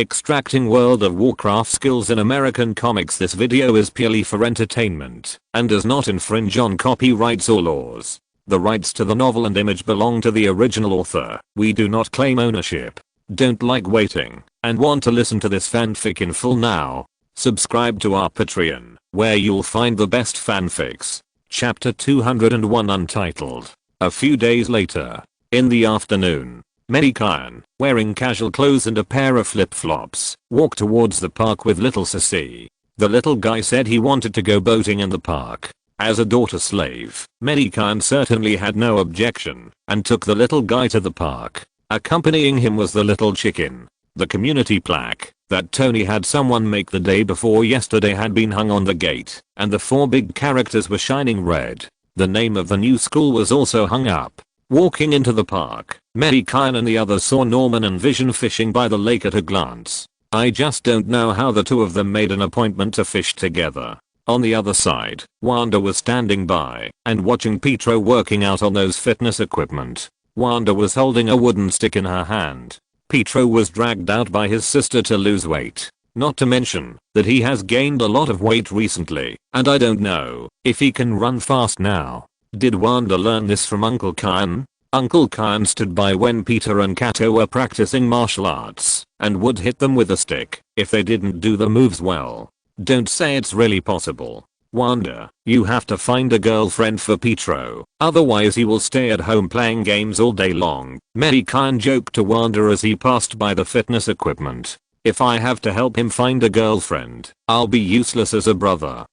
Extracting World of Warcraft skills in American comics. This video is purely for entertainment and does not infringe on copyrights or laws. The rights to the novel and image belong to the original author. We do not claim ownership. Don't like waiting and want to listen to this fanfic in full now? Subscribe to our Patreon, where you'll find the best fanfics. Chapter 201 Untitled. A few days later, in the afternoon, Mei Gan, wearing casual clothes and a pair of flip-flops, walked towards the park with little S.H.I.E.L.D. The little guy said he wanted to go boating in the park. As a daughter slave, Mei Gan certainly had no objection and took the little guy to the park. Accompanying him was the little chicken. The community plaque that Tony had someone make the day before yesterday had been hung on the gate, and the 4 big characters were shining red. The name of the new school was also hung up. Walking into the park, Mei Gan and the others saw Norman and Vision fishing by the lake at a glance. I just don't know how the two of them made an appointment to fish together. On the other side, Wanda was standing by and watching Pietro working out on those fitness equipment. Wanda was holding a wooden stick in her hand. Pietro was dragged out by his sister to lose weight. Not to mention that he has gained a lot of weight recently, and I don't know if he can run fast now. Did Wanda learn this from Uncle Kyan? Uncle Kyan stood by when Peter and Kato were practicing martial arts and would hit them with a stick if they didn't do the moves well. Don't say it's really possible. Wanda, you have to find a girlfriend for Pietro, otherwise he will stay at home playing games all day long. Mei Gan joked to Wanda as he passed by the fitness equipment. If I have to help him find a girlfriend, I'll be useless as a brother.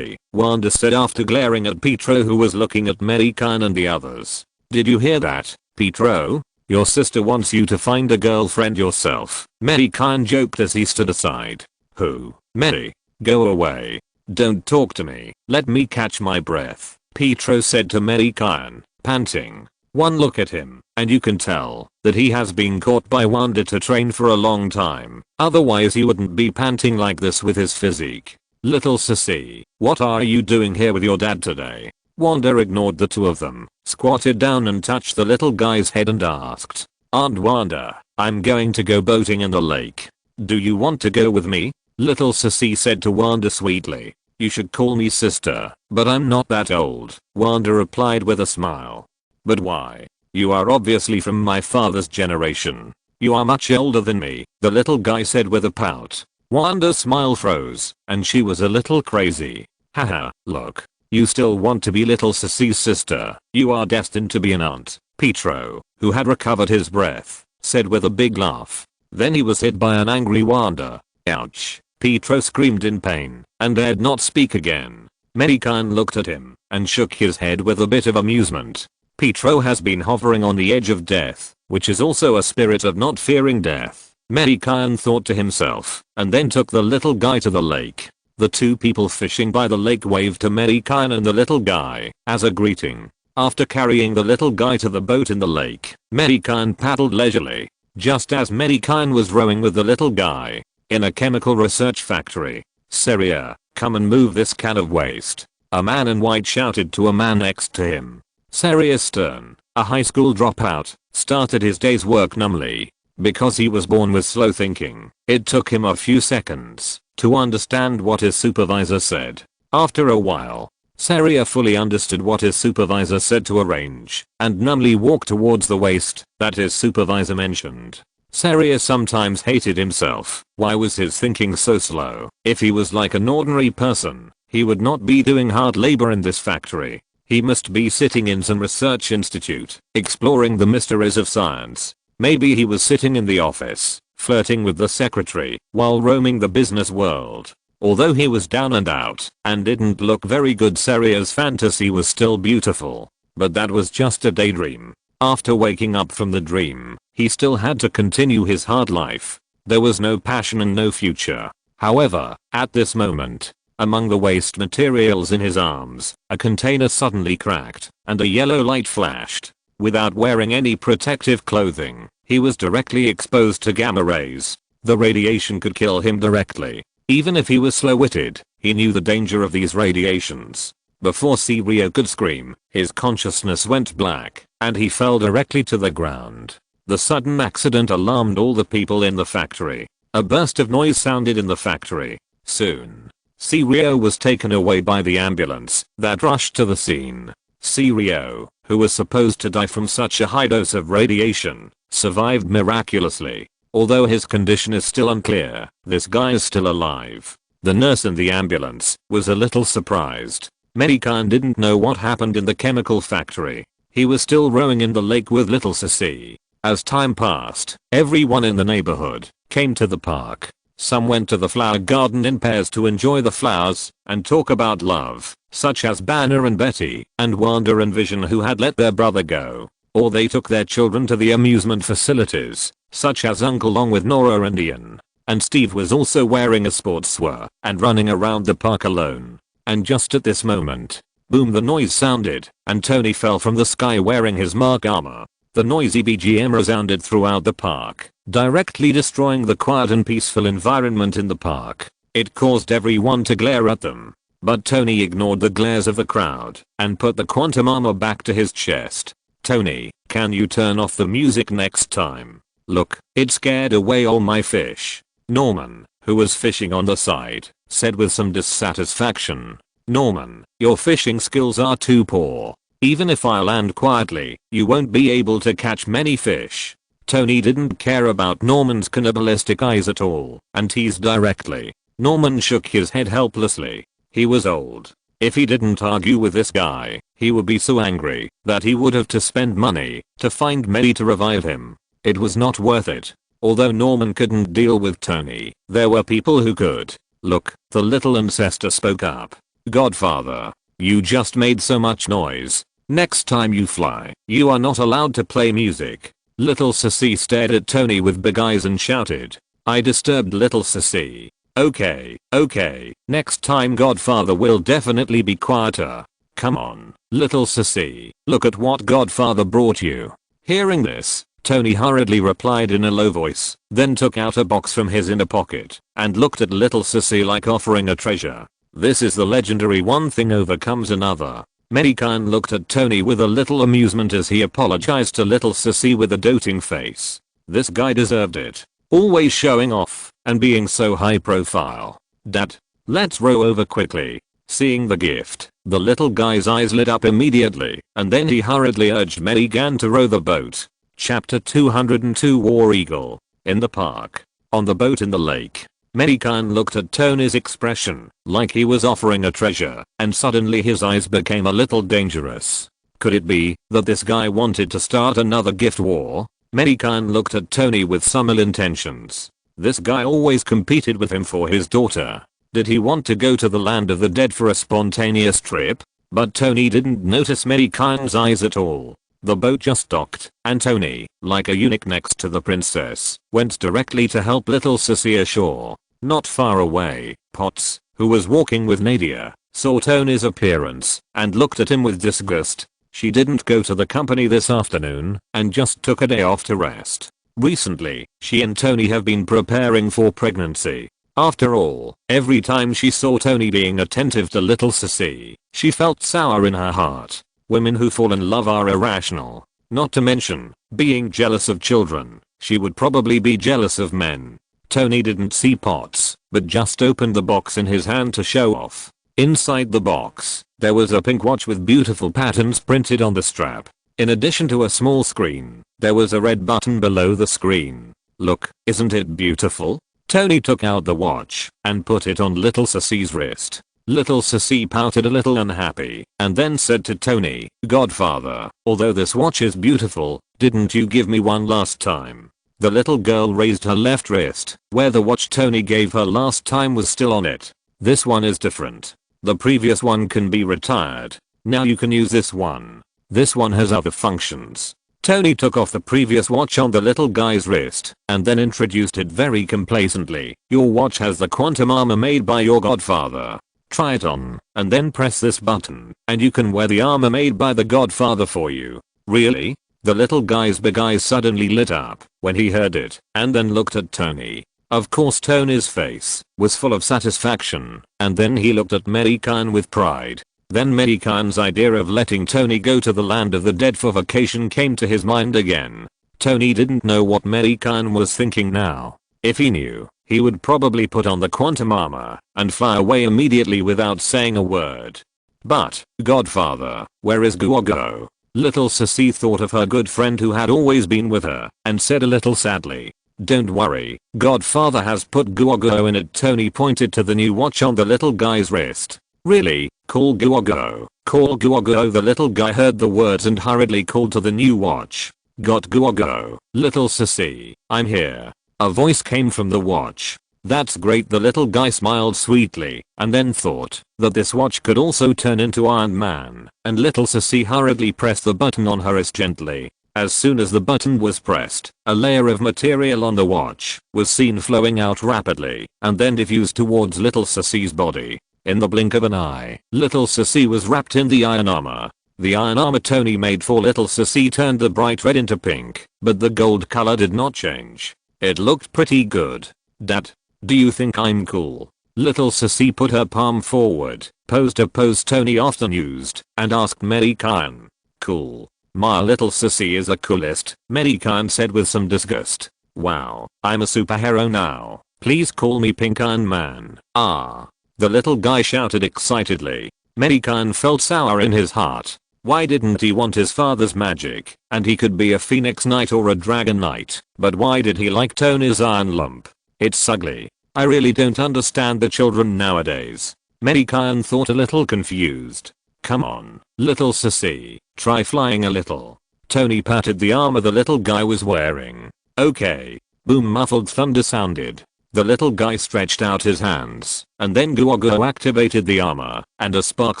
Wanda said after glaring at Pietro, who was looking at Mei Gan and the others. Did you hear that, Pietro? Your sister wants you to find a girlfriend yourself. Mei Gan joked as he stood aside. Who? Mei? Go away. Don't talk to me. Let me catch my breath, Pietro said to Mei Gan, panting. One look at him, and you can tell that he has been caught by Wanda to train for a long time. Otherwise he wouldn't be panting like this with his physique. Little sissy, what are you doing here with your dad today? Wanda ignored the two of them, squatted down and touched the little guy's head and asked. Aunt Wanda, I'm going to go boating in the lake. Do you want to go with me? Little sissy said to Wanda sweetly. You should call me sister, but I'm not that old, Wanda replied with a smile. But why? You are obviously from my father's generation. You are much older than me, the little guy said with a pout. Wanda's smile froze, and she was a little crazy. Haha, look. You still want to be little sissy's sister. You are destined to be an aunt, Pietro, who had recovered his breath, said with a big laugh. Then he was hit by an angry Wanda. Ouch. Pietro screamed in pain and dared not speak again. Mei Gan looked at him and shook his head with a bit of amusement. Pietro has been hovering on the edge of death, which is also a spirit of not fearing death, Mei Gan thought to himself, and then took the little guy to the lake. The two people fishing by the lake waved to Mei Gan and the little guy as a greeting. After carrying the little guy to the boat in the lake, Mei Gan paddled leisurely. Just as Mei Gan was rowing with the little guy, in a chemical research factory, Seria, come and move this can of waste. A man in white shouted to a man next to him. Seria Stern, a high school dropout, started his day's work numbly. Because he was born with slow thinking, it took him a few seconds to understand what his supervisor said. After a while, Seria fully understood what his supervisor said to arrange and numbly walked towards the waste that his supervisor mentioned. Seria sometimes hated himself. Why was his thinking so slow? If he was like an ordinary person, he would not be doing hard labor in this factory. He must be sitting in some research institute, exploring the mysteries of science. Maybe he was sitting in the office, flirting with the secretary, while roaming the business world. Although he was down and out, and didn't look very good, Seria's fantasy was still beautiful. But that was just a daydream. After waking up from the dream, he still had to continue his hard life. There was no passion and no future. However, at this moment, among the waste materials in his arms, a container suddenly cracked, and a yellow light flashed. Without wearing any protective clothing, he was directly exposed to gamma rays. The radiation could kill him directly. Even if he was slow-witted, he knew the danger of these radiations. Before Seria could scream, his consciousness went black, and he fell directly to the ground. The sudden accident alarmed all the people in the factory. A burst of noise sounded in the factory. Soon, Sirio was taken away by the ambulance that rushed to the scene. Sirio, who was supposed to die from such a high dose of radiation, survived miraculously. Although his condition is still unclear, this guy is still alive. The nurse in the ambulance was a little surprised. Mei Gan didn't know what happened in the chemical factory. He was still rowing in the lake with little S.H.I.E.L.D. As time passed, everyone in the neighborhood came to the park. Some went to the flower garden in pairs to enjoy the flowers and talk about love, such as Banner and Betty, and Wanda and Vision who had let their brother go. Or they took their children to the amusement facilities, such as Uncle Long with Nora and Ian. And Steve was also wearing a sportswear and running around the park alone. And just at this moment, boom, the noise sounded, and Tony fell from the sky wearing his Mark armor. The noisy BGM resounded throughout the park, directly destroying the quiet and peaceful environment in the park. It caused everyone to glare at them. But Tony ignored the glares of the crowd and put the quantum armor back to his chest. Tony, can you turn off the music next time? Look, it scared away all my fish. Norman, who was fishing on the side, said with some dissatisfaction. Norman, your fishing skills are too poor. Even if I land quietly, you won't be able to catch many fish. Tony didn't care about Norman's cannibalistic eyes at all and teased directly. Norman shook his head helplessly. He was old. If he didn't argue with this guy, he would be so angry that he would have to spend money to find Mei to revive him. It was not worth it. Although Norman couldn't deal with Tony, there were people who could. Look, the little ancestor spoke up. Godfather, you just made so much noise. Next time you fly, you are not allowed to play music. Little Sissy stared at Tony with big eyes and shouted. I disturbed little Sissy. Okay, next time Godfather will definitely be quieter. Come on, little Sissy, look at what Godfather brought you. Hearing this, Tony hurriedly replied in a low voice, then took out a box from his inner pocket and looked at little Sissy like offering a treasure. This is the legendary one thing overcomes another. Mei Gan looked at Tony with a little amusement as he apologized to little Sissy with a doting face. This guy deserved it. Always showing off and being so high profile. Dad, let's row over quickly. Seeing the gift, the little guy's eyes lit up immediately and then he hurriedly urged Mei Gan to row the boat. Chapter 202 War Eagle. In the park. On the boat in the lake. Mei Gan looked at Tony's expression like he was offering a treasure and suddenly his eyes became a little dangerous. Could it be that this guy wanted to start another gift war? Mei Gan looked at Tony with some ill intentions. This guy always competed with him for his daughter. Did he want to go to the land of the dead for a spontaneous trip? But Tony didn't notice Mei Gan's eyes at all. The boat just docked, and Tony, like a eunuch next to the princess, went directly to help little Sissy ashore. Not far away, Potts, who was walking with Nadia, saw Tony's appearance and looked at him with disgust. She didn't go to the company this afternoon and just took a day off to rest. Recently, she and Tony have been preparing for pregnancy. After all, every time she saw Tony being attentive to little Sissy, she felt sour in her heart. Women who fall in love are irrational. Not to mention, being jealous of children, she would probably be jealous of men. Tony didn't see Potts, but just opened the box in his hand to show off. Inside the box, there was a pink watch with beautiful patterns printed on the strap. In addition to a small screen, there was a red button below the screen. Look, isn't it beautiful? Tony took out the watch and put it on little Sissy's wrist. Little Sissy pouted a little unhappy and then said to Tony, Godfather, although this watch is beautiful, didn't you give me one last time? The little girl raised her left wrist, where the watch Tony gave her last time was still on it. This one is different. The previous one can be retired. Now you can use this one. This one has other functions. Tony took off the previous watch on the little guy's wrist and then introduced it very complacently. Your watch has the quantum armor made by your godfather. Try it on, and then press this button, and you can wear the armor made by the Godfather for you. Really? The little guy's big eyes suddenly lit up when he heard it, and then looked at Tony. Of course Tony's face was full of satisfaction, and then he looked at Mei Gan with pride. Then Mei Gan's idea of letting Tony go to the land of the dead for vacation came to his mind again. Tony didn't know what Mei Gan was thinking now. If he knew, he would probably put on the quantum armor and fly away immediately without saying a word. But, Godfather, where is Guogo? Little Sissy thought of her good friend who had always been with her and said a little sadly, "Don't worry, Godfather has put Guogo in it." Tony pointed to the new watch on the little guy's wrist. "Really? Call Guogo. Call Guogo." The little guy heard the words and hurriedly called to the new watch. "Got Guogo, Little Sissy, I'm here." A voice came from the watch. "That's great." The little guy smiled sweetly and then thought that this watch could also turn into Iron Man, and Little Sissy hurriedly pressed the button on her wrist gently. As soon as the button was pressed, a layer of material on the watch was seen flowing out rapidly and then diffused towards Little Sissy's body. In the blink of an eye, Little Sissy was wrapped in the iron armor. The iron armor Tony made for Little Sissy turned the bright red into pink, but the gold color did not change. It looked pretty good. "Dad, do you think I'm cool?" Little Sissy put her palm forward, posed a pose Tony often used, and asked Mei Gan. "Cool. My Little Sissy is the coolest," Mei Gan said with some disgust. "Wow, I'm a superhero now. Please call me Pink Iron Man." "Ah!" the little guy shouted excitedly. Mei Gan felt sour in his heart. Why didn't he want his father's magic, and he could be a Phoenix Knight or a Dragon Knight, but why did he like Tony's iron lump? It's ugly. I really don't understand the children nowadays. Mei Gan thought, a little confused. "Come on, Little Sissy, try flying a little." Tony patted the armor the little guy was wearing. "Okay." Boom, muffled thunder sounded. The little guy stretched out his hands, and then Guogo activated the armor, and a spark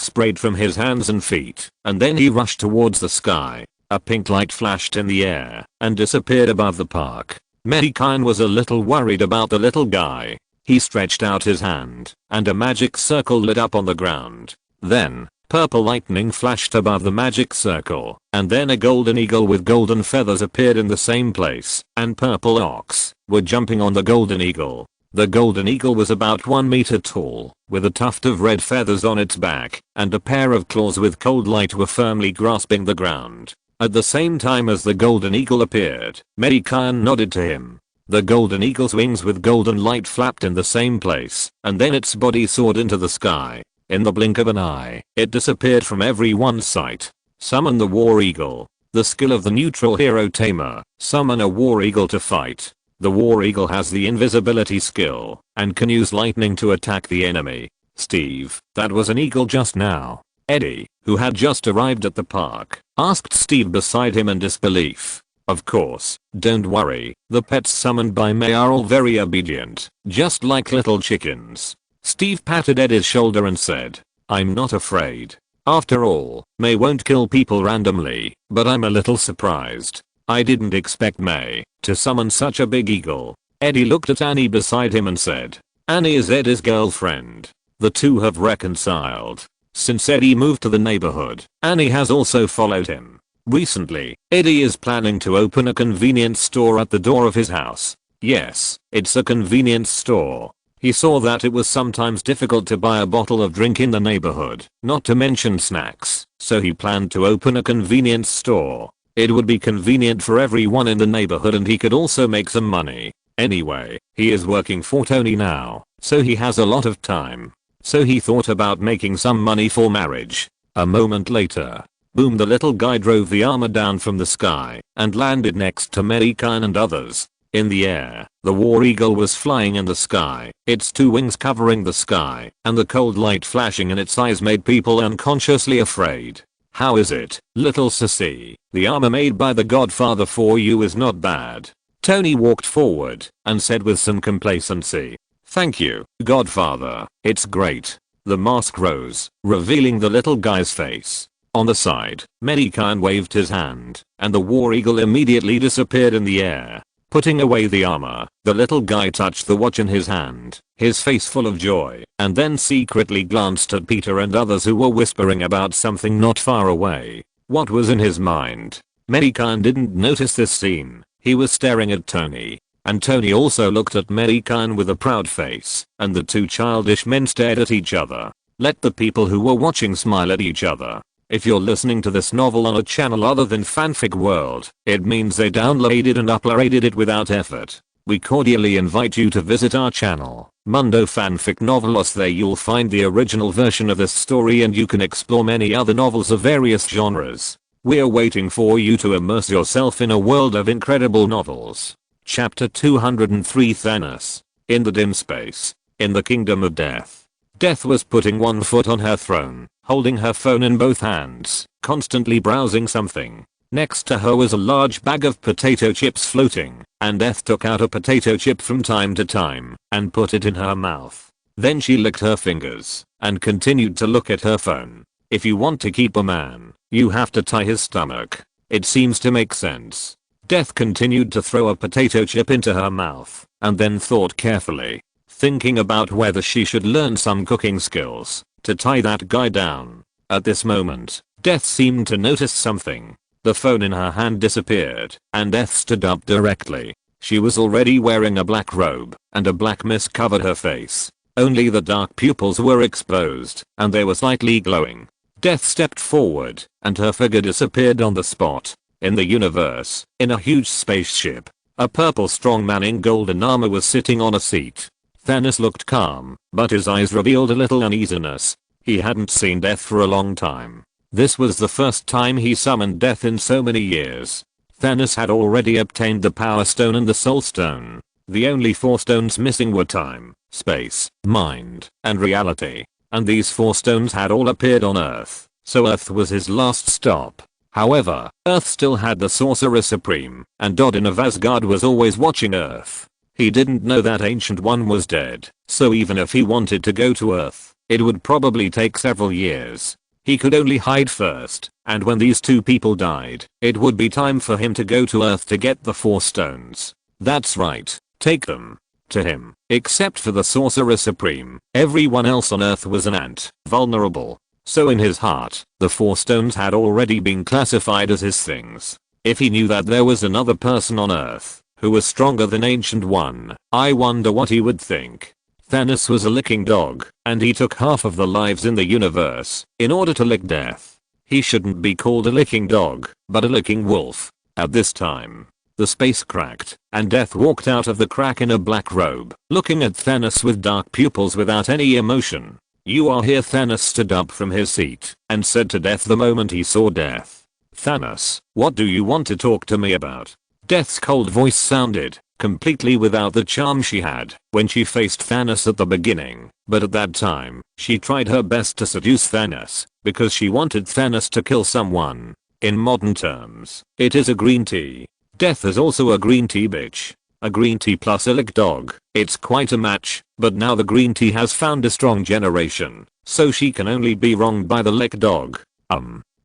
sprayed from his hands and feet, and then he rushed towards the sky. A pink light flashed in the air and disappeared above the park. Mei Gan was a little worried about the little guy. He stretched out his hand, and a magic circle lit up on the ground. Then, purple lightning flashed above the magic circle, and then a golden eagle with golden feathers appeared in the same place, and purple ox were jumping on the golden eagle. The golden eagle was about 1 meter tall, with a tuft of red feathers on its back, and a pair of claws with cold light were firmly grasping the ground. At the same time as the golden eagle appeared, Mei Gan nodded to him. The golden eagle's wings with golden light flapped in the same place, and then its body soared into the sky. In the blink of an eye, it disappeared from everyone's sight. Summon the War Eagle. The skill of the neutral hero tamer. Summon a War Eagle to fight. The War Eagle has the invisibility skill and can use lightning to attack the enemy. "Steve, that was an eagle just now." Eddie, who had just arrived at the park, asked Steve beside him in disbelief. "Of course, don't worry, the pets summoned by Mei are all very obedient, just like little chickens." Steve patted Eddie's shoulder and said, "I'm not afraid. After all, Mei won't kill people randomly, but I'm a little surprised. I didn't expect Mei to summon such a big eagle." Eddie looked at Annie beside him and said, "Annie is Eddie's girlfriend. The two have reconciled. Since Eddie moved to the neighborhood, Annie has also followed him. Recently, Eddie is planning to open a convenience store at the door of his house. Yes, it's a convenience store. He saw that it was sometimes difficult to buy a bottle of drink in the neighborhood, not to mention snacks, so he planned to open a convenience store. It would be convenient for everyone in the neighborhood and he could also make some money. Anyway, he is working for Tony now, so he has a lot of time. So he thought about making some money for marriage." A moment later, boom, the little guy drove the armor down from the sky and landed next to Mei Gan and others. In the air, the War Eagle was flying in the sky, its two wings covering the sky, and the cold light flashing in its eyes made people unconsciously afraid. "How is it, Little Sissy? The armor made by the Godfather for you is not bad." Tony walked forward and said with some complacency, "Thank you, Godfather, it's great." The mask rose, revealing the little guy's face. On the side, Mei Gan waved his hand, and the War Eagle immediately disappeared in the air. Putting away the armor, the little guy touched the watch in his hand, his face full of joy, and then secretly glanced at Peter and others who were whispering about something not far away. What was in his mind? Mei Gan didn't notice this scene. He was staring at Tony, and Tony also looked at Mei Gan with a proud face, and the two childish men stared at each other. Let the people who were watching smile at each other. If you're listening to this novel on a channel other than Fanfic World, it means they downloaded and uploaded it without effort. we cordially invite you to visit our channel, Mundo Fanfic Novelos. There you'll find the original version of this story and you can explore many other novels of various genres. We're waiting for you to immerse yourself in a world of incredible novels. Chapter 203 Thanos. In the dim space. In the kingdom of death. Death was putting one foot on her throne, holding her phone in both hands, constantly browsing something. Next to her was a large bag of potato chips floating, and Death took out a potato chip from time to time and put it in her mouth. Then she licked her fingers and continued to look at her phone. If you want to keep a man, you have to tie his stomach. It seems to make sense. Death continued to throw a potato chip into her mouth and then thought carefully, thinking about whether she should learn some cooking skills to tie that guy down. At this moment, Death seemed to notice something. The phone in her hand disappeared and Death stood up directly. She was already wearing a black robe and a black mist covered her face. Only the dark pupils were exposed and they were slightly glowing. Death stepped forward and her figure disappeared on the spot. In the universe, in a huge spaceship, a purple strong man in golden armor was sitting on a seat. Thanos looked calm, but his eyes revealed a little uneasiness. He hadn't seen Death for a long time. This was the first time he summoned Death in so many years. Thanos had already obtained the Power Stone and the Soul Stone. The only 4 stones missing were time, space, mind, and reality. And these 4 stones had all appeared on Earth, so Earth was his last stop. However, Earth still had the Sorcerer Supreme, and Odin of Asgard was always watching Earth. He didn't know that Ancient One was dead, so even if he wanted to go to Earth, it would probably take several years. He could only hide first, and when these 2 people died, it would be time for him to go to Earth to get the 4 stones. That's right, take them. To him, except for the Sorcerer Supreme, everyone else on Earth was an ant, vulnerable. So in his heart, the 4 stones had already been classified as his things. If he knew that there was another person on Earth who was stronger than Ancient One, I wonder what he would think. Thanos was a licking dog, and he took half of the lives in the universe in order to lick Death. He shouldn't be called a licking dog, but a licking wolf. At this time, the space cracked, and Death walked out of the crack in a black robe, looking at Thanos with dark pupils without any emotion. You are here. Thanos stood up from his seat and said to Death the moment he saw Death. Thanos, what do you want to talk to me about? Death's cold voice sounded completely without the charm she had when she faced Thanos at the beginning, but at that time, she tried her best to seduce Thanos because she wanted Thanos to kill someone. In modern terms, it is a green tea. Death is also a green tea bitch. A green tea plus a lick dog. It's quite a match, but now the green tea has found a strong generation, so she can only be wronged by the lick dog.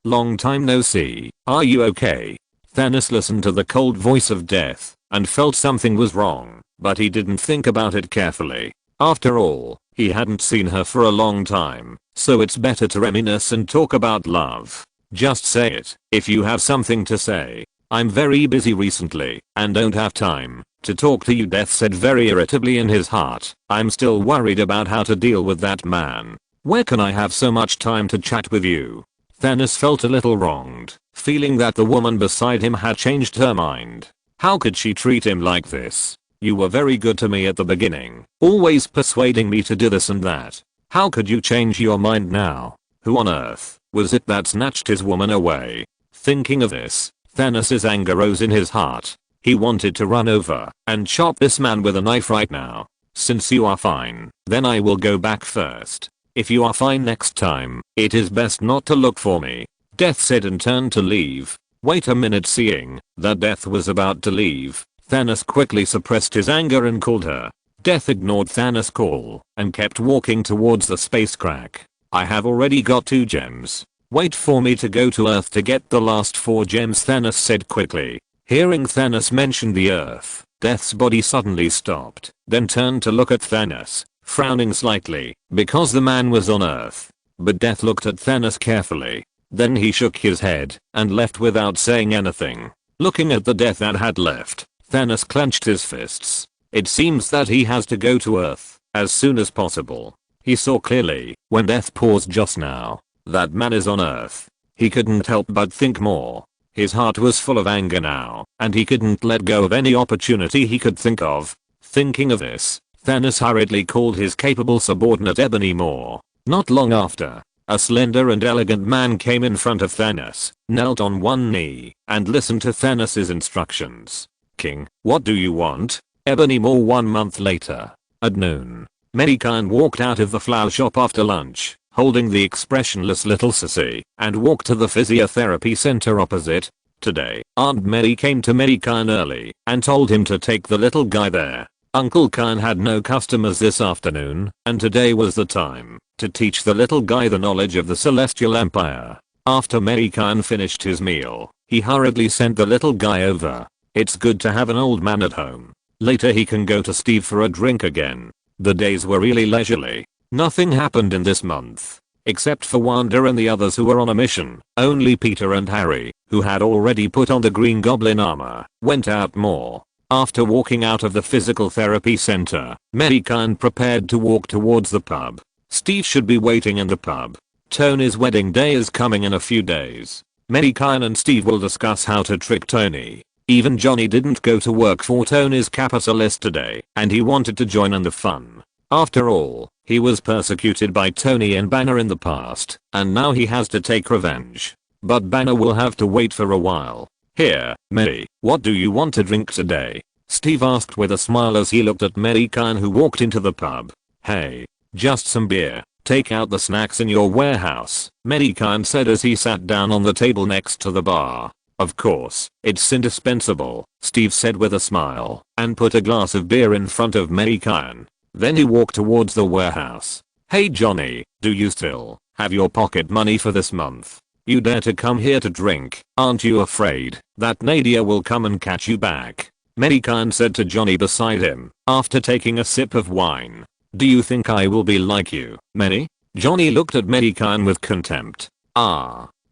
Long time no see. Are you okay? Thanos listened to the cold voice of Death and felt something was wrong, but he didn't think about it carefully. After all, he hadn't seen her for a long time, so it's better to reminisce and talk about love. Just say it if you have something to say. I'm very busy recently and don't have time to talk to you. Death said very irritably in his heart. I'm still worried about how to deal with that man. Where can I have so much time to chat with you? Thanos felt a little wronged, feeling that the woman beside him had changed her mind. How could she treat him like this? You were very good to me at the beginning, always persuading me to do this and that. How could you change your mind now? Who on earth was it that snatched his woman away? Thinking of this, Thanos' anger rose in his heart. He wanted to run over and chop this man with a knife right now. Since you are fine, then I will go back first. If you are fine next time, it is best not to look for me. Death said and turned to leave. Wait a minute. Seeing that Death was about to leave, Thanos quickly suppressed his anger and called her. Death ignored Thanos' call and kept walking towards the space crack. I have already got 2 gems. Wait for me to go to Earth to get the last 4 gems, Thanos said quickly. Hearing Thanos mention the Earth, Death's body suddenly stopped, then turned to look at Thanos, frowning slightly, because the man was on Earth. But Death looked at Thanos carefully. Then he shook his head and left without saying anything. Looking at the Death that had left, Thanos clenched his fists. It seems that he has to go to Earth as soon as possible. He saw clearly when Death paused just now. That man is on Earth. He couldn't help but think more. His heart was full of anger now, and he couldn't let go of any opportunity he could think of. Thinking of this, Thanos hurriedly called his capable subordinate Audrey Moore. Not long after, a slender and elegant man came in front of Thanos, knelt on one knee, and listened to Thanos' instructions. "King, what do you want?" Audrey Moore. 1 month later, at noon, Mei Gan walked out of the flower shop after lunch, holding the expressionless little sissy, and walked to the physiotherapy center opposite. Today, Aunt Mei came to Mei Gan early and told him to take the little guy there. Uncle Gan had no customers this afternoon, and today was the time to teach the little guy the knowledge of the Celestial Empire. After Mei Gan finished his meal, he hurriedly sent the little guy over. It's good to have an old man at home. Later he can go to Steve for a drink again. The days were really leisurely. Nothing happened in this month, except for Wanda and the others who were on a mission. Only Peter and Harry, who had already put on the Green Goblin armor, went out more. After walking out of the physical therapy center, Mei Gan prepared to walk towards the pub. Steve should be waiting in the pub. Tony's wedding day is coming in a few days. Mei Gan and Steve will discuss how to trick Tony. Even Johnny didn't go to work for Tony's capitalist today, and he wanted to join in the fun. After all, he was persecuted by Tony and Banner in the past, and now he has to take revenge. But Banner will have to wait for a while. "Here, Mei, what do you want to drink today?" Steve asked with a smile as he looked at Mei Gan, who walked into the pub. "Hey, just some beer. Take out the snacks in your warehouse," Mei Gan said as he sat down on the table next to the bar. "Of course, it's indispensable," Steve said with a smile, and put a glass of beer in front of Mei Gan. Then he walked towards the warehouse. "Hey Johnny, do you still have your pocket money for this month? You dare to come here to drink, aren't you afraid that Nadia will come and catch you back?" Mei Gan said to Johnny beside him, after taking a sip of wine. "Do you think I will be like you, Mei?" Johnny looked at Mei Gan with contempt.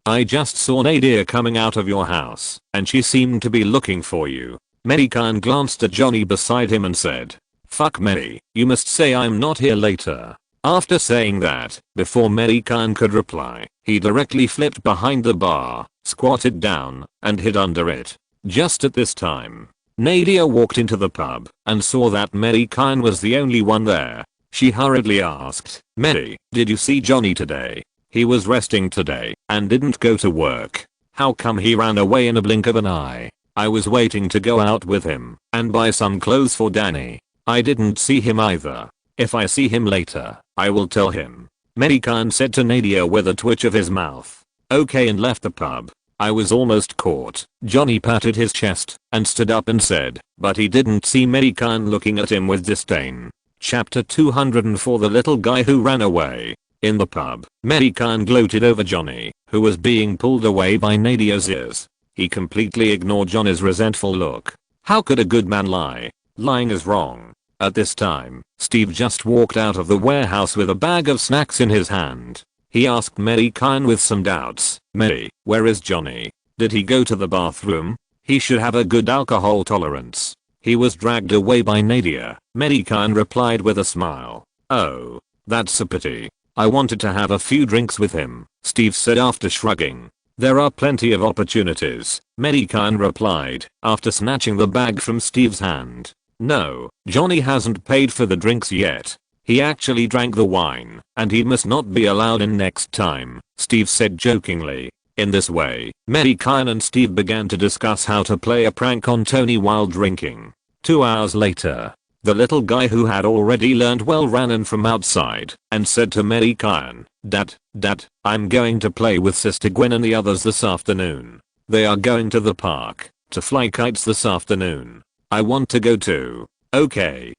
I just saw Nadia coming out of your house, and she seemed to be looking for you." Mei Gan glanced at Johnny beside him and said, "Fuck Mei, you must say I'm not here later." After saying that, before Mei Gan could reply, he directly flipped behind the bar, squatted down, and hid under it. Just at this time, Nadia walked into the pub and saw that Mei Gan was the only one there. She hurriedly asked, "Mei, did you see Johnny today? He was resting today and didn't go to work. How come he ran away in a blink of an eye? I was waiting to go out with him and buy some clothes for Danny. I didn't see him either. If I see him later, I will tell him." Mei Gan said to Nadia with a twitch of his mouth. "Okay," and left the pub. "I was almost caught." Johnny patted his chest and stood up and said, but he didn't see Mei Gan looking at him with disdain. Chapter 204 The Little Guy Who Ran Away. In the pub, Mei Gan gloated over Johnny, who was being pulled away by Nadia's ears. He completely ignored Johnny's resentful look. How could a good man lie? Lying is wrong. At this time, Steve just walked out of the warehouse with a bag of snacks in his hand. He asked Mei Gan with some doubts, "Mei, where is Johnny? Did he go to the bathroom? He should have a good alcohol tolerance." "He was dragged away by Nadia," Mei Gan replied with a smile. "Oh, that's a pity. I wanted to have a few drinks with him," Steve said after shrugging. "There are plenty of opportunities," Mei Gan replied, after snatching the bag from Steve's hand. "No, Johnny hasn't paid for the drinks yet. He actually drank the wine, and he must not be allowed in next time," Steve said jokingly. In this way, Mei Gan and Steve began to discuss how to play a prank on Tony while drinking. 2 hours later, the little guy who had already learned well ran in from outside and said to Mei Gan, Dad, I'm going to play with Sister Gwen and the others this afternoon. They are going to the park to fly kites this afternoon. I want to go too." Okay,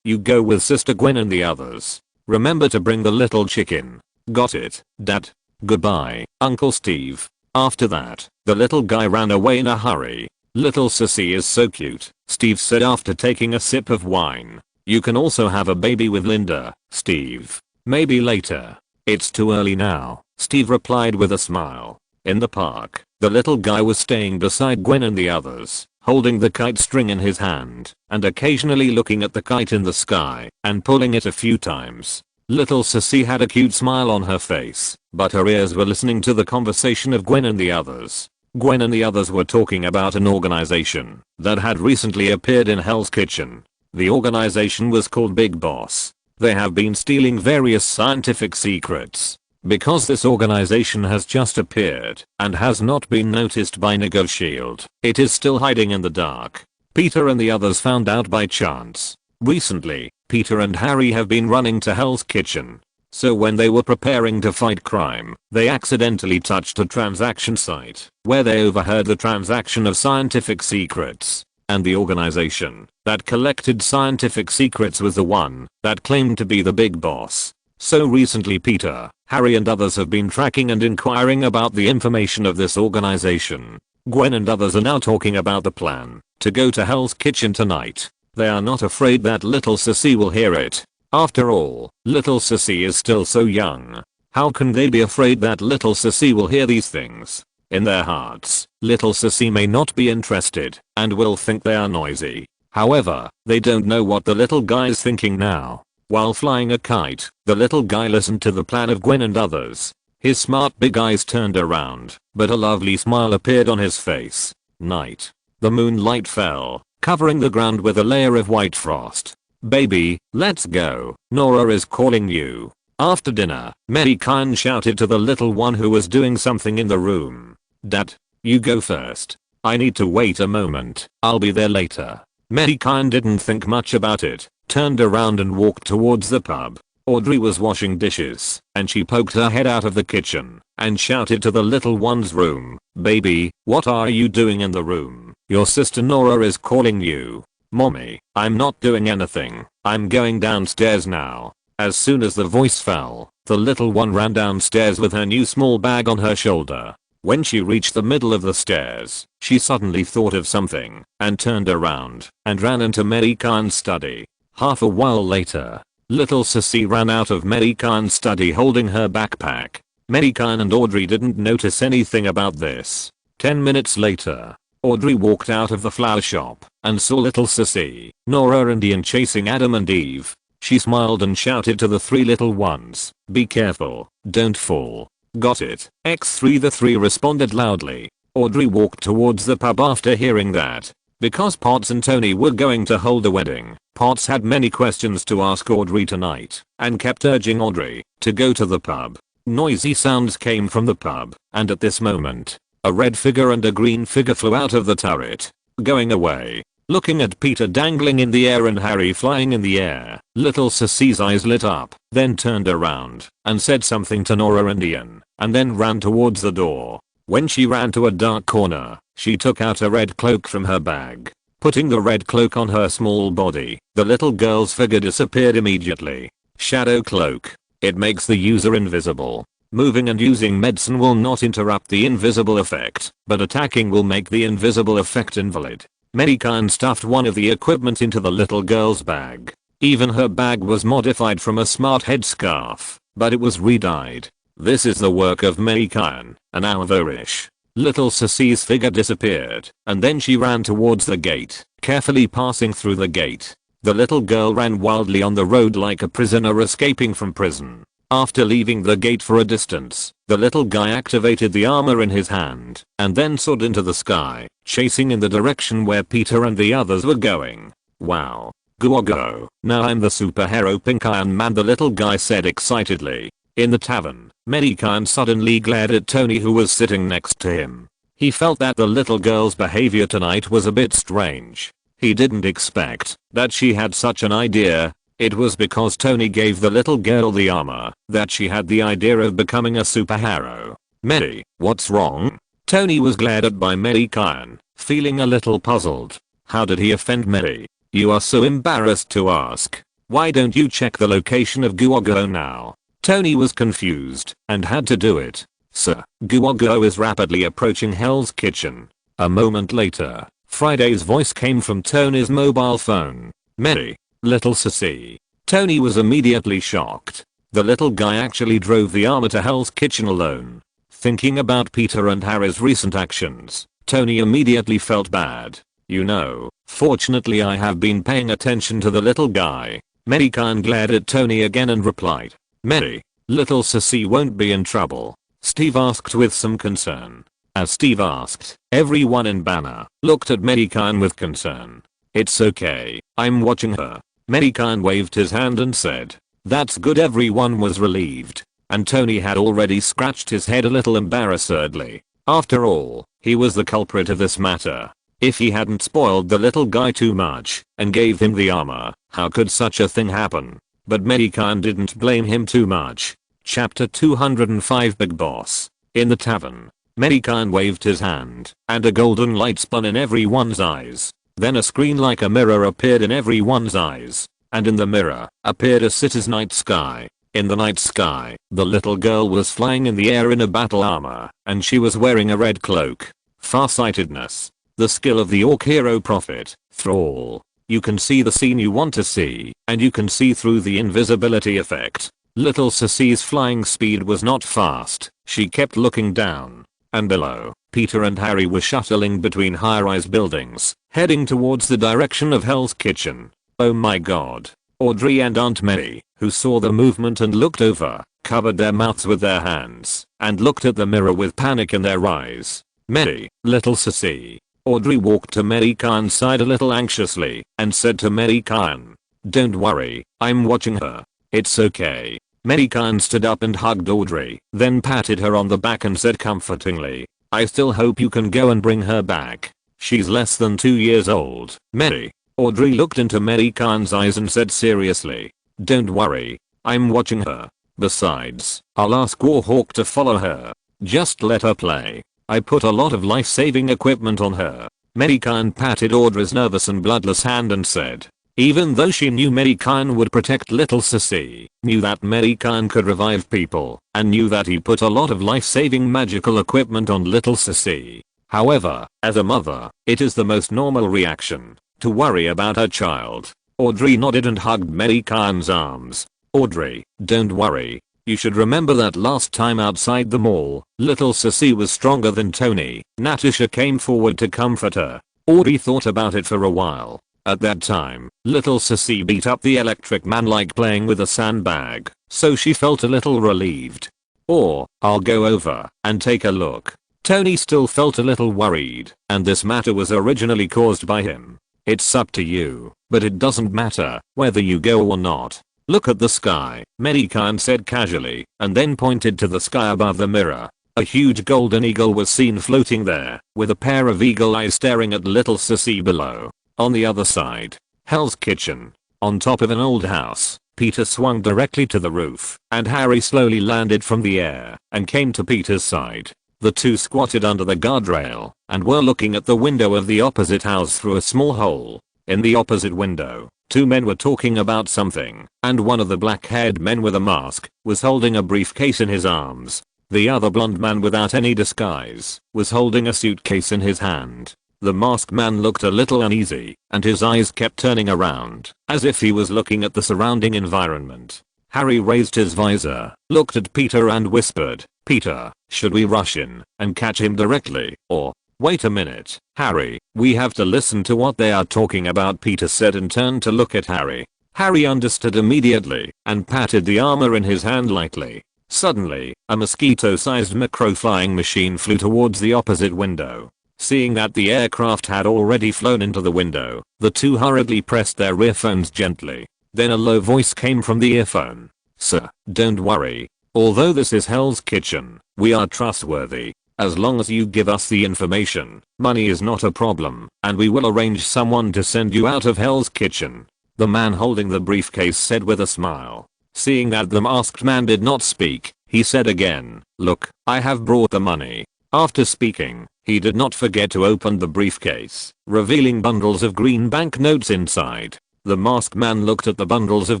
you go with Sister Gwen and the others. Remember to bring the little chicken. Got it, Dad. Goodbye, Uncle Steve." After that, the little guy ran away in a hurry. "Little sissy is so cute," Steve said after taking a sip of wine. "You can also have a baby with Linda, Steve. Maybe later." "It's too early now," Steve replied with a smile. In the park, the little guy was staying beside Gwen and the others, holding the kite string in his hand and occasionally looking at the kite in the sky and pulling it a few times. Little Sissy had a cute smile on her face, but her ears were listening to the conversation of Gwen and the others. Gwen and the others were talking about an organization that had recently appeared in Hell's Kitchen. The organization was called Big Boss. They have been stealing various scientific secrets. Because this organization has just appeared and has not been noticed by S.H.I.E.L.D, it is still hiding in the dark. Peter and the others found out by chance. Recently, Peter and Harry have been running to Hell's Kitchen. So when they were preparing to fight crime, they accidentally touched a transaction site where they overheard the transaction of scientific secrets. And the organization that collected scientific secrets was the one that claimed to be the Big Boss. So recently Peter, Harry and others have been tracking and inquiring about the information of this organization. Gwen and others are now talking about the plan to go to Hell's Kitchen tonight. They are not afraid that little Sissy will hear it. After all, little Sissy is still so young. How can they be afraid that little Sissy will hear these things? In their hearts, little Sissy may not be interested and will think they are noisy. However, they don't know what the little guy is thinking now. While flying a kite, the little guy listened to the plan of Gwen and others. His smart big eyes turned around, but a lovely smile appeared on his face. Night. The moonlight fell, covering the ground with a layer of white frost. Baby, let's go. Nora is calling you. After dinner, Mei Gan shouted to the little one who was doing something in the room. Dad, you go first. I need to wait a moment. I'll be there later. Mei Gan didn't think much about it, turned around and walked towards the pub. Audrey was washing dishes, and she poked her head out of the kitchen and shouted to the little one's room. Baby, what are you doing in the room? Your sister Nora is calling you. Mommy, I'm not doing anything. I'm going downstairs now. As soon as the voice fell, the little one ran downstairs with her new small bag on her shoulder. When she reached the middle of the stairs, she suddenly thought of something and turned around and ran into Mei Gan's study. Half a while later, little Sissy ran out of Mei Gan's study holding her backpack. Mei Gan and Audrey didn't notice anything about this. 10 minutes later, Audrey walked out of the flower shop and saw little Sissy, Nora and Ian chasing Adam and Eve. She smiled and shouted to the three little ones, "Be careful, don't fall." "Got it, X3." The three responded loudly. Audrey walked towards the pub after hearing that. Because Potts and Tony were going to hold a wedding, Potts had many questions to ask Audrey tonight and kept urging Audrey to go to the pub. Noisy sounds came from the pub, and at this moment, a red figure and a green figure flew out of the turret, going away. Looking at Peter dangling in the air and Harry flying in the air, little Sissy's eyes lit up, then turned around and said something to Nora and Ian, and then ran towards the door. When she ran to a dark corner, she took out a red cloak from her bag. Putting the red cloak on her small body, the little girl's figure disappeared immediately. Shadow cloak. It makes the user invisible. Moving and using medicine will not interrupt the invisible effect, but attacking will make the invisible effect invalid. Mei Gan stuffed one of the equipment into the little girl's bag. Even her bag was modified from a smart headscarf, but it was re-dyed. This is the work of Mei Gan, an hour-ish. Little Sissy's figure disappeared, and then she ran towards the gate, carefully passing through the gate. The little girl ran wildly on the road like a prisoner escaping from prison. After leaving the gate for a distance, the little guy activated the armor in his hand, and then soared into the sky, chasing in the direction where Peter and the others were going. Wow. Go. Now I'm the superhero Pink Iron Man, the little guy said excitedly. In the tavern, Mei Gan suddenly glared at Tony who was sitting next to him. He felt that the little girl's behavior tonight was a bit strange. He didn't expect that she had such an idea. It was because Tony gave the little girl the armor that she had the idea of becoming a superhero. Mei, what's wrong? Tony was glared at by Mei Gan, feeling a little puzzled. How did he offend Mei? You are so embarrassed to ask. Why don't you check the location of Guogo now? Tony was confused and had to do it. Sir, Guogo is rapidly approaching Hell's Kitchen. A moment later, Friday's voice came from Tony's mobile phone. Mei. Little Sissy. Tony was immediately shocked. The little guy actually drove the armor to Hell's Kitchen alone. Thinking about Peter and Harry's recent actions, Tony immediately felt bad. You know, fortunately I have been paying attention to the little guy. Mei Gan glared at Tony again and replied, Mei, little sissy won't be in trouble. Steve asked with some concern. As Steve asked, everyone in Banner looked at Mei Gan with concern. It's okay, I'm watching her. Mei Gan waved his hand and said, that's good. Everyone was relieved. And Tony had already scratched his head a little embarrassedly. After all, he was the culprit of this matter. If he hadn't spoiled the little guy too much and gave him the armor, how could such a thing happen? But Mei Gan didn't blame him too much. Chapter 205 Big Boss. In the tavern, Mei Gan waved his hand, and a golden light spun in everyone's eyes. Then a screen like a mirror appeared in everyone's eyes, and in the mirror appeared a city's night sky. In the night sky, the little girl was flying in the air in a battle armor, and she was wearing a red cloak. Farsightedness. The skill of the orc hero prophet, Thrall. You can see the scene you want to see, and you can see through the invisibility effect. Little Sissy's flying speed was not fast. She kept looking down and below. Peter and Harry were shuttling between high-rise buildings, heading towards the direction of Hell's Kitchen. Oh my god. Audrey and Aunt May, who saw the movement and looked over, covered their mouths with their hands and looked at the mirror with panic in their eyes. Mei, little Sissy. Audrey walked to Mei Gan's side a little anxiously and said to Mei Gan, don't worry, I'm watching her. It's okay. Mei Gan stood up and hugged Audrey, then patted her on the back and said comfortingly, I still hope you can go and bring her back. She's less than 2 years old. Mei. Audrey looked into Mei Gan's eyes and said seriously, don't worry, I'm watching her. Besides, I'll ask Warhawk to follow her. Just let her play. I put a lot of life-saving equipment on her. Mei Gan patted Audrey's nervous and bloodless hand and said, even though she knew Mei Gan would protect little Sissy, knew that Mei Gan could revive people, and knew that he put a lot of life-saving magical equipment on little Sissy. However, as a mother, it is the most normal reaction to worry about her child. Audrey nodded and hugged Mei Gan's arms. Audrey, don't worry. You should remember that last time outside the mall, little Sissy was stronger than Tony. Natasha came forward to comfort her. Audrey thought about it for a while. At that time, little Sissy beat up the electric man like playing with a sandbag, so she felt a little relieved. Or, I'll go over and take a look. Tony still felt a little worried, and this matter was originally caused by him. It's up to you, but it doesn't matter whether you go or not. Look at the sky, Mei Gan said casually, and then pointed to the sky above the mirror. A huge golden eagle was seen floating there, with a pair of eagle eyes staring at little Sissy below. On the other side, Hell's Kitchen. On top of an old house, Peter swung directly to the roof, and Harry slowly landed from the air and came to Peter's side. The two squatted under the guardrail and were looking at the window of the opposite house through a small hole. In the opposite window, two men were talking about something, and one of the black-haired men with a mask was holding a briefcase in his arms. The other blonde man without any disguise was holding a suitcase in his hand. The masked man looked a little uneasy, and his eyes kept turning around, as if he was looking at the surrounding environment. Harry raised his visor, looked at Peter and whispered, Peter, should we rush in and catch him directly, or... Wait a minute, Harry, we have to listen to what they are talking about, Peter said and turned to look at Harry. Harry understood immediately and patted the armor in his hand lightly. Suddenly, a mosquito-sized micro-flying machine flew towards the opposite window. Seeing that the aircraft had already flown into the window, the two hurriedly pressed their earphones gently. Then a low voice came from the earphone. Sir, don't worry. Although this is Hell's Kitchen, we are trustworthy. As long as you give us the information, money is not a problem, and we will arrange someone to send you out of Hell's Kitchen. The man holding the briefcase said with a smile. Seeing that the masked man did not speak, he said again, look, I have brought the money. After speaking, he did not forget to open the briefcase, revealing bundles of green banknotes inside. The masked man looked at the bundles of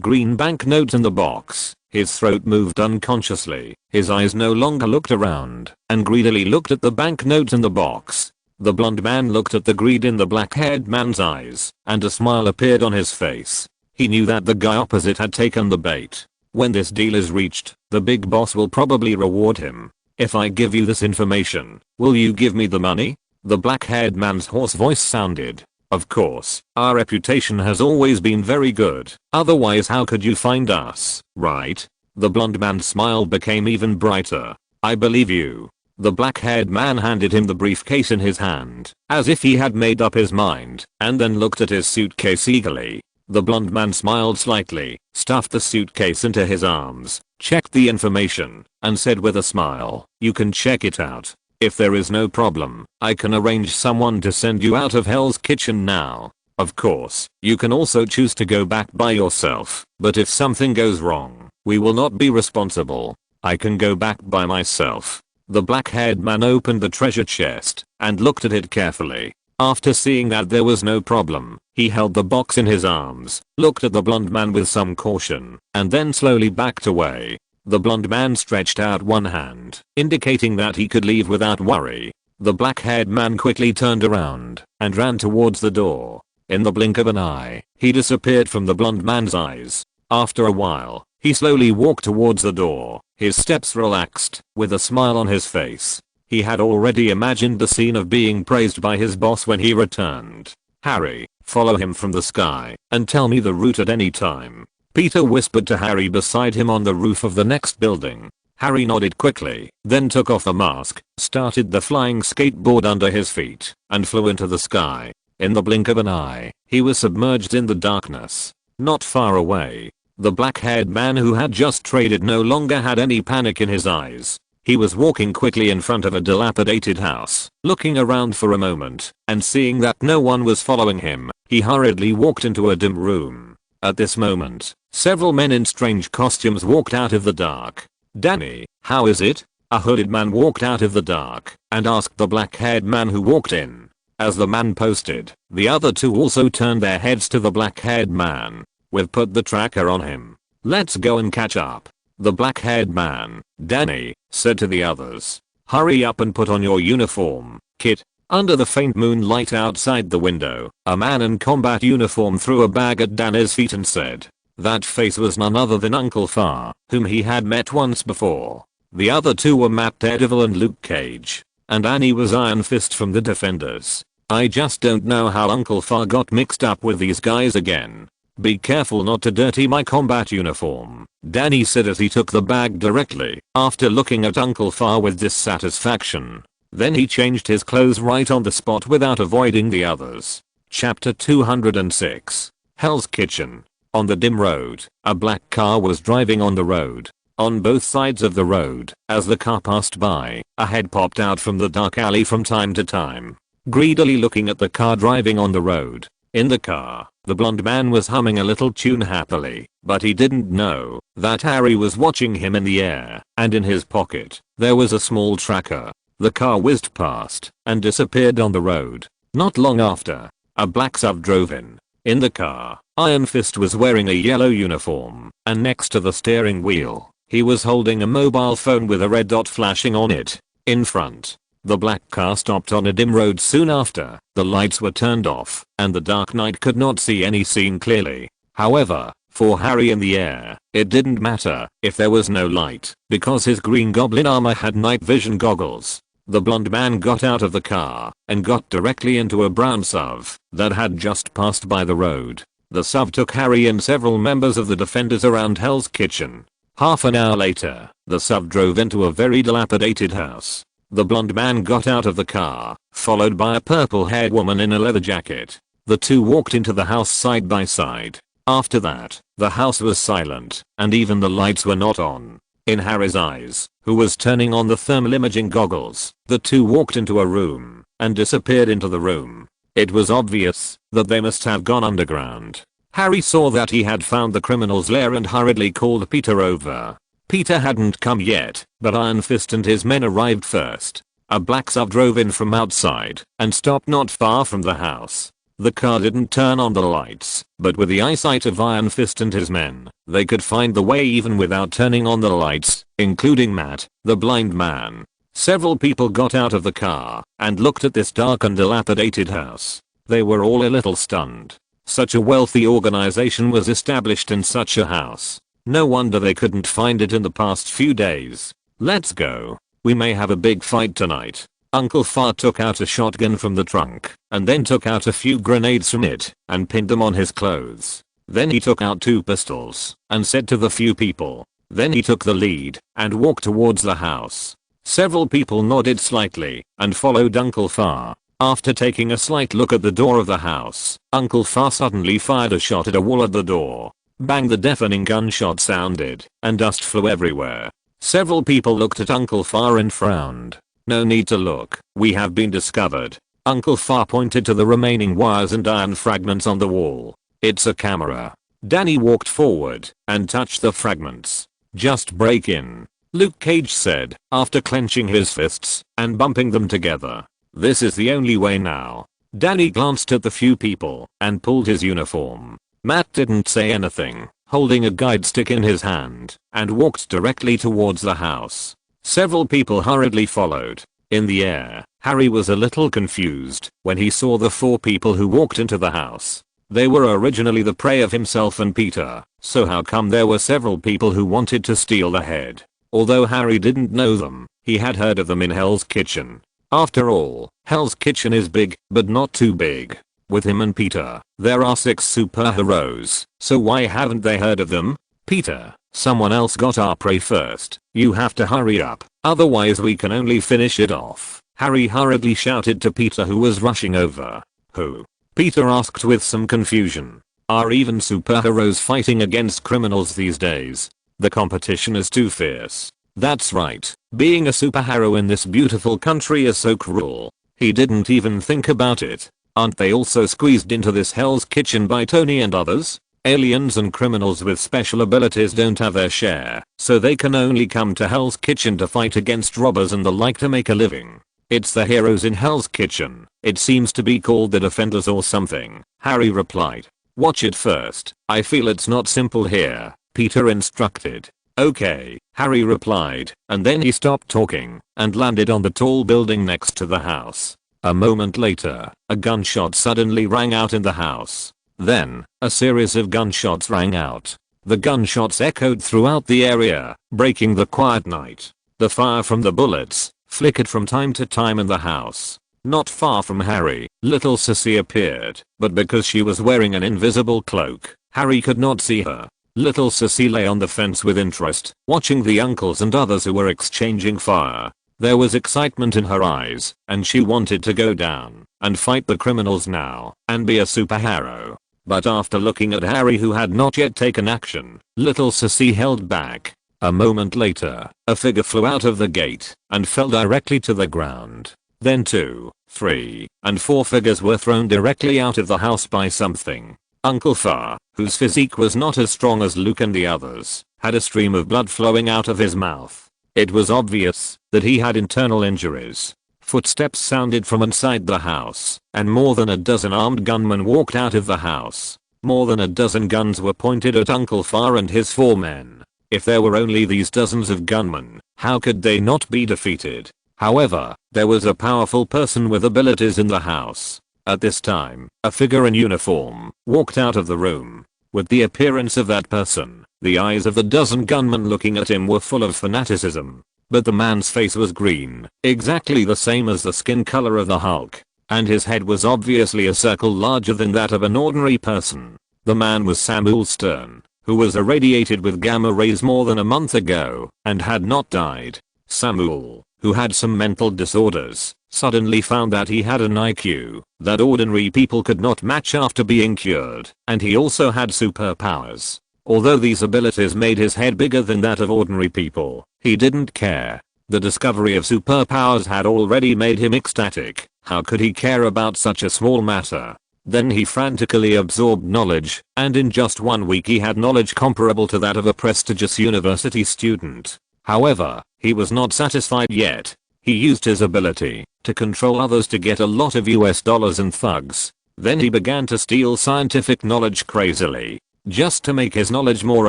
green banknotes in the box. His throat moved unconsciously, his eyes no longer looked around, and greedily looked at the banknotes in the box. The blonde man looked at the greed in the black-haired man's eyes, and a smile appeared on his face. He knew that the guy opposite had taken the bait. When this deal is reached, the big boss will probably reward him. If I give you this information, will you give me the money? The black-haired man's hoarse voice sounded. Of course, our reputation has always been very good. Otherwise how could you find us, right? The blonde man's smile became even brighter. I believe you. The black-haired man handed him the briefcase in his hand, as if he had made up his mind, and then looked at his suitcase eagerly. The blonde man smiled slightly, stuffed the suitcase into his arms, checked the information, and said with a smile, "You can check it out. If there is no problem, I can arrange someone to send you out of Hell's Kitchen now. Of course, you can also choose to go back by yourself, but if something goes wrong, we will not be responsible. I can go back by myself." The black-haired man opened the treasure chest and looked at it carefully. After seeing that there was no problem, he held the box in his arms, looked at the blonde man with some caution, and then slowly backed away. The blonde man stretched out one hand, indicating that he could leave without worry. The black-haired man quickly turned around and ran towards the door. In the blink of an eye, he disappeared from the blonde man's eyes. After a while, he slowly walked towards the door, his steps relaxed, with a smile on his face. He had already imagined the scene of being praised by his boss when he returned. "Harry, follow him from the sky and tell me the route at any time," Peter whispered to Harry beside him on the roof of the next building. Harry nodded quickly, then took off the mask, started the flying skateboard under his feet, and flew into the sky. In the blink of an eye, he was submerged in the darkness. Not far away, the black-haired man who had just traded no longer had any panic in his eyes. He was walking quickly in front of a dilapidated house, looking around for a moment, and seeing that no one was following him, he hurriedly walked into a dim room. At this moment, several men in strange costumes walked out of the dark. "Danny, how is it?" A hooded man walked out of the dark and asked the black-haired man who walked in. As the man posted, the other two also turned their heads to the black-haired man. "We've put the tracker on him. Let's go and catch up." The black-haired man, Danny, said to the others, "Hurry up and put on your uniform, kid." Under the faint moonlight outside the window, a man in combat uniform threw a bag at Danny's feet and said. That face was none other than Uncle Far, whom he had met once before. The other two were Matt Daredevil and Luke Cage, and Annie was Iron Fist from the Defenders. I just don't know how Uncle Far got mixed up with these guys again. "Be careful not to dirty my combat uniform," Danny said as he took the bag directly after looking at Uncle Far with dissatisfaction. Then he changed his clothes right on the spot without avoiding the others. Chapter 206. Hell's Kitchen. On the dim road, a black car was driving on the road. On both sides of the road, as the car passed by, a head popped out from the dark alley from time to time, greedily looking at the car driving on the road. In the car, the blonde man was humming a little tune happily, but he didn't know that Harry was watching him in the air, and in his pocket, there was a small tracker. The car whizzed past and disappeared on the road. Not long after, a black SUV drove in. In the car, Iron Fist was wearing a yellow uniform, and next to the steering wheel, he was holding a mobile phone with a red dot flashing on it. In front, the black car stopped on a dim road soon after. The lights were turned off, and the dark night could not see any scene clearly. However, for Harry in the air, it didn't matter if there was no light, because his green goblin armor had night vision goggles. The blonde man got out of the car and got directly into a brown SUV that had just passed by the road. The SUV took Harry and several members of the Defenders around Hell's Kitchen. Half an hour later, the SUV drove into a very dilapidated house. The blonde man got out of the car, followed by a purple-haired woman in a leather jacket. The two walked into the house side by side. After that, the house was silent, and even the lights were not on. In Harry's eyes, who was turning on the thermal imaging goggles, the two walked into a room and disappeared into the room. It was obvious that they must have gone underground. Harry saw that he had found the criminal's lair and hurriedly called Peter over. Peter hadn't come yet, but Iron Fist and his men arrived first. A black SUV drove in from outside and stopped not far from the house. The car didn't turn on the lights, but with the eyesight of Iron Fist and his men, they could find the way even without turning on the lights, including Matt, the blind man. Several people got out of the car and looked at this dark and dilapidated house. They were all a little stunned. Such a wealthy organization was established in such a house. No wonder they couldn't find it in the past few days. "Let's go. We may have a big fight tonight," Uncle Far took out a shotgun from the trunk and then took out a few grenades from it and pinned them on his clothes. Then he took out 2 pistols and said to the few people. Then he took the lead and walked towards the house. Several people nodded slightly and followed Uncle Far. After taking a slight look at the door of the house, Uncle Far suddenly fired a shot at a wall at the door. Bang, the deafening gunshot sounded and dust flew everywhere. Several people looked at Uncle Far and frowned. No need to look, we have been discovered. Uncle Far pointed to the remaining wires and iron fragments on the wall. It's a camera. Danny walked forward and touched the fragments. Just break in, Luke Cage said after clenching his fists and bumping them together. This is the only way now. Danny glanced at the few people and pulled his uniform. Matt didn't say anything, holding a guide stick in his hand, and walked directly towards the house. Several people hurriedly followed. In the air, Harry was a little confused when he saw the 4 people who walked into the house. They were originally the prey of himself and Peter, so how come there were several people who wanted to steal the head? Although Harry didn't know them, he had heard of them in Hell's Kitchen. After all, Hell's Kitchen is big, but not too big. With him and Peter, there are 6 superheroes, so why haven't they heard of them? Peter, someone else got our prey first. You have to hurry up, otherwise we can only finish it off. Harry hurriedly shouted to Peter, who was rushing over. Who? Peter asked with some confusion. Are even superheroes fighting against criminals these days? The competition is too fierce. That's right, being a superhero in this beautiful country is so cruel. He didn't even think about it. Aren't they also squeezed into this Hell's Kitchen by Tony and others? Aliens and criminals with special abilities don't have their share, so they can only come to Hell's Kitchen to fight against robbers and the like to make a living. It's the heroes in Hell's Kitchen. It seems to be called the Defenders or something, Harry replied. Watch it first. I feel it's not simple here, Peter instructed. Okay, Harry replied, and then he stopped talking and landed on the tall building next to the house. A moment later, a gunshot suddenly rang out in the house. Then, a series of gunshots rang out. The gunshots echoed throughout the area, breaking the quiet night. The fire from the bullets flickered from time to time in the house. Not far from Harry, little Sissy appeared, but because she was wearing an invisible cloak, Harry could not see her. Little Sissy lay on the fence with interest, watching the uncles and others who were exchanging fire. There was excitement in her eyes, and she wanted to go down and fight the criminals now and be a superhero. But after looking at Harry, who had not yet taken action, little Sissy held back. A moment later, a figure flew out of the gate and fell directly to the ground. Then 2, 3, and 4 figures were thrown directly out of the house by something. Uncle Far, whose physique was not as strong as Luke and the others, had a stream of blood flowing out of his mouth. It was obvious that he had internal injuries. Footsteps sounded from inside the house, and more than a dozen armed gunmen walked out of the house. More than a dozen guns were pointed at Uncle Far and his 4 men. If there were only these dozens of gunmen, how could they not be defeated? However, there was a powerful person with abilities in the house. At this time, a figure in uniform walked out of the room. With the appearance of that person, the eyes of the dozen gunmen looking at him were full of fanaticism. But the man's face was green, exactly the same as the skin color of the Hulk, and his head was obviously a circle larger than that of an ordinary person. The man was Samuel Stern, who was irradiated with gamma rays more than a month ago and had not died. Samuel, who had some mental disorders, suddenly found that he had an IQ that ordinary people could not match after being cured, and he also had superpowers. Although these abilities made his head bigger than that of ordinary people, he didn't care. The discovery of superpowers had already made him ecstatic. How could he care about such a small matter? Then he frantically absorbed knowledge, and in just 1 week he had knowledge comparable to that of a prestigious university student. However, he was not satisfied yet. He used his ability to control others to get a lot of US dollars and thugs. Then he began to steal scientific knowledge crazily, just to make his knowledge more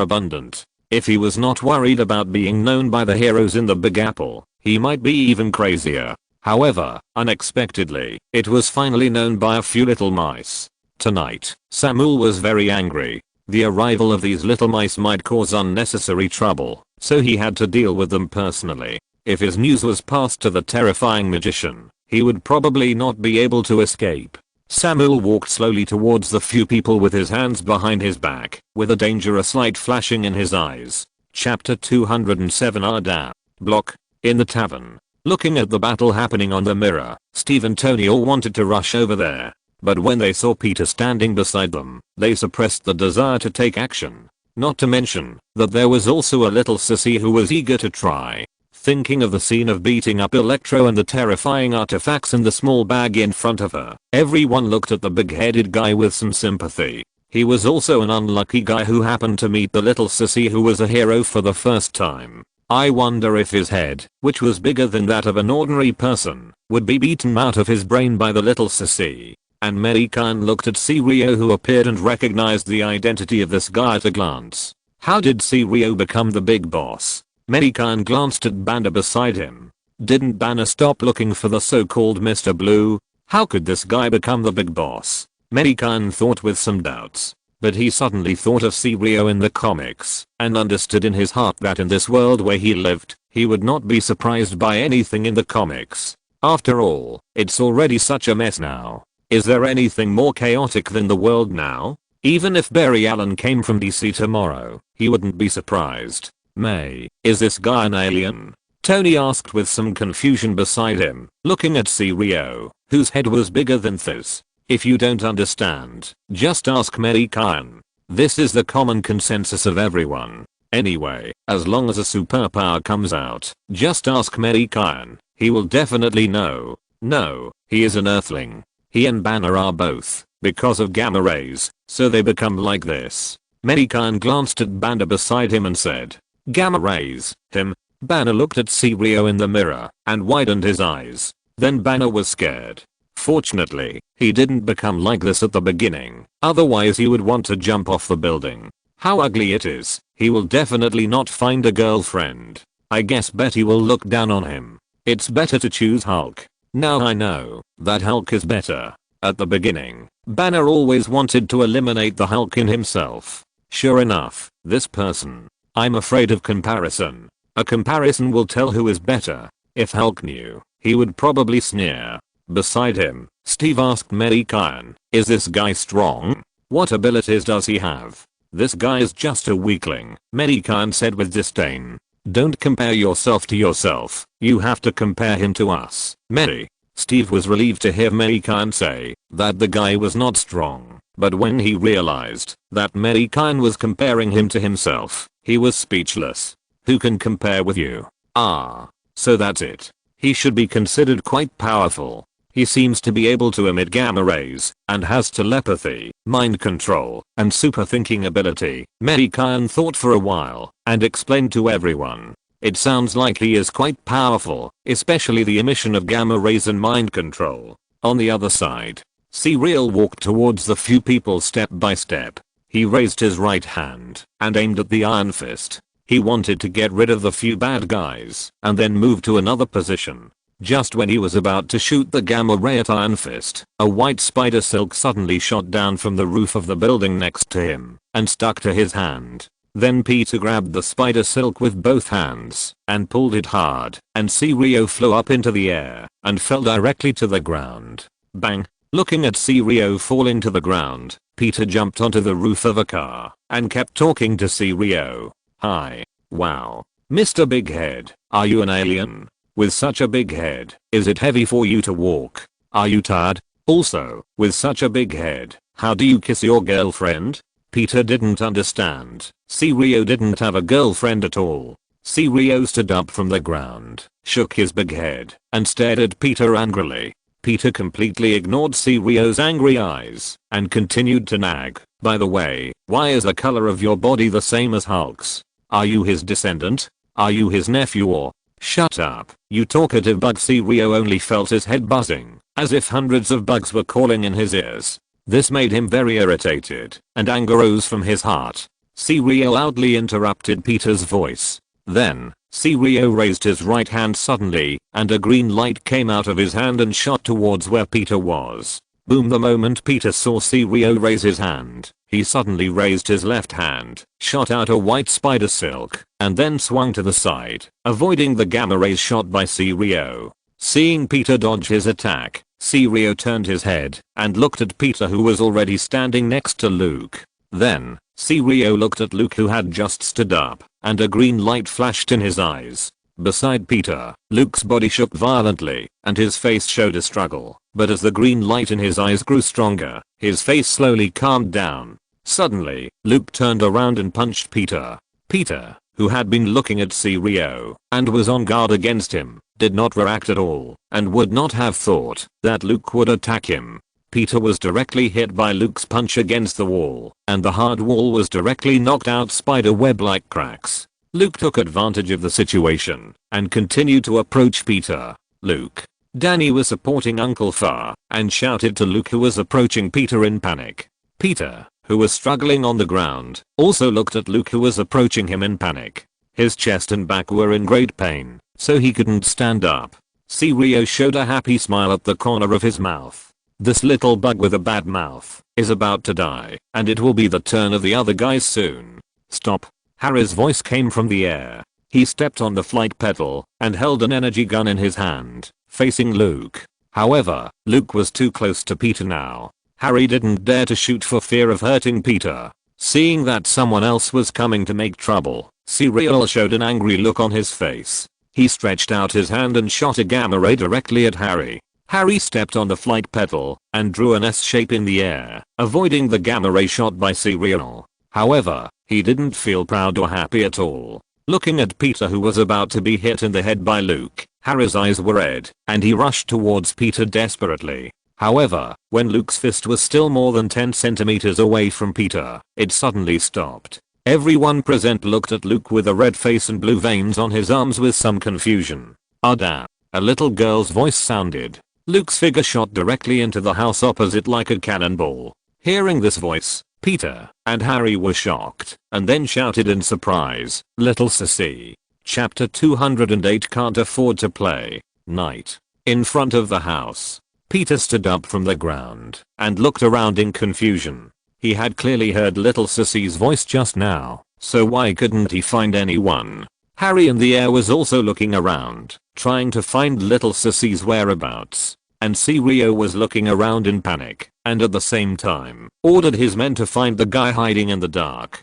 abundant. If he was not worried about being known by the heroes in the Big Apple, he might be even crazier. However, unexpectedly, it was finally known by a few little mice. Tonight, Samuel was very angry. The arrival of these little mice might cause unnecessary trouble, so he had to deal with them personally. If his news was passed to the terrifying magician, he would probably not be able to escape. Samuel walked slowly towards the few people with his hands behind his back, with a dangerous light flashing in his eyes. Chapter 207 Arda. Block. In the tavern. Looking at the battle happening on the mirror, Steve and Tony all wanted to rush over there. But when they saw Peter standing beside them, they suppressed the desire to take action. Not to mention that there was also a little sissy who was eager to try. Thinking of the scene of beating up Electro and the terrifying artifacts in the small bag in front of her, everyone looked at the big-headed guy with some sympathy. He was also an unlucky guy who happened to meet the little sissy who was a hero for the first time. I wonder if his head, which was bigger than that of an ordinary person, would be beaten out of his brain by the little sissy. And Mei Gan looked at Sirio, who appeared and recognized the identity of this guy at a glance. How did Sirio become the big boss? Mei Gan glanced at Banner beside him. Didn't Banner stop looking for the so-called Mr. Blue? How could this guy become the big boss? Mei Gan thought with some doubts. But he suddenly thought of Sirio in the comics, and understood in his heart that in this world where he lived, he would not be surprised by anything in the comics. After all, it's already such a mess now. Is there anything more chaotic than the world now? Even if Barry Allen came from DC tomorrow, he wouldn't be surprised. May, is this guy an alien? Tony asked with some confusion beside him, looking at Sirio, whose head was bigger than this. If you don't understand, just ask Mei Gan. This is the common consensus of everyone. Anyway, as long as a superpower comes out, just ask Mei Gan. He will definitely know. No, he is an Earthling. He and Banner are both, because of gamma rays, so they become like this. Mei Gan glanced at Banner beside him and said, "Gamma rays, him?" Banner looked at Sirio in the mirror and widened his eyes. Then Banner was scared. Fortunately, he didn't become like this at the beginning, otherwise he would want to jump off the building. How ugly it is. He will definitely not find a girlfriend. I guess Betty will look down on him. It's better to choose Hulk. Now I know that Hulk is better. At the beginning, Banner always wanted to eliminate the Hulk in himself. Sure enough, this person. I'm afraid of comparison. A comparison will tell who is better. If Hulk knew, he would probably sneer. Beside him, Steve asked Mei Gan, "Is this guy strong? What abilities does he have?" "This guy is just a weakling," Mei Gan said with disdain. "Don't compare yourself to yourself. You have to compare him to us, Mei." Steve was relieved to hear Mei Gan say that the guy was not strong, but when he realized that Mei Gan was comparing him to himself, he was speechless. Who can compare with you? Ah, so that's it. He should be considered quite powerful. He seems to be able to emit gamma rays and has telepathy, mind control, and super thinking ability. Mei Gan thought for a while and explained to everyone. It sounds like he is quite powerful, especially the emission of gamma rays and mind control. On the other side, Sirio walked towards the few people step by step. He raised his right hand and aimed at the Iron Fist. He wanted to get rid of the few bad guys and then move to another position. Just when he was about to shoot the gamma ray at Iron Fist, a white spider silk suddenly shot down from the roof of the building next to him and stuck to his hand. Then Peter grabbed the spider silk with both hands and pulled it hard, and Sirio flew up into the air and fell directly to the ground. Bang! Looking at Sirio falling to the ground, Peter jumped onto the roof of a car and kept talking to Sirio. "Hi. Wow. Mr. Big Head, are you an alien? With such a big head, is it heavy for you to walk? Are you tired? Also, with such a big head, how do you kiss your girlfriend?" Peter didn't understand. Sirio didn't have a girlfriend at all. Sirio stood up from the ground, shook his big head, and stared at Peter angrily. Peter completely ignored Sirio's angry eyes and continued to nag. "By the way, why is the color of your body the same as Hulk's? Are you his descendant? Are you his nephew or—" "Shut up, you talkative bug." Sirio only felt his head buzzing, as if hundreds of bugs were calling in his ears. This made him very irritated, and anger rose from his heart. Sirio loudly interrupted Peter's voice. Then, Sirio raised his right hand suddenly, and a green light came out of his hand and shot towards where Peter was. Boom! The moment Peter saw Sirio raise his hand, he suddenly raised his left hand, shot out a white spider silk, and then swung to the side, avoiding the gamma rays shot by Sirio. Seeing Peter dodge his attack, Sirio turned his head and looked at Peter, who was already standing next to Luke. Then, Sirio looked at Luke, who had just stood up, and a green light flashed in his eyes. Beside Peter, Luke's body shook violently, and his face showed a struggle, but as the green light in his eyes grew stronger, his face slowly calmed down. Suddenly, Luke turned around and punched Peter. Peter, who had been looking at Sirio and was on guard against him, did not react at all, and would not have thought that Luke would attack him. Peter was directly hit by Luke's punch against the wall, and the hard wall was directly knocked out spider-web-like cracks. Luke took advantage of the situation and continued to approach Peter. Luke. Danny was supporting Uncle Far and shouted to Luke, who was approaching Peter in panic. Peter, who was struggling on the ground, also looked at Luke, who was approaching him in panic. His chest and back were in great pain, so he couldn't stand up. Sirio showed a happy smile at the corner of his mouth. This little bug with a bad mouth is about to die, and it will be the turn of the other guys soon. Stop. Harry's voice came from the air. He stepped on the flight pedal and held an energy gun in his hand, facing Luke. However, Luke was too close to Peter now. Harry didn't dare to shoot for fear of hurting Peter. Seeing that someone else was coming to make trouble, Sirio showed an angry look on his face. He stretched out his hand and shot a gamma ray directly at Harry. Harry stepped on the flight pedal and drew an S shape in the air, avoiding the gamma ray shot by Sirio. However, he didn't feel proud or happy at all. Looking at Peter, who was about to be hit in the head by Luke, Harry's eyes were red, and he rushed towards Peter desperately. However, when Luke's fist was still more than 10 centimeters away from Peter, it suddenly stopped. Everyone present looked at Luke with a red face and blue veins on his arms with some confusion. Damn. A little girl's voice sounded. Luke's figure shot directly into the house opposite like a cannonball. Hearing this voice, Peter and Harry were shocked, and then shouted in surprise, "Little sissy." Chapter 208 Can't afford to play. Night. In front of the house. Peter stood up from the ground and looked around in confusion. He had clearly heard little sissy's voice just now, so why couldn't he find anyone? Harry in the air was also looking around, trying to find little sissy's whereabouts. And Sirio was looking around in panic, and at the same time, ordered his men to find the guy hiding in the dark.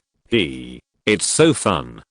It's so fun,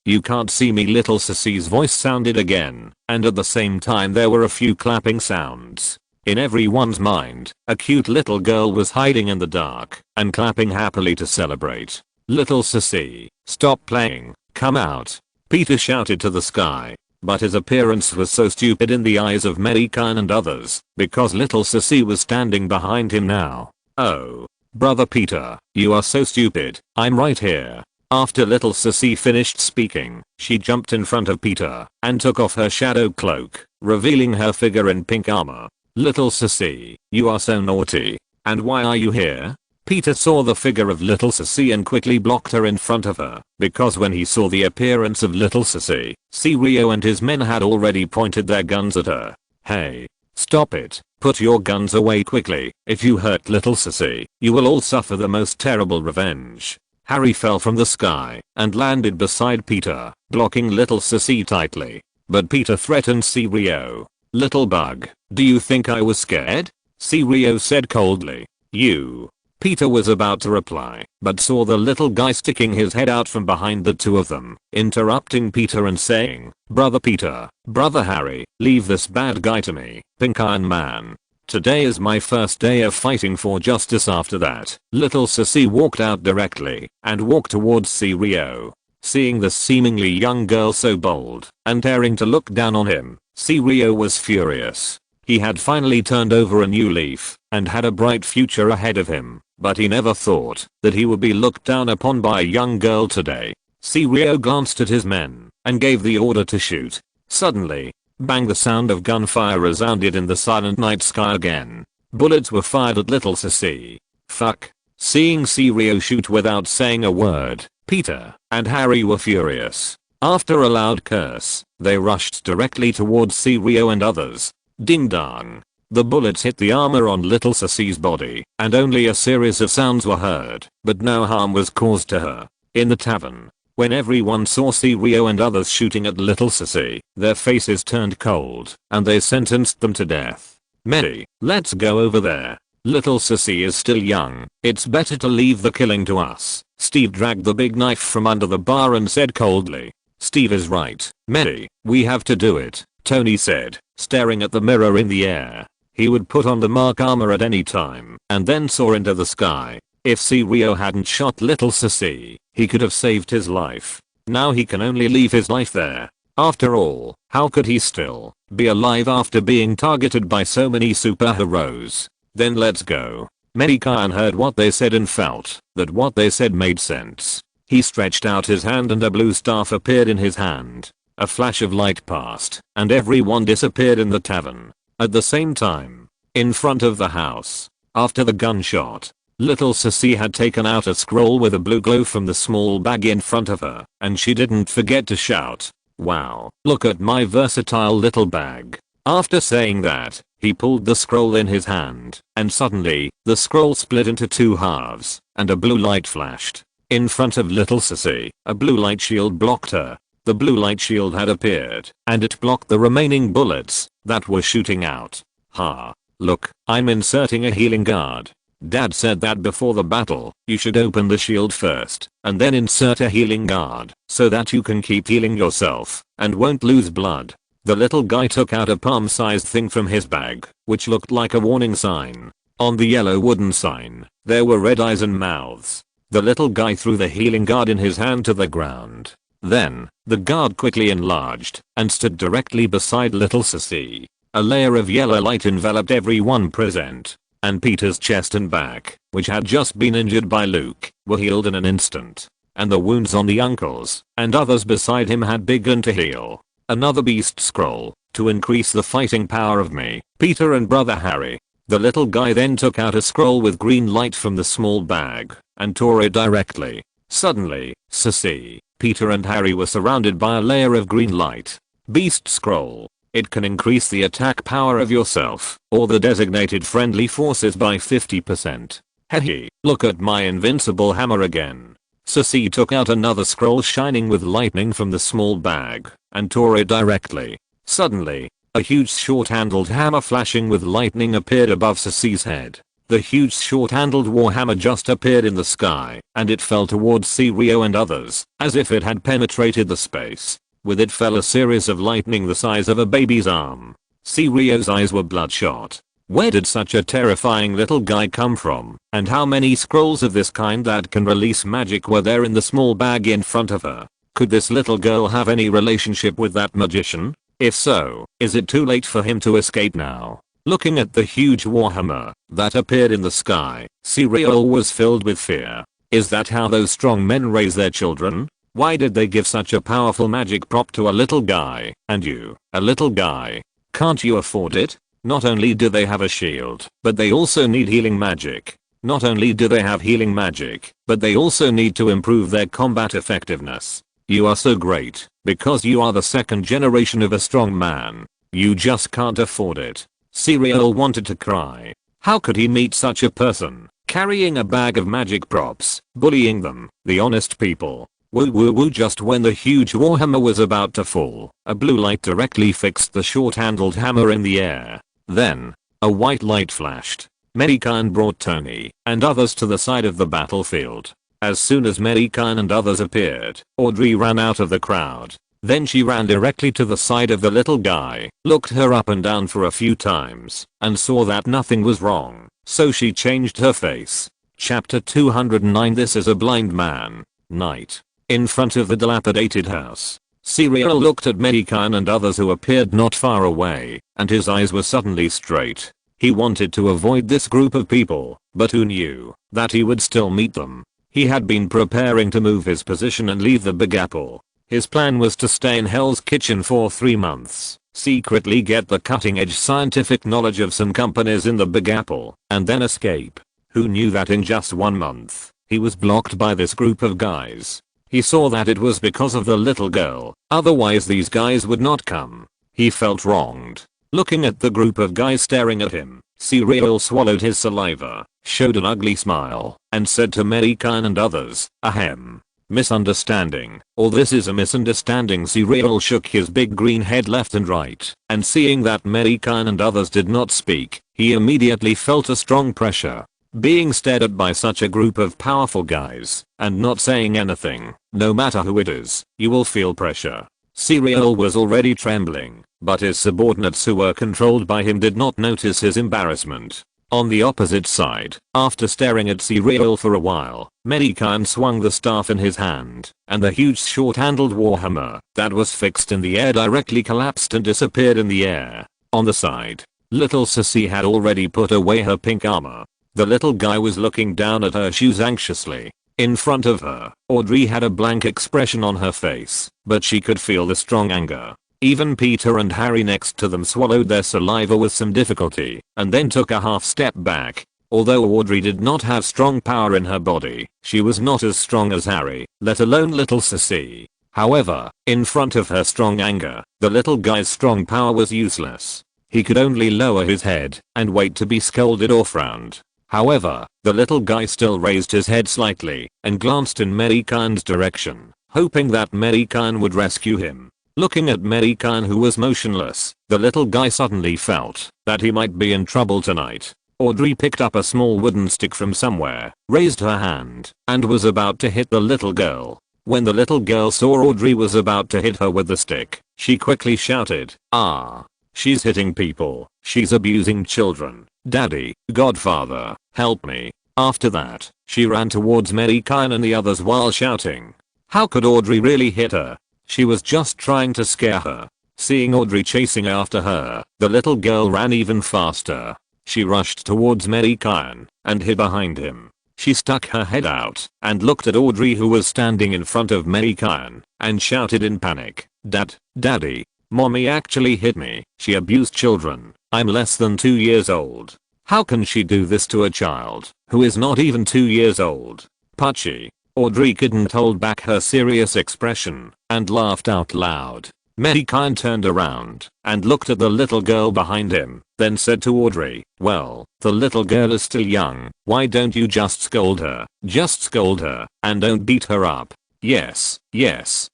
you can't see me, little sissy's voice sounded again, and at the same time there were a few clapping sounds. In everyone's mind, a cute little girl was hiding in the dark and clapping happily to celebrate. Little sissy, stop playing, come out. Peter shouted to the sky, but his appearance was so stupid in the eyes of Mei Gan and others, because little sissy was standing behind him now. Oh, brother Peter, you are so stupid, I'm right here. After little sissy finished speaking, she jumped in front of Peter and took off her shadow cloak, revealing her figure in pink armor. Little sissy, you are so naughty. And why are you here? Peter saw the figure of little sissy and quickly blocked her in front of her, because when he saw the appearance of little sissy, Sirio and his men had already pointed their guns at her. Hey, stop it, put your guns away quickly. If you hurt little sissy, you will all suffer the most terrible revenge. Harry fell from the sky and landed beside Peter, blocking little sissy tightly. But Peter threatened Sirio. Little bug, do you think I was scared? Sirio said coldly. You. Peter was about to reply, but saw the little guy sticking his head out from behind the two of them, interrupting Peter and saying, "Brother Peter, brother Harry, leave this bad guy to me, Pink Iron Man. Today is my first day of fighting for justice." After that, little sissy walked out directly and walked towards Sirio. Seeing this seemingly young girl so bold and daring to look down on him, Sirio was furious. He had finally turned over a new leaf and had a bright future ahead of him, but he never thought that he would be looked down upon by a young girl today. Sirio glanced at his men and gave the order to shoot. Suddenly, bang, the sound of gunfire resounded in the silent night sky again. Bullets were fired at little sissy. Fuck. Seeing Sirio shoot without saying a word, Peter and Harry were furious. After a loud curse, they rushed directly towards Sirio and others. Ding dong. The bullets hit the armor on little sissy's body, and only a series of sounds were heard, but no harm was caused to her. In the tavern. When everyone saw Sirio and others shooting at little Sissy, their faces turned cold, and they sentenced them to death. Mei, let's go over there. Little Sissy is still young, it's better to leave the killing to us. Steve dragged the big knife from under the bar and said coldly. Steve is right, Mei, we have to do it, Tony said, staring at the mirror in the air. He would put on the mark armor at any time, and then soar into the sky. If Sirio hadn't shot little Sissy, he could have saved his life. Now he can only leave his life there. After all, how could he still be alive after being targeted by so many superheroes? Then let's go. Mei Gan heard what they said and felt that what they said made sense. He stretched out his hand and a blue staff appeared in his hand. A flash of light passed, and everyone disappeared in the tavern. At the same time, in front of the house, after the gunshot, little Sissy had taken out a scroll with a blue glow from the small bag in front of her, and she didn't forget to shout, "Wow, look at my versatile little bag." After saying that, he pulled the scroll in his hand, and suddenly, the scroll split into two halves, and a blue light flashed. In front of little Sissy, a blue light shield blocked her. The blue light shield had appeared, and it blocked the remaining bullets that were shooting out. Ha. Look, I'm inserting a healing guard. Dad said that before the battle, you should open the shield first, and then insert a healing guard, so that you can keep healing yourself, and won't lose blood. The little guy took out a palm-sized thing from his bag, which looked like a warning sign. On the yellow wooden sign, there were red eyes and mouths. The little guy threw the healing guard in his hand to the ground. Then, the guard quickly enlarged, and stood directly beside little Sissy. A layer of yellow light enveloped everyone present, and Peter's chest and back, which had just been injured by Luke, were healed in an instant. And the wounds on the uncles and others beside him had begun to heal. Another beast scroll, to increase the fighting power of me, Peter and brother Harry. The little guy then took out a scroll with green light from the small bag, and tore it directly. Suddenly, Sissy, Peter and Harry were surrounded by a layer of green light. Beast scroll. It can increase the attack power of yourself, or the designated friendly forces by 50%. Hey, look at my invincible hammer again. Sissy took out another scroll shining with lightning from the small bag, and tore it directly. Suddenly, a huge short-handled hammer flashing with lightning appeared above Sissy's head. The huge short-handled warhammer just appeared in the sky, and it fell towards Sirio and others, as if it had penetrated the space. With it fell a series of lightning the size of a baby's arm. Sirio's eyes were bloodshot. Where did such a terrifying little guy come from, and how many scrolls of this kind that can release magic were there in the small bag in front of her? Could this little girl have any relationship with that magician? If so, is it too late for him to escape now? Looking at the huge warhammer that appeared in the sky, Sirio was filled with fear. Is that how those strong men raise their children? Why did they give such a powerful magic prop to a little guy? And you, a little guy, can't you afford it? Not only do they have a shield, but they also need healing magic. Not only do they have healing magic, but they also need to improve their combat effectiveness. You are so great, because you are the second generation of a strong man. You just can't afford it. Sirio wanted to cry. How could he meet such a person, carrying a bag of magic props, bullying them, the honest people? Woo woo woo. Just when the huge warhammer was about to fall, a blue light directly fixed the short-handled hammer in the air. Then, a white light flashed. Mei Gan brought Tony and others to the side of the battlefield. As soon as Mei Gan and others appeared, Audrey ran out of the crowd. Then she ran directly to the side of the little guy, looked her up and down for a few times, and saw that nothing was wrong, so she changed her face. Chapter 209. This is a blind man. Night. In front of the dilapidated house, Sirio looked at Mei Gan and others who appeared not far away, and his eyes were suddenly straight. He wanted to avoid this group of people, but who knew that he would still meet them? He had been preparing to move his position and leave the Big Apple. His plan was to stay in Hell's Kitchen for 3 months, secretly get the cutting-edge scientific knowledge of some companies in the Big Apple, and then escape. Who knew that in just 1 month, he was blocked by this group of guys? He saw that it was because of the little girl, otherwise these guys would not come. He felt wronged. Looking at the group of guys staring at him, Sirio swallowed his saliva, showed an ugly smile, and said to Mei Gan and others, "Ahem. Misunderstanding, or this is a misunderstanding. S.H.I.E.L.D shook his big green head left and right, and seeing that Mei Gan and others did not speak, he immediately felt a strong pressure. Being stared at by such a group of powerful guys, and not saying anything, no matter who it is, you will feel pressure. S.H.I.E.L.D was already trembling, but his subordinates who were controlled by him did not notice his embarrassment. On the opposite side, after staring at S.H.I.E.L.D for a while, Mei Gan swung the staff in his hand, and the huge short-handled warhammer that was fixed in the air directly collapsed and disappeared in the air. On the side, little Sissy had already put away her pink armor. The little guy was looking down at her shoes anxiously. In front of her, Audrey had a blank expression on her face, but she could feel the strong anger. Even Peter and Harry next to them swallowed their saliva with some difficulty, and then took a half step back. Although Audrey did not have strong power in her body, she was not as strong as Harry, let alone little Sissy. However, in front of her strong anger, the little guy's strong power was useless. He could only lower his head and wait to be scolded or frowned. However, the little guy still raised his head slightly and glanced in Mei Gan's direction, hoping that Mei Gan would rescue him. Looking at Mei Gan, who was motionless, the little guy suddenly felt that he might be in trouble tonight. Audrey picked up a small wooden stick from somewhere, raised her hand, and was about to hit the little girl. When the little girl saw Audrey was about to hit her with the stick, she quickly shouted, "Ah! She's hitting people, she's abusing children. Daddy, Godfather, help me." After that, she ran towards Mei Gan and the others while shouting. How could Audrey really hit her? She was just trying to scare her. Seeing Audrey chasing after her, the little girl ran even faster. She rushed towards Mei Gan and hid behind him. She stuck her head out and looked at Audrey, who was standing in front of Mei Gan, and shouted in panic, Daddy, Mommy actually hit me. She abused children. I'm less than 2 years old. How can she do this to a child who is not even 2 years old? Puchy." Audrey couldn't hold back her serious expression and laughed out loud. Mei Gan turned around and looked at the little girl behind him, then said to Audrey, "Well, the little girl is still young. Why don't you just scold her? Just scold her and don't beat her up." Yes,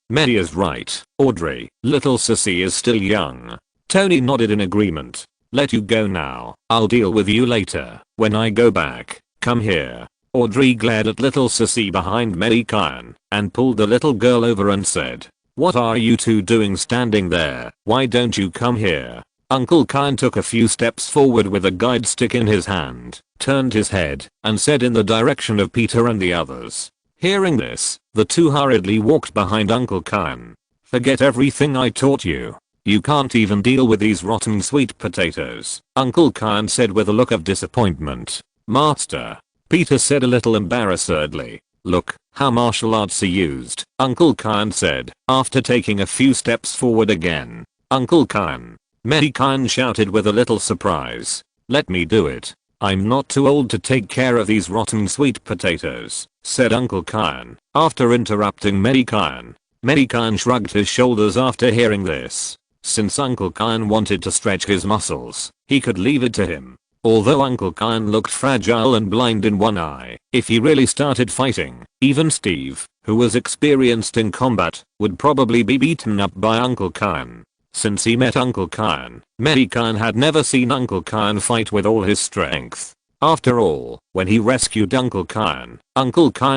Mei is right, Audrey. Little Sissy is still young. Tony nodded in agreement. "Let you go now. I'll deal with you later. When I go back, come here." Audrey glared at little Sissy behind Mei Gan and pulled the little girl over and said, "What are you two doing standing there? Why don't you come here?" Uncle Gan took a few steps forward with a guide stick in his hand, turned his head, and said in the direction of Peter and the others. Hearing this, the two hurriedly walked behind Uncle Gan. "Forget everything I taught you. You can't even deal with these rotten sweet potatoes," Uncle Gan said with a look of disappointment. "Master," Peter said a little embarrassedly. "Look how martial arts are used," Uncle Gan said, after taking a few steps forward again. "Uncle Gan," Mei Gan shouted with a little surprise. "Let me do it. I'm not too old to take care of these rotten sweet potatoes," said Uncle Gan, after interrupting Mei Gan. Mei Gan shrugged his shoulders after hearing this. Since Uncle Gan wanted to stretch his muscles, he could leave it to him. Although Uncle Gan looked fragile and blind in one eye, if he really started fighting, even Steve, who was experienced in combat, would probably be beaten up by Uncle Gan. Since he met Uncle Gan, Mei Gan had never seen Uncle Gan fight with all his strength. After all, when he rescued Uncle Gan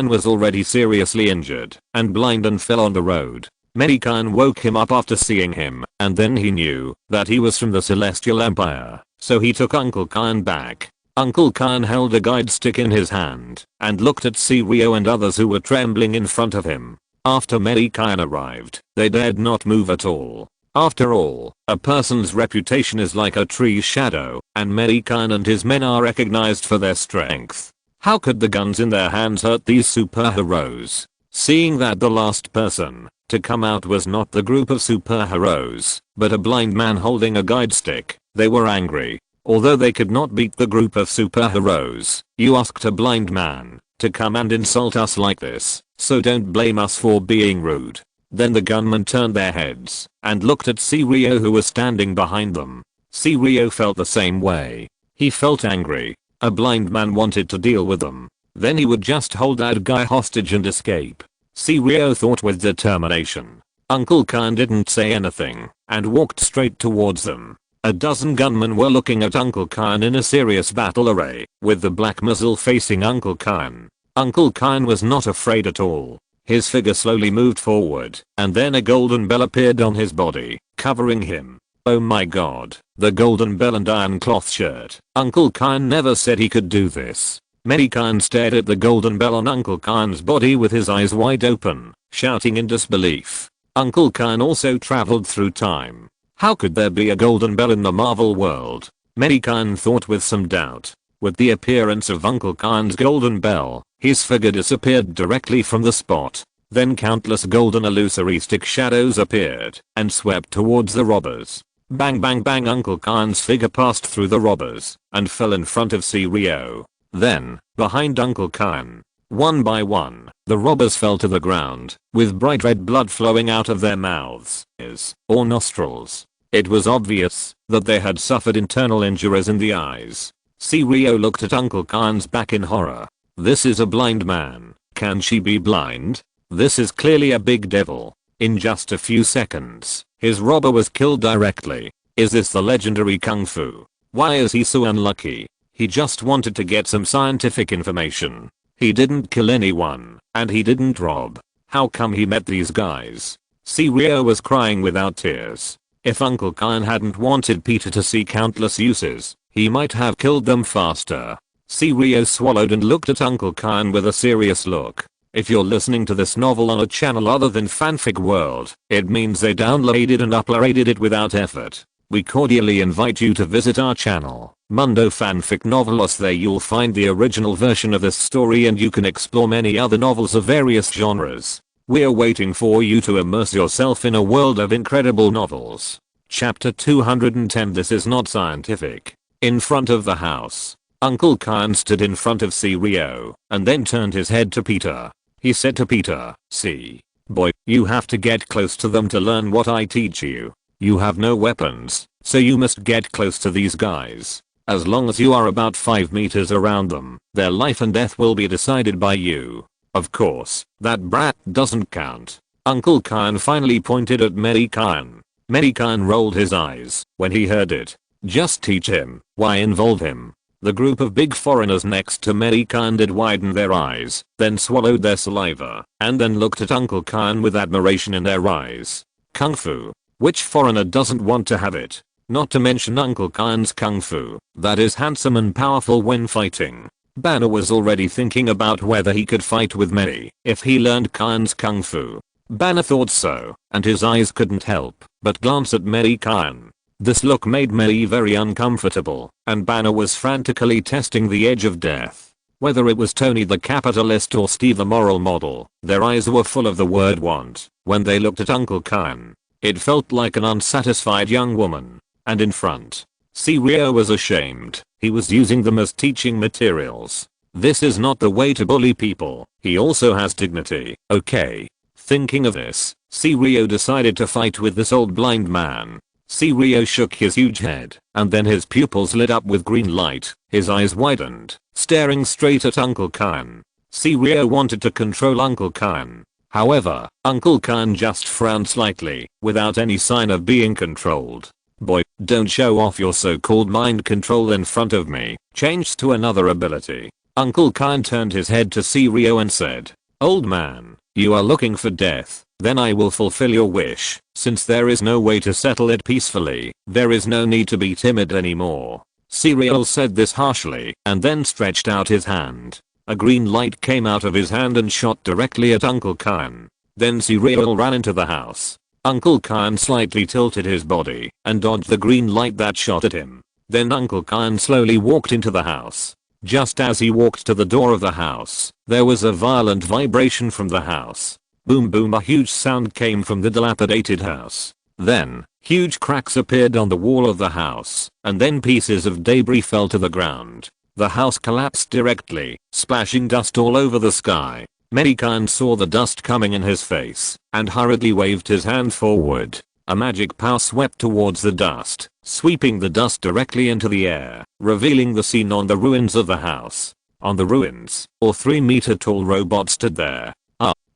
was already seriously injured and blind and fell on the road. Mei Gan woke him up after seeing him, and then he knew that he was from the Celestial Empire, so he took Uncle Gan back. Uncle Gan held a guide stick in his hand and looked at S.H.I.E.L.D and others who were trembling in front of him. After Mei Gan arrived, they dared not move at all. After all, a person's reputation is like a tree's shadow, and Mei Gan and his men are recognized for their strength. How could the guns in their hands hurt these superheroes? Seeing that the last person to come out was not the group of superheroes, but a blind man holding a guide stick, they were angry. Although they could not beat the group of superheroes, you asked a blind man to come and insult us like this, so don't blame us for being rude. Then the gunmen turned their heads and looked at S.H.I.E.L.D who was standing behind them. S.H.I.E.L.D felt the same way. He felt angry. A blind man wanted to deal with them. Then he would just hold that guy hostage and escape. Sirio thought with determination. Uncle Khan didn't say anything and walked straight towards them. A dozen gunmen were looking at Uncle Khan in a serious battle array, with the black muzzle facing Uncle Khan. Uncle Khan was not afraid at all. His figure slowly moved forward, and then a golden bell appeared on his body, covering him. Oh my god, the golden bell and iron cloth shirt. Uncle Khan never said he could do this. Mei Gan stared at the golden bell on Uncle Khan's body with his eyes wide open, shouting in disbelief. Uncle Khan also traveled through time. How could there be a golden bell in the Marvel world? Mei Gan thought with some doubt. With the appearance of Uncle Khan's golden bell, his figure disappeared directly from the spot. Then countless golden illusory stick shadows appeared and swept towards the robbers. Bang bang bang, Uncle Khan's figure passed through the robbers and fell in front of Sirio. Then, behind Uncle Khan, one by one, the robbers fell to the ground, with bright red blood flowing out of their mouths, ears, or nostrils. It was obvious that they had suffered internal injuries in the eyes. Sirio looked at Uncle Khan's back in horror. This is a blind man. Can she be blind? This is clearly a big devil. In just a few seconds, his robber was killed directly. Is this the legendary Kung Fu? Why is he so unlucky? He just wanted to get some scientific information. He didn't kill anyone, and he didn't rob. How come he met these guys? Sirio was crying without tears. If Uncle Khan hadn't wanted Peter to see countless uses, he might have killed them faster. Sirio swallowed and looked at Uncle Khan with a serious look. If you're listening to this novel on a channel other than Fanfic World, it means they downloaded and uploaded it without effort. We cordially invite you to visit our channel, Mundo Fanfic Novelos. There you'll find the original version of this story and you can explore many other novels of various genres. We're waiting for you to immerse yourself in a world of incredible novels. Chapter 210. This is not scientific. In front of the house, Uncle Khan stood in front of Sirio and then turned his head to Peter. He said to Peter, "See, boy, you have to get close to them to learn what I teach you. You have no weapons, so you must get close to these guys. As long as you are about 5 meters around them, their life and death will be decided by you. Of course, that brat doesn't count." Uncle Khan finally pointed at Mei Gan. Mei Gan rolled his eyes when he heard it. Just teach him. Why involve him? The group of big foreigners next to Mei Gan did widen their eyes, then swallowed their saliva, and then looked at Uncle Khan with admiration in their eyes. Kung Fu? Which foreigner doesn't want to have it? Not to mention Uncle Khan's Kung Fu, that is handsome and powerful when fighting. Banner was already thinking about whether he could fight with Mei if he learned Khan's Kung Fu. Banner thought so, and his eyes couldn't help but glance at Mei Gan. This look made Mei very uncomfortable, and Banner was frantically testing the edge of death. Whether it was Tony the capitalist or Steve the moral model, their eyes were full of the word want when they looked at Uncle Khan. It felt like an unsatisfied young woman. And in front, Sirio was ashamed. He was using them as teaching materials. This is not the way to bully people. He also has dignity, okay? Thinking of this, Sirio decided to fight with this old blind man. Sirio shook his huge head, and then his pupils lit up with green light. His eyes widened, staring straight at Uncle Khan. Sirio wanted to control Uncle Khan. However, Uncle Khan just frowned slightly, without any sign of being controlled. "Boy, don't show off your so-called mind control in front of me. Change to another ability." Uncle Khan turned his head to Sirio and said, "Old man, you are looking for death. Then I will fulfill your wish. Since there is no way to settle it peacefully, there is no need to be timid anymore." Sirio said this harshly, and then stretched out his hand. A green light came out of his hand and shot directly at Uncle Khan. Then Sirio ran into the house. Uncle Khan slightly tilted his body and dodged the green light that shot at him. Then Uncle Khan slowly walked into the house. Just as he walked to the door of the house, there was a violent vibration from the house. Boom boom, a huge sound came from the dilapidated house. Then, huge cracks appeared on the wall of the house, and then pieces of debris fell to the ground. The house collapsed directly, splashing dust all over the sky. Mei Gan saw the dust coming in his face, and hurriedly waved his hand forward. A magic power swept towards the dust, sweeping the dust directly into the air, revealing the scene on the ruins of the house. On the ruins, a 3-meter tall robot stood there.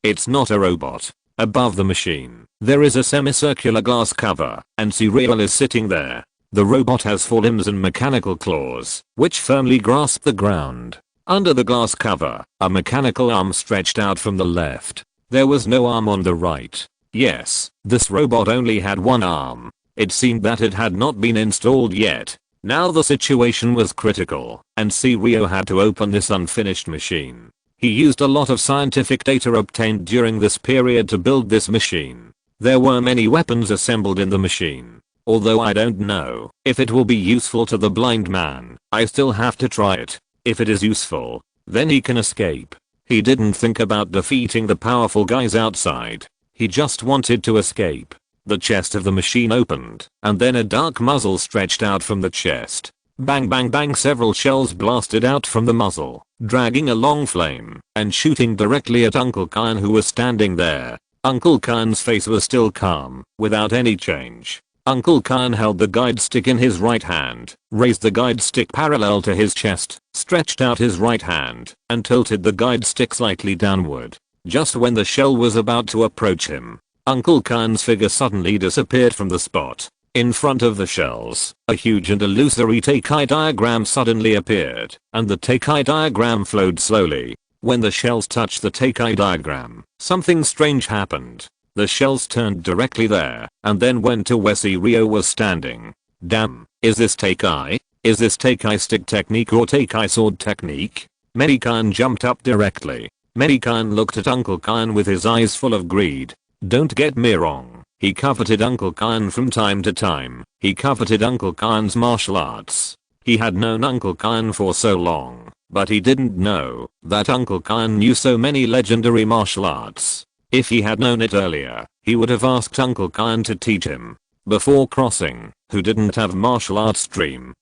It's not a robot. Above the machine, there is a semicircular glass cover, and S.H.I.E.L.D is sitting there. The robot has 4 limbs and mechanical claws, which firmly grasp the ground. Under the glass cover, a mechanical arm stretched out from the left. There was no arm on the right. Yes, this robot only had one arm. It seemed that it had not been installed yet. Now the situation was critical, and S.H.I.E.L.D had to open this unfinished machine. He used a lot of scientific data obtained during this period to build this machine. There were many weapons assembled in the machine. Although I don't know if it will be useful to the blind man, I still have to try it. If it is useful, then he can escape. He didn't think about defeating the powerful guys outside. He just wanted to escape. The chest of the machine opened, and then a dark muzzle stretched out from the chest. Bang bang bang, several shells blasted out from the muzzle, dragging a long flame and shooting directly at Uncle Khan, who was standing there. Uncle Khan's face was still calm, without any change. Uncle Khan held the guide stick in his right hand, raised the guide stick parallel to his chest, stretched out his right hand, and tilted the guide stick slightly downward. Just when the shell was about to approach him, Uncle Khan's figure suddenly disappeared from the spot. In front of the shells, a huge and illusory take-eye diagram suddenly appeared, and the take-eye diagram flowed slowly. When the shells touched the take-eye diagram, something strange happened. The shells turned directly there, and then went to where S.H.I.E.L.D was standing. Damn, is this take-eye? Is this take-eye stick technique or take-eye sword technique? Mei Gan jumped up directly. Mei Gan looked at Uncle Khan with his eyes full of greed. Don't get me wrong. He coveted Uncle Khan from time to time. He coveted Uncle Khan's martial arts. He had known Uncle Khan for so long, but he didn't know that Uncle Khan knew so many legendary martial arts. If he had known it earlier, he would have asked Uncle Khan to teach him. Before crossing, who didn't have martial arts dream?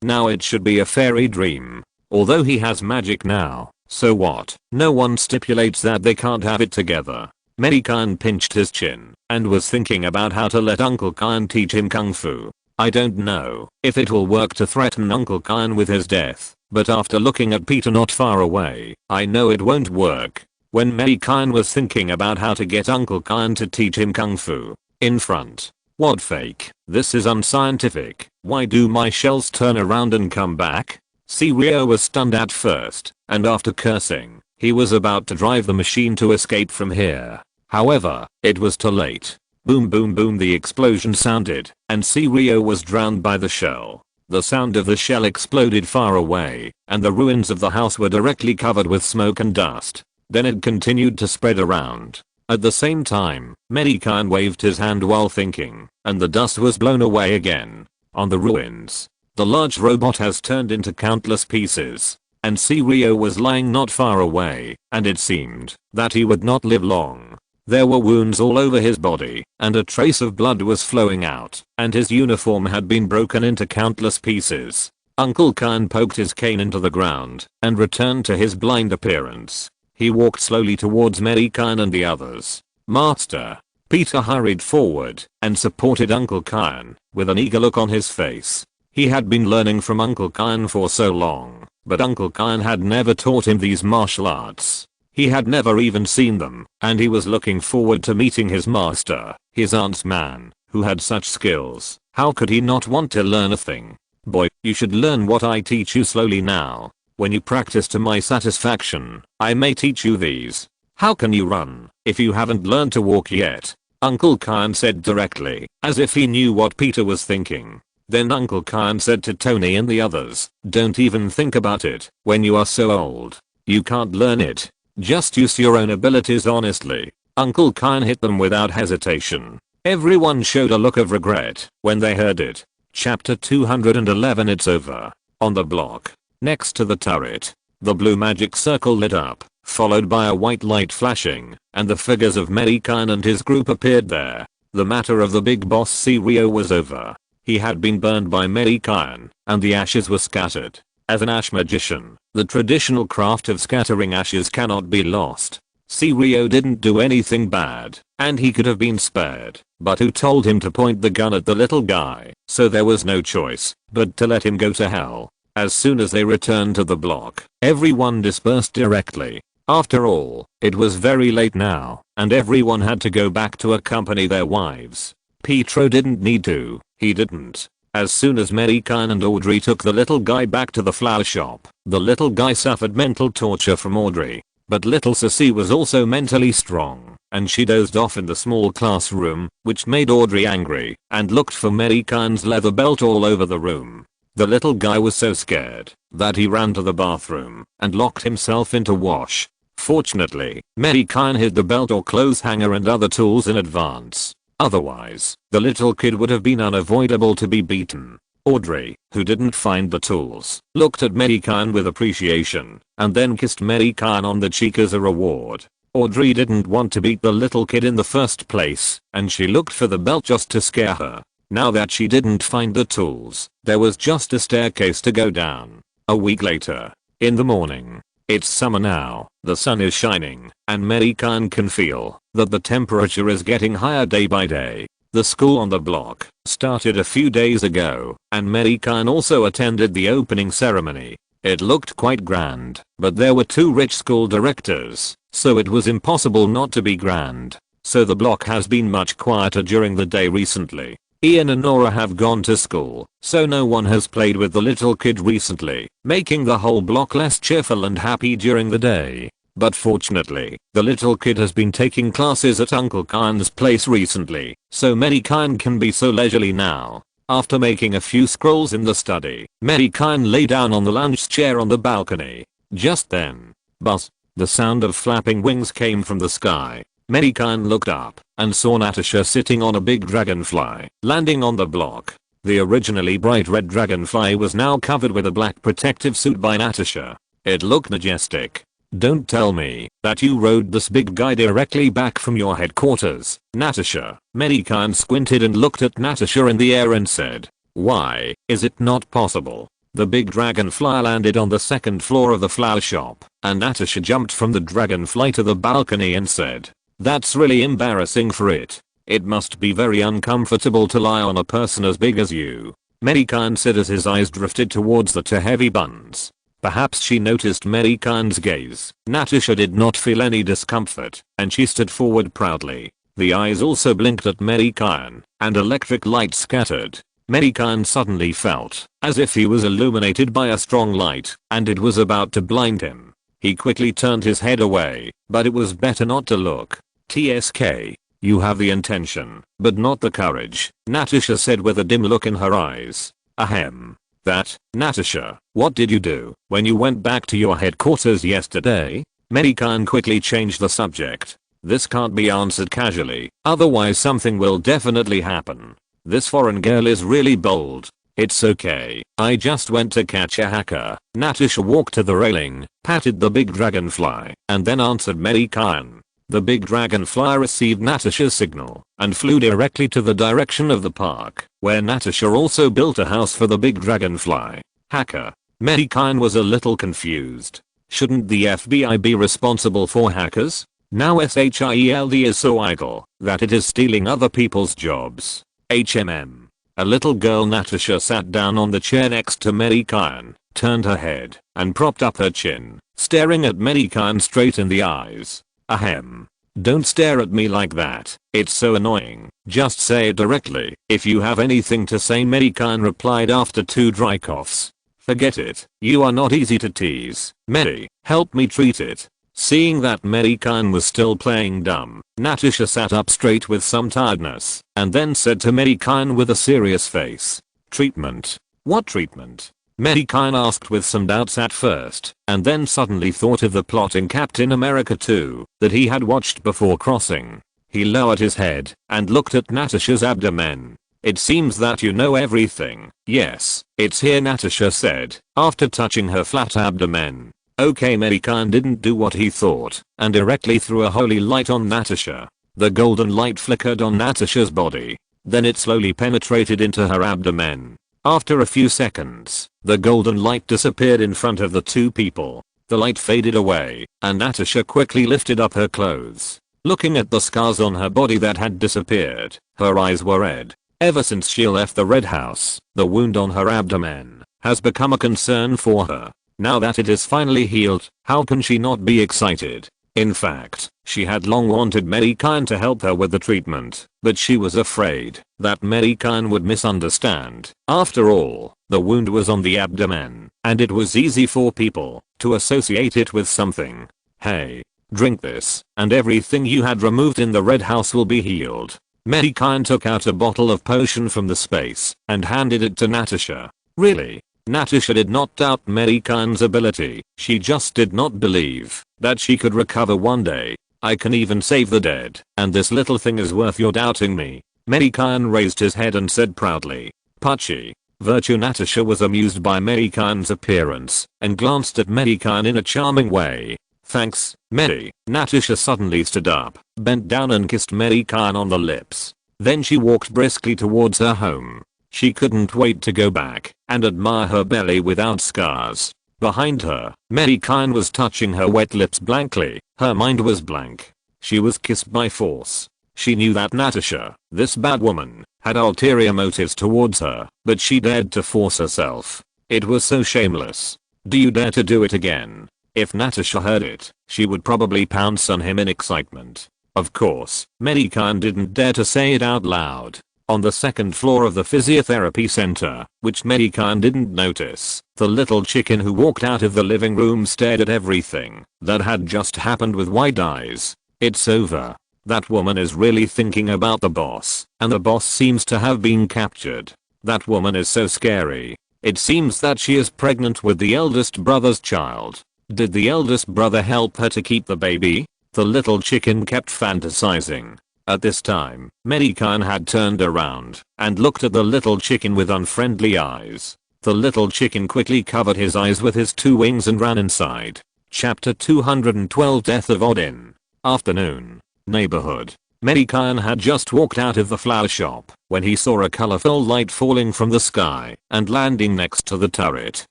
Now it should be a fairy dream. Although he has magic now, so what? No one stipulates that they can't have it together. Mei Gan pinched his chin and was thinking about how to let Uncle Khan teach him kung fu. I don't know if it will work to threaten Uncle Khan with his death, but after looking at Peter not far away, I know it won't work. When Mei Gan was thinking about how to get Uncle Khan to teach him kung fu, in front. What fake? This is unscientific. Why do my shells turn around and come back? S.H.I.E.L.D was stunned at first, and after cursing, he was about to drive the machine to escape from here. However, it was too late. Boom boom boom, the explosion sounded, and S.H.I.E.L.D was drowned by the shell. The sound of the shell exploded far away, and the ruins of the house were directly covered with smoke and dust. Then it continued to spread around. At the same time, Mei Gan waved his hand while thinking, and the dust was blown away again. On the ruins, the large robot has turned into countless pieces, and S.H.I.E.L.D was lying not far away, and it seemed that he would not live long. There were wounds all over his body, and a trace of blood was flowing out, and his uniform had been broken into countless pieces. Uncle Khan poked his cane into the ground, and returned to his blind appearance. He walked slowly towards Mei Gan and the others. Master. Peter hurried forward, and supported Uncle Khan, with an eager look on his face. He had been learning from Uncle Khan for so long, but Uncle Khan had never taught him these martial arts. He had never even seen them, and he was looking forward to meeting his master, his aunt's man, who had such skills. How could he not want to learn a thing? Boy, you should learn what I teach you slowly now. When you practice to my satisfaction, I may teach you these. How can you run if you haven't learned to walk yet? Uncle Khan said directly, as if he knew what Peter was thinking. Then Uncle Khan said to Tony and the others, don't even think about it. When you are so old, you can't learn it. Just use your own abilities honestly. Uncle Khan hit them without hesitation. Everyone showed a look of regret when they heard it. Chapter 211. It's over. On the block, next to the turret, the blue magic circle lit up, followed by a white light flashing, and the figures of Mei Gan and his group appeared there. The matter of the big boss S.H.I.E.L.D was over. He had been burned by Mei Gan, and the ashes were scattered. As an ash magician, the traditional craft of scattering ashes cannot be lost. S.H.I.E.L.D didn't do anything bad, and he could have been spared, but who told him to point the gun at the little guy? So there was no choice but to let him go to hell. As soon as they returned to the block, everyone dispersed directly. After all, it was very late now, and everyone had to go back to accompany their wives. Pietro didn't need to, he didn't. As soon as Mei Gan and Audrey took the little guy back to the flower shop, the little guy suffered mental torture from Audrey. But little Sissy was also mentally strong, and she dozed off in the small classroom, which made Audrey angry, and looked for Mei Gan's leather belt all over the room. The little guy was so scared that he ran to the bathroom and locked himself into wash. Fortunately, Mei Gan hid the belt or clothes hanger and other tools in advance. Otherwise, the little kid would have been unavoidable to be beaten. Audrey, who didn't find the tools, looked at Mei Gan with appreciation, and then kissed Mei Gan on the cheek as a reward. Audrey didn't want to beat the little kid in the first place, and she looked for the belt just to scare her. Now that she didn't find the tools, there was just a staircase to go down. A week later, in the morning. It's summer now, the sun is shining, and Mei Gan can feel that the temperature is getting higher day by day. The school on the block started a few days ago, and Mei Gan also attended the opening ceremony. It looked quite grand, but there were 2 rich school directors, so it was impossible not to be grand. So the block has been much quieter during the day recently. Ian and Nora have gone to school, so no one has played with the little kid recently, making the whole block less cheerful and happy during the day. But fortunately, the little kid has been taking classes at Uncle Khan's place recently, so Mei Gan can be so leisurely now. After making a few scrolls in the study, Mei Gan lay down on the lounge chair on the balcony. Just then, buzz, the sound of flapping wings came from the sky. Mei Gan looked up and saw Natasha sitting on a big dragonfly, landing on the block. The originally bright red dragonfly was now covered with a black protective suit by Natasha. It looked majestic. Don't tell me that you rode this big guy directly back from your headquarters, Natasha. Mei Gan squinted and looked at Natasha in the air and said, "Why is it not possible?" The big dragonfly landed on the second floor of the flower shop, and Natasha jumped from the dragonfly to the balcony and said, "That's really embarrassing for it. It must be very uncomfortable to lie on a person as big as you." Mei Gan said as his eyes drifted towards the 2 heavy buns. Perhaps she noticed Mei Gan's gaze. Natasha did not feel any discomfort, and she stood forward proudly. The eyes also blinked at Mei Gan, and electric light scattered. Mei Gan suddenly felt as if he was illuminated by a strong light, and it was about to blind him. He quickly turned his head away, but it was better not to look. "TSK. You have the intention, but not the courage," Natasha said with a dim look in her eyes. Ahem. That, Natasha, what did you do when you went back to your headquarters yesterday? Mei Gan quickly changed the subject. This can't be answered casually, otherwise something will definitely happen. This foreign girl is really bold. "It's okay, I just went to catch a hacker." Natasha walked to the railing, patted the big dragonfly, and then answered Mei Gan. The big dragonfly received Natasha's signal and flew directly to the direction of the park, where Natasha also built a house for the big dragonfly. Hacker. Mei Gan was a little confused. Shouldn't the FBI be responsible for hackers? Now S.H.I.E.L.D is so idle that it is stealing other people's jobs. HMM. A little girl. Natasha sat down on the chair next to Mei Gan, turned her head, and propped up her chin, staring at Mei Gan straight in the eyes. Ahem. Don't stare at me like that, it's so annoying. Just say it directly if you have anything to say, Mei Gan replied after 2 dry coughs. Forget it, you are not easy to tease. Mei, help me treat it. Seeing that Mei Gan was still playing dumb, Natasha sat up straight with some tiredness, and then said to Mei Gan with a serious face, "Treatment? What treatment?" Mei Gan asked with some doubts at first, and then suddenly thought of the plot in Captain America 2 that he had watched before crossing. He lowered his head and looked at Natasha's abdomen. "It seems that you know everything." "Yes, it's here," Natasha said, after touching her flat abdomen. Okay. Mei Gan didn't do what he thought, and directly threw a holy light on Natasha. The golden light flickered on Natasha's body. Then it slowly penetrated into her abdomen. After a few seconds, the golden light disappeared in front of the 2 people. The light faded away, and Natasha quickly lifted up her clothes. Looking at the scars on her body that had disappeared, her eyes were red. Ever since she left the red house, the wound on her abdomen has become a concern for her. Now that it is finally healed, how can she not be excited? In fact, she had long wanted Mei Gan to help her with the treatment, but she was afraid that Mei Gan would misunderstand. After all, the wound was on the abdomen, and it was easy for people to associate it with something. Hey, drink this, and everything you had removed in the red house will be healed. Mei Gan took out a bottle of potion from the space and handed it to Natasha. Really? Natasha did not doubt Mei Gan's ability, she just did not believe that she could recover one day. I can even save the dead, and this little thing is worth your doubting me. Mei Gan raised his head and said proudly. Puchy. Virtue. Natasha was amused by Mei Gan's appearance and glanced at Mei Gan in a charming way. Thanks, Mei. Natasha suddenly stood up, bent down and kissed Mei Gan on the lips. Then she walked briskly towards her home. She couldn't wait to go back and admire her belly without scars. Behind her, Mei Gan was touching her wet lips blankly. Her mind was blank. She was kissed by force. She knew that Natasha, this bad woman, had ulterior motives towards her, but she dared to force herself. It was so shameless. Do you dare to do it again? If Natasha heard it, she would probably pounce on him in excitement. Of course, Mei Gan didn't dare to say it out loud. On the second floor of the physiotherapy center, which Mei Gan didn't notice, the little chicken who walked out of the living room stared at everything that had just happened with wide eyes. It's over. That woman is really thinking about the boss, and the boss seems to have been captured. That woman is so scary. It seems that she is pregnant with the eldest brother's child. Did the eldest brother help her to keep the baby? The little chicken kept fantasizing. At this time, Mei Gan had turned around and looked at the little chicken with unfriendly eyes. The little chicken quickly covered his eyes with his two wings and ran inside. Chapter 212 Death of Odin. Afternoon. Neighborhood. Mei Gan had just walked out of the flower shop when he saw a colorful light falling from the sky and landing next to the turret.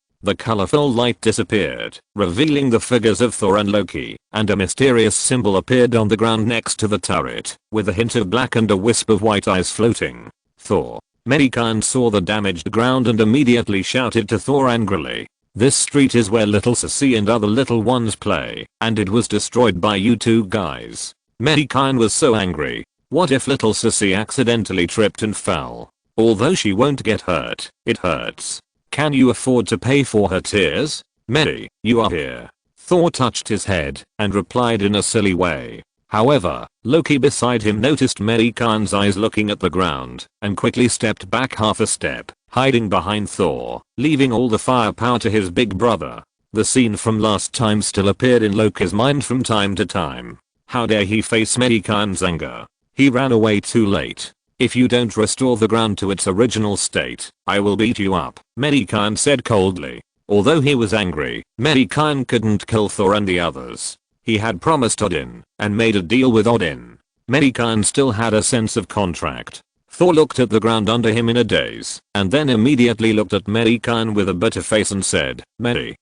The colorful light disappeared, revealing the figures of Thor and Loki, and a mysterious symbol appeared on the ground next to the turret, with a hint of black and a wisp of white eyes floating. Thor. Mei Gan saw the damaged ground and immediately shouted to Thor angrily. This street is where little Sissy and other little ones play, and it was destroyed by you two guys. Mei Gan was so angry. What if little Sissy accidentally tripped and fell? Although she won't get hurt, it hurts. Can you afford to pay for her tears? Mei, you are here. Thor touched his head and replied in a silly way. However, Loki beside him noticed Mei Gan's eyes looking at the ground and quickly stepped back half a step, hiding behind Thor, leaving all the firepower to his big brother. The scene from last time still appeared in Loki's mind from time to time. How dare he face Mei Gan's anger? He ran away too late. If you don't restore the ground to its original state, I will beat you up, Mei Gan said coldly. Although he was angry, Mei Gan couldn't kill Thor and the others. He had promised Odin and made a deal with Odin. Mei Gan still had a sense of contract. Thor looked at the ground under him in a daze, and then immediately looked at Mei Gan with a bitter face and said, Mei,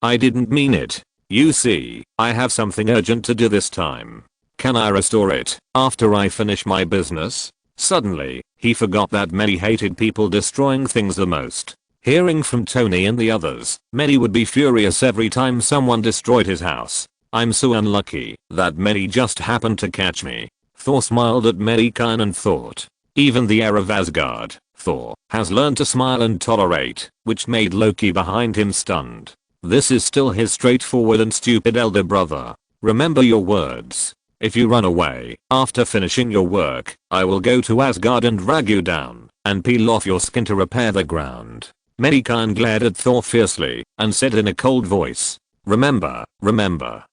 I didn't mean it. You see, I have something urgent to do this time. Can I restore it after I finish my business? Suddenly, he forgot that Mei hated people destroying things the most. Hearing from Tony and the others, Mei would be furious every time someone destroyed his house. I'm so unlucky that Mei just happened to catch me. Thor smiled at Mei Gan and thought. Even the heir of Asgard, Thor, has learned to smile and tolerate, which made Loki behind him stunned. This is still his straightforward and stupid elder brother. Remember your words. If you run away after finishing your work, I will go to Asgard and drag you down and peel off your skin to repair the ground. Mei Gan glared at Thor fiercely and said in a cold voice, remember,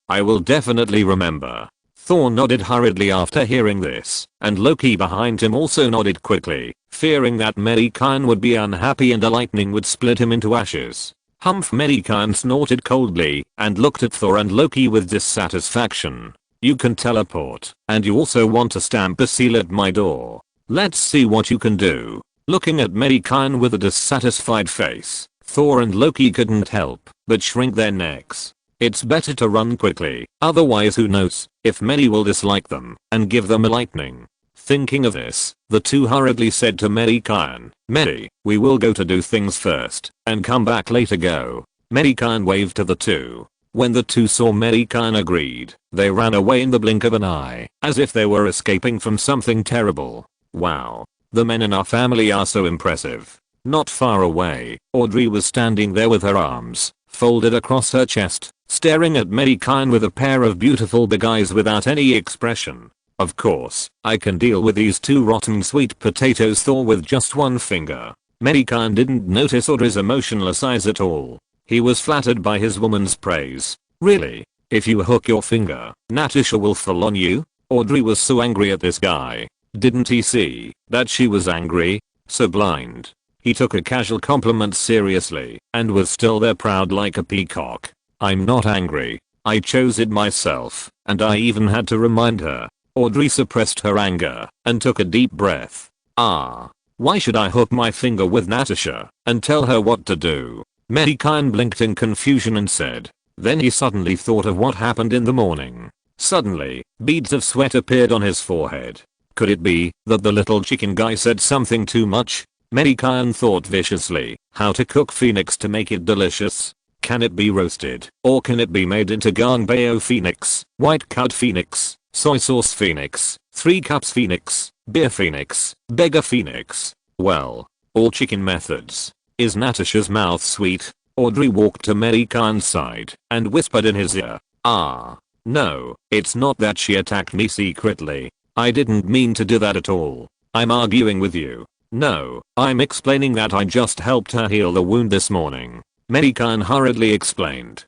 I will definitely remember. Thor nodded hurriedly after hearing this, and Loki behind him also nodded quickly, fearing that Mei Gan would be unhappy and the lightning would split him into ashes. Humph! Mei Gan snorted coldly and looked at Thor and Loki with dissatisfaction. You can teleport, and you also want to stamp a seal at my door. Let's see what you can do. Looking at Mei Gan with a dissatisfied face, Thor and Loki couldn't help but shrink their necks. It's better to run quickly, otherwise who knows if Mei will dislike them and give them a lightning. Thinking of this, the two hurriedly said to Mei Gan, Mei, we will go to do things first and come back later. Go. Mei Gan waved to the two. When the two saw Mei Gan agreed, they ran away in the blink of an eye, as if they were escaping from something terrible. Wow. The men in our family are so impressive. Not far away, Audrey was standing there with her arms folded across her chest, staring at Mei Gan with a pair of beautiful big eyes without any expression. Of course, I can deal with these two rotten sweet potatoes, Thor with just one finger. Mei Gan didn't notice Audrey's emotionless eyes at all. He was flattered by his woman's praise. Really? If you hook your finger, Natasha will fall on you? Audrey was so angry at this guy. Didn't he see that she was angry? So blind. He took a casual compliment seriously and was still there proud like a peacock. I'm not angry. I chose it myself, and I even had to remind her. Audrey suppressed her anger and took a deep breath. Why should I hook my finger with Natasha and tell her what to do? Mei Gan blinked in confusion and said. Then he suddenly thought of what happened in the morning. Suddenly, beads of sweat appeared on his forehead. Could it be that the little chicken guy said something too much? Mei Gan thought viciously how to cook phoenix to make it delicious. Can it be roasted, or can it be made into ganbao phoenix, white curd phoenix, soy sauce phoenix, 3 cups phoenix, beer phoenix, beggar phoenix? Well, all chicken methods. Is Natasha's mouth sweet? Audrey walked to Mei Gan's side and whispered in his ear. No, it's not that she attacked me secretly. I didn't mean to do that at all. I'm arguing with you. No, I'm explaining that I just helped her heal the wound this morning. Mei Gan hurriedly explained.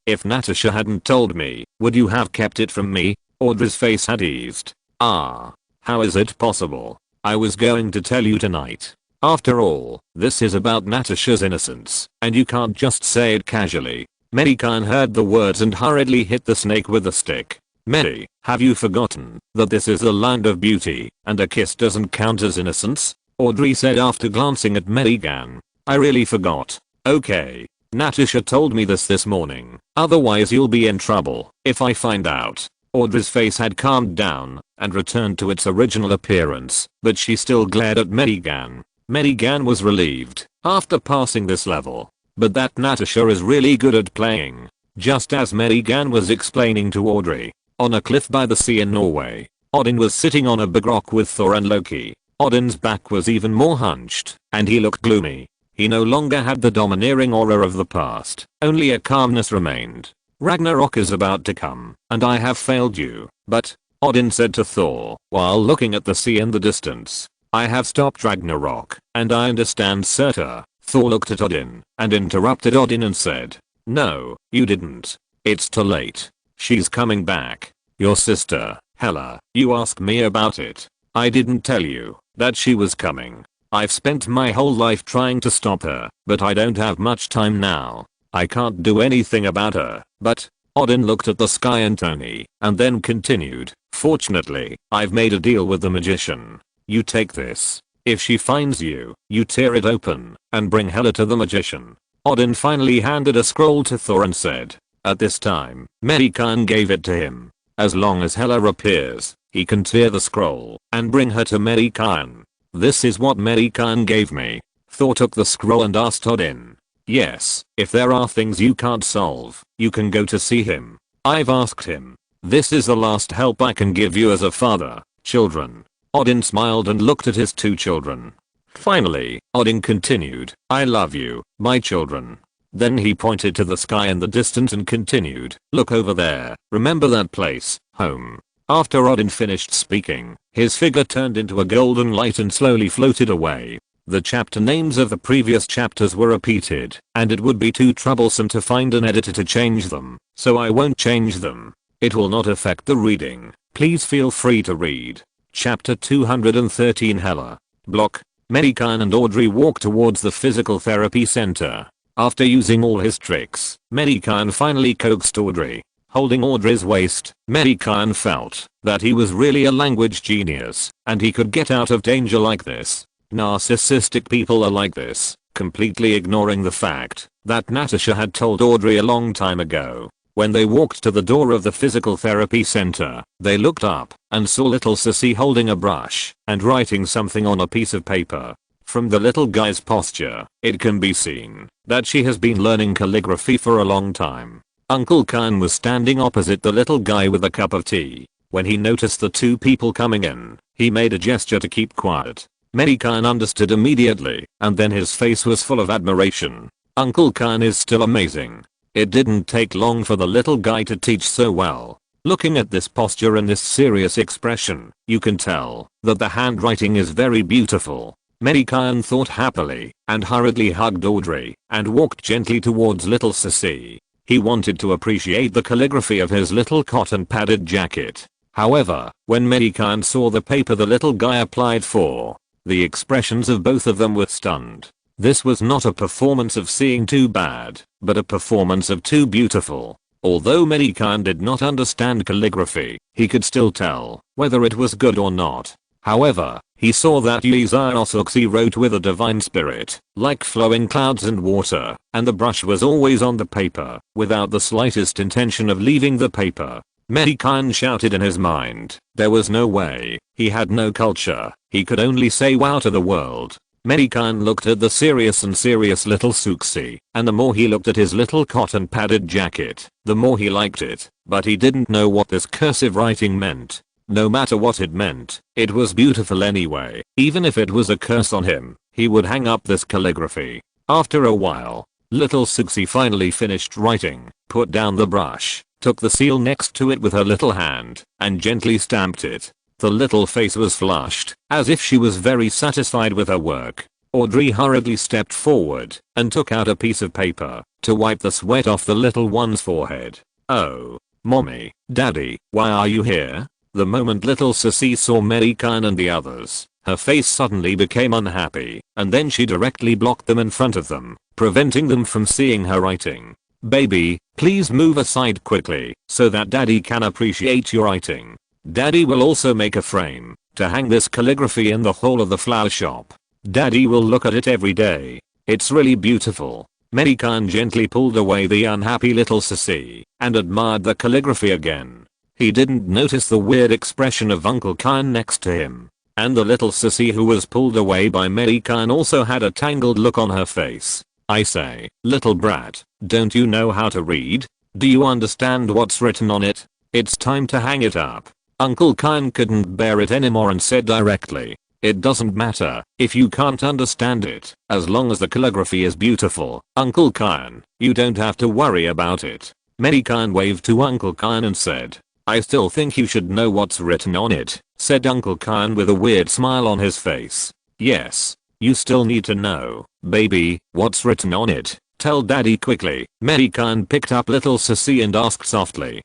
If Natasha hadn't told me, would you have kept it from me? Audrey's face had eased. How is it possible? I was going to tell you tonight. After all, this is about Natasha's innocence, and you can't just say it casually. Mei Gan heard the words and hurriedly hit the snake with a stick. Mei, have you forgotten that this is the land of beauty, and a kiss doesn't count as innocence? Audrey said after glancing at Mei Gan. I really forgot. Okay. Natasha told me this morning, otherwise you'll be in trouble if I find out. Audrey's face had calmed down and returned to its original appearance, but she still glared at Mei Gan. Mei Gan was relieved after passing this level, but that Natasha is really good at playing. Just as Mei Gan was explaining to Audrey, on a cliff by the sea in Norway, Odin was sitting on a big rock with Thor and Loki. Odin's back was even more hunched, and he looked gloomy. He no longer had the domineering aura of the past, only a calmness remained. Ragnarok is about to come, and I have failed you, but, Odin said to Thor, while looking at the sea in the distance, I have stopped Ragnarok, and I understand Surtur. Thor looked at Odin, and interrupted Odin and said, no, you didn't. It's too late. She's coming back. Your sister, Hela, you asked me about it. I didn't tell you that she was coming. I've spent my whole life trying to stop her, but I don't have much time now. I can't do anything about her, but, Odin looked at the sky and Tony, and then continued, fortunately, I've made a deal with the magician. You take this. If she finds you, you tear it open, and bring Hela to the magician. Odin finally handed a scroll to Thor and said. At this time, Mei Gan gave it to him. As long as Hela appears, he can tear the scroll, and bring her to Mei Gan. This is what Mei Gan gave me. Thor took the scroll and asked Odin. Yes, if there are things you can't solve, you can go to see him. I've asked him. This is the last help I can give you as a father, children. Odin smiled and looked at his two children. Finally, Odin continued, I love you, my children. Then he pointed to the sky in the distance and continued, look over there, remember that place, home. After Odin finished speaking, his figure turned into a golden light and slowly floated away. The chapter names of the previous chapters were repeated, and it would be too troublesome to find an editor to change them, so I won't change them. It will not affect the reading. Please feel free to read. Chapter 213 Hela. Block. Mei Gan and Audrey walked towards the physical therapy center. After using all his tricks, Mei Gan finally coaxed Audrey. Holding Audrey's waist, Mei Gan felt that he was really a language genius, and he could get out of danger like this. Narcissistic people are like this, completely ignoring the fact that Natasha had told Audrey a long time ago. When they walked to the door of the physical therapy center, they looked up and saw little Sissy holding a brush and writing something on a piece of paper. From the little guy's posture, it can be seen that she has been learning calligraphy for a long time. Uncle Khan was standing opposite the little guy with a cup of tea. When he noticed the two people coming in, he made a gesture to keep quiet. Mei Gan understood immediately, and then his face was full of admiration. Uncle Khan is still amazing. It didn't take long for the little guy to teach so well. Looking at this posture and this serious expression, you can tell that the handwriting is very beautiful. Mei Gan thought happily and hurriedly hugged Audrey and walked gently towards little Sissy. He wanted to appreciate the calligraphy of his little cotton padded jacket. However, when Mei Gan saw the paper the little guy applied for, the expressions of both of them were stunned. This was not a performance of seeing too bad, but a performance of too beautiful. Although Mei Gan did not understand calligraphy, he could still tell whether it was good or not. However, he saw that SYNOPSIS wrote with a divine spirit, like flowing clouds and water, and the brush was always on the paper, without the slightest intention of leaving the paper. Mei Gan shouted in his mind. There was no way. He had no culture. He could only say wow to the world. Mei Gan looked at the serious little Suxi, and the more he looked at his little cotton padded jacket, the more he liked it, but he didn't know what this cursive writing meant. No matter what it meant, it was beautiful anyway. Even if it was a curse on him, he would hang up this calligraphy. After a while, little Suxi finally finished writing, put down the brush, took the seal next to it with her little hand, and gently stamped it. The little face was flushed, as if she was very satisfied with her work. Audrey hurriedly stepped forward and took out a piece of paper to wipe the sweat off the little one's forehead. Oh, mommy, daddy, why are you here? The moment little Sissy saw Mei Gan and the others, her face suddenly became unhappy, and then she directly blocked them in front of them, preventing them from seeing her writing. Baby, please move aside quickly so that daddy can appreciate your writing. Daddy will also make a frame to hang this calligraphy in the hall of the flower shop. Daddy will look at it every day. It's really beautiful. Mei Gan gently pulled away the unhappy little Sissy and admired the calligraphy again. He didn't notice the weird expression of Uncle Khan next to him. And the little Sissy who was pulled away by Mei Gan also had a tangled look on her face. I say, little brat, don't you know how to read? Do you understand what's written on it? It's time to hang it up. Uncle Khan couldn't bear it anymore and said directly, it doesn't matter if you can't understand it, as long as the calligraphy is beautiful. Uncle Khan, you don't have to worry about it. Mei Gan waved to Uncle Khan and said, I still think you should know what's written on it, said Uncle Khan with a weird smile on his face. Yes, you still need to know, baby, what's written on it. Tell daddy quickly. Mei Gan picked up little Sissy and asked softly,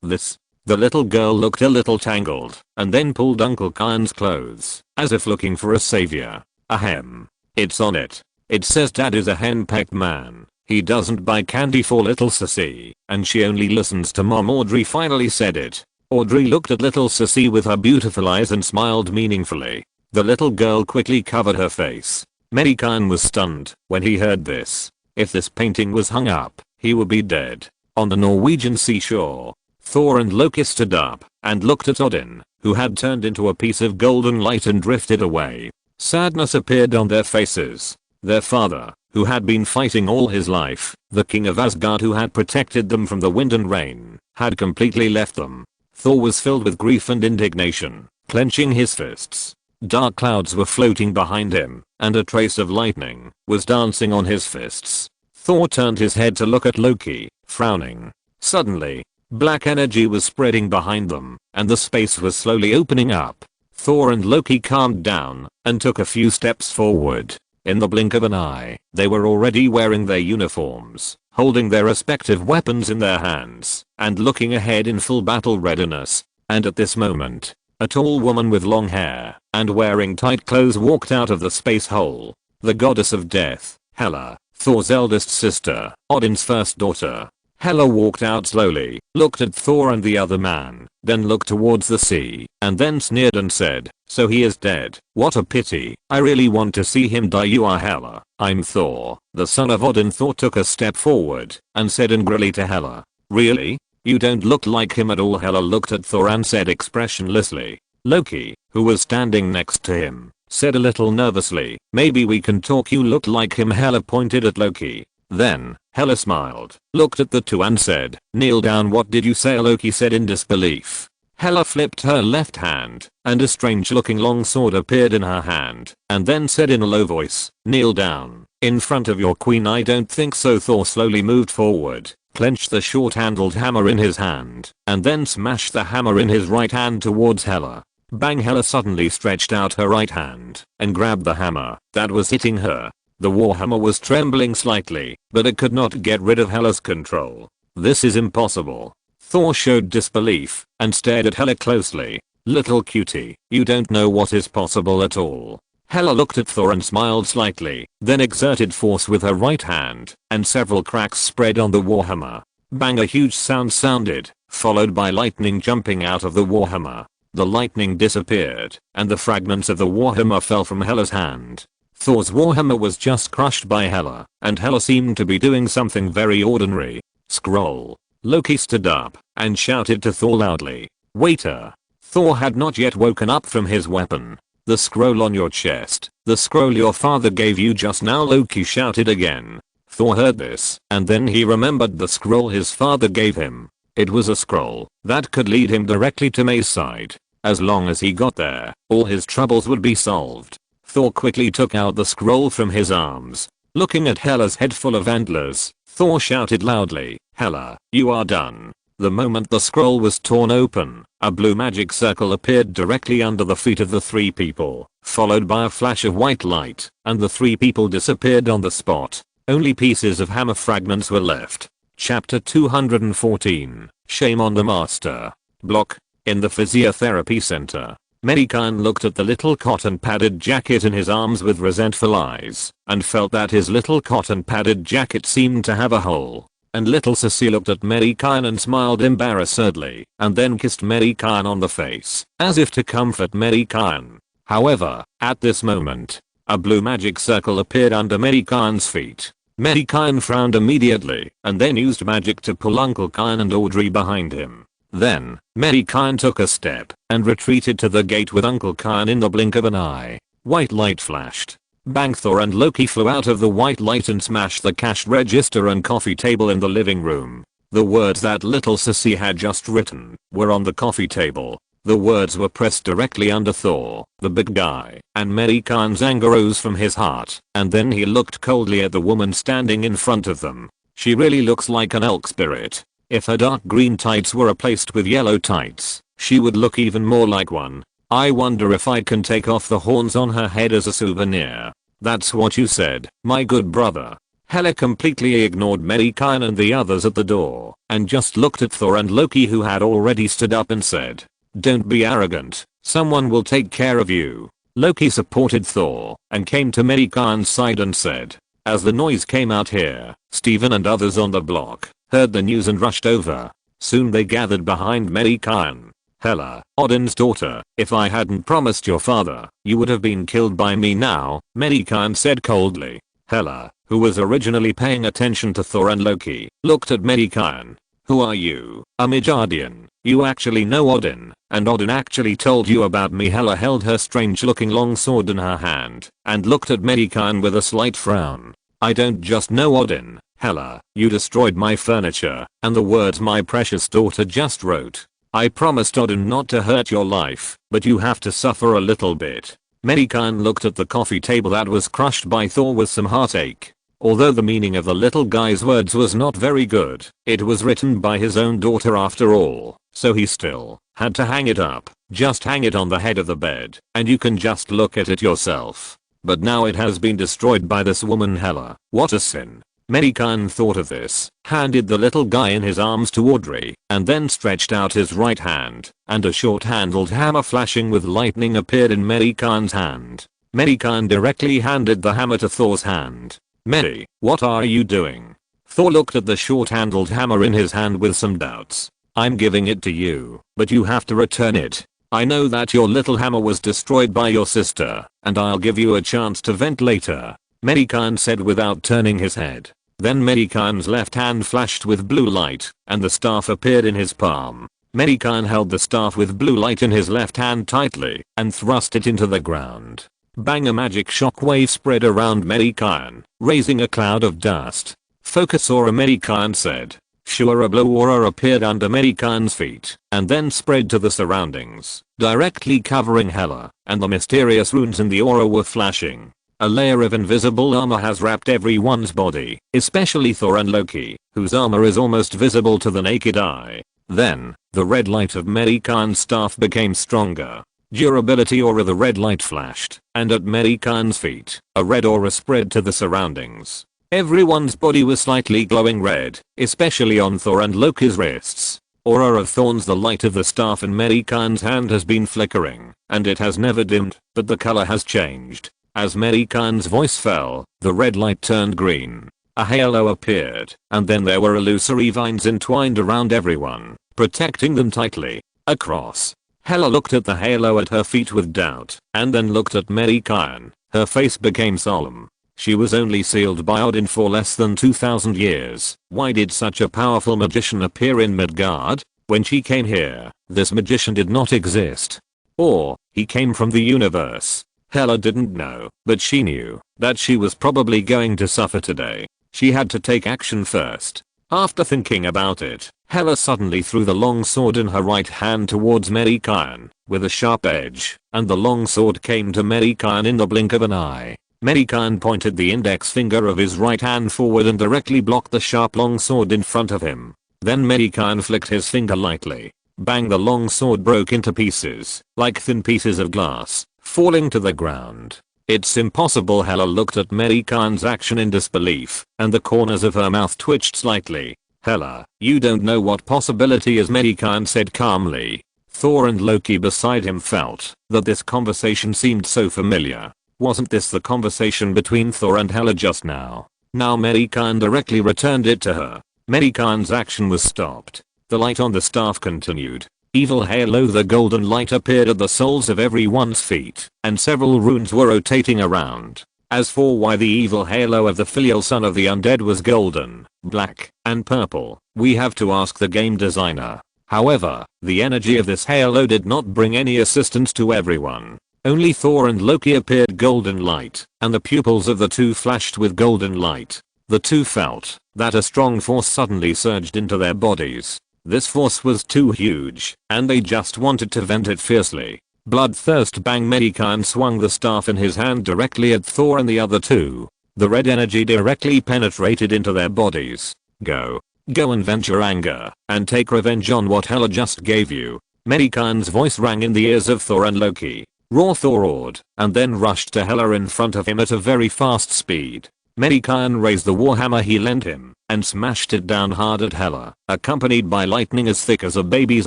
this. The little girl looked a little tangled and then pulled Uncle Khan's clothes as if looking for a savior. Ahem. It's on it. It says dad is a henpecked man. He doesn't buy candy for little Sissy and she only listens to mom. Audrey finally said it. Audrey looked at little Sissy with her beautiful eyes and smiled meaningfully. The little girl quickly covered her face. Mei Gan was stunned when he heard this. If this painting was hung up, he would be dead. On the Norwegian seashore, Thor and Loki stood up and looked at Odin, who had turned into a piece of golden light and drifted away. Sadness appeared on their faces. Their father, who had been fighting all his life, the king of Asgard who had protected them from the wind and rain, had completely left them. Thor was filled with grief and indignation, clenching his fists. Dark clouds were floating behind him, and a trace of lightning was dancing on his fists. Thor turned his head to look at Loki, frowning. Suddenly, black energy was spreading behind them, and the space was slowly opening up. Thor and Loki calmed down and took a few steps forward. In the blink of an eye, they were already wearing their uniforms, holding their respective weapons in their hands, and looking ahead in full battle readiness. And at this moment, a tall woman with long hair and wearing tight clothes walked out of the space hole. The goddess of death, Hela, Thor's eldest sister, Odin's first daughter. Hela walked out slowly, looked at Thor and the other man, then looked towards the sea, and then sneered and said, so he is dead. What a pity. I really want to see him die. You are Hela. I'm Thor, the son of Odin. Thor took a step forward and said angrily to Hela, really? You don't look like him at all. Hela looked at Thor and said expressionlessly. Loki, who was standing next to him, said a little nervously, maybe we can talk, you look like him. Hela pointed at Loki. Then, Hela smiled, looked at the two and said, kneel down. What did you say? Loki said in disbelief. Hela flipped her left hand, and a strange looking long sword appeared in her hand, and then said in a low voice, kneel down, in front of your queen. I don't think so. Thor slowly moved forward, clenched the short-handled hammer in his hand, and then smashed the hammer in his right hand towards Hela. Bang! Hela suddenly stretched out her right hand, and grabbed the hammer that was hitting her. The warhammer was trembling slightly, but it could not get rid of Hela's control. This is impossible. Thor showed disbelief, and stared at Hela closely. Little cutie, you don't know what is possible at all. Hela looked at Thor and smiled slightly, then exerted force with her right hand, and several cracks spread on the warhammer. Bang! A huge sound sounded, followed by lightning jumping out of the warhammer. The lightning disappeared, and the fragments of the warhammer fell from Hela's hand. Thor's warhammer was just crushed by Hela, and Hela seemed to be doing something very ordinary. Scroll. Loki stood up, and shouted to Thor loudly. Waiter. Thor had not yet woken up from his weapon. The scroll on your chest, the scroll your father gave you just now, Loki shouted again. Thor heard this, and then he remembered the scroll his father gave him. It was a scroll that could lead him directly to Mei's side. As long as he got there, all his troubles would be solved. Thor quickly took out the scroll from his arms. Looking at Hela's head full of antlers, Thor shouted loudly, Hela, you are done. The moment the scroll was torn open, a blue magic circle appeared directly under the feet of the three people, followed by a flash of white light, and the three people disappeared on the spot. Only pieces of hammer fragments were left. Chapter 214. Shame on the Master. Block. In the physiotherapy center, Mei Gan looked at the little cotton padded jacket in his arms with resentful eyes, and felt that his little cotton padded jacket seemed to have a hole. And little Sissy looked at Mei Gan and smiled embarrassedly, and then kissed Mei Gan on the face, as if to comfort Mei Gan. However, at this moment, a blue magic circle appeared under Mei Gan's feet. Mei Gan frowned immediately, and then used magic to pull Uncle Gan and Audrey behind him. Then, Mei Gan took a step, and retreated to the gate with Uncle Gan in the blink of an eye. White light flashed. Bang! Thor and Loki flew out of the white light and smashed the cash register and coffee table in the living room. The words that little Sissy had just written were on the coffee table. The words were pressed directly under Thor, the big guy, and Mei Gan's anger rose from his heart, and then he looked coldly at the woman standing in front of them. She really looks like an elk spirit. If her dark green tights were replaced with yellow tights, she would look even more like one. I wonder if I can take off the horns on her head as a souvenir. That's what you said, my good brother. Hela completely ignored Mei Gan and the others at the door, and just looked at Thor and Loki, who had already stood up, and said, don't be arrogant, someone will take care of you. Loki supported Thor, and came to Mei Gan's side and said, as the noise came out here, Steven and others on the block heard the news and rushed over. Soon they gathered behind Mei Gan. Hela, Odin's daughter, if I hadn't promised your father, you would have been killed by me now, Mei Gan said coldly. Hela, who was originally paying attention to Thor and Loki, looked at Mei Gan. Who are you, a Midgardian? You actually know Odin, and Odin actually told you about me. Hela held her strange looking long sword in her hand, and looked at Mei Gan with a slight frown. I don't just know Odin, Hela, you destroyed my furniture, and the words my precious daughter just wrote. I promised Odin not to hurt your life, but you have to suffer a little bit. Mei Gan looked at the coffee table that was crushed by Thor with some heartache. Although the meaning of the little guy's words was not very good, it was written by his own daughter after all, so he still had to hang it up. Just hang it on the head of the bed, and you can just look at it yourself. But now it has been destroyed by this woman Hela. What a sin. Mei Gan thought of this, handed the little guy in his arms to Audrey, and then stretched out his right hand, and a short-handled hammer flashing with lightning appeared in Mei Gan's hand. Mei Gan directly handed the hammer to Thor's hand. Mei, what are you doing? Thor looked at the short-handled hammer in his hand with some doubts. I'm giving it to you, but you have to return it. I know that your little hammer was destroyed by your sister, and I'll give you a chance to vent later, Mei Gan said without turning his head. Then Mei Gan's left hand flashed with blue light, and the staff appeared in his palm. Mei Gan held the staff with blue light in his left hand tightly, and thrust it into the ground. Bang, a magic shockwave spread around Mei Gan, raising a cloud of dust. Focus aura, Mei Gan said. Sure, a blow aura appeared under Mei Gan's feet and then spread to the surroundings, directly covering Hela, and the mysterious runes in the aura were flashing. A layer of invisible armor has wrapped everyone's body, especially Thor and Loki, whose armor is almost visible to the naked eye. Then, the red light of Mei Gan's staff became stronger. Durability aura, the red light flashed, and at Mei Gan's feet, a red aura spread to the surroundings. Everyone's body was slightly glowing red, especially on Thor and Loki's wrists. Aura of thorns, the light of the staff in Mei Gan's hand has been flickering, and it has never dimmed, but the color has changed. As Mei Gan's voice fell, the red light turned green. A halo appeared, and then there were illusory vines entwined around everyone, protecting them tightly. A cross. Hela looked at the halo at her feet with doubt, and then looked at Mei Gan. Her face became solemn. She was only sealed by Odin for less than 2000 years. Why did such a powerful magician appear in Midgard? When she came here, this magician did not exist. Or, he came from the universe. Hela didn't know, but she knew that she was probably going to suffer today. She had to take action first. After thinking about it, Hela suddenly threw the long sword in her right hand towards Mei Gan, with a sharp edge, and the long sword came to Mei Gan in the blink of an eye. Mei Gan pointed the index finger of his right hand forward and directly blocked the sharp long sword in front of him. Then Mei Gan flicked his finger lightly. Bang, the long sword broke into pieces, like thin pieces of glass, falling to the ground. It's impossible. Hela looked at Mei Gan's action in disbelief, and the corners of her mouth twitched slightly. Hela, you don't know what possibility is, Mei Gan said calmly. Thor and Loki beside him felt that this conversation seemed so familiar. Wasn't this the conversation between Thor and Hela just now? Now Mei Gan directly returned it to her. Mei Gan's action was stopped. The light on the staff continued. Evil halo, the golden light appeared at the soles of everyone's feet, and several runes were rotating around. As for why the evil halo of the filial son of the undead was golden, black, and purple, we have to ask the game designer. However, the energy of this halo did not bring any assistance to everyone. Only Thor and Loki appeared golden light, and the pupils of the two flashed with golden light. The two felt that a strong force suddenly surged into their bodies. This force was too huge, and they just wanted to vent it fiercely. Bloodthirst. Bang, Mei Gan swung the staff in his hand directly at Thor and the other two. The red energy directly penetrated into their bodies. Go and vent your anger, and take revenge on what Hela just gave you. Mei Gan's voice rang in the ears of Thor and Loki. Thor roared, and then rushed to Hela in front of him at a very fast speed. Mei Gan raised the warhammer he lent him, and smashed it down hard at Hela, accompanied by lightning as thick as a baby's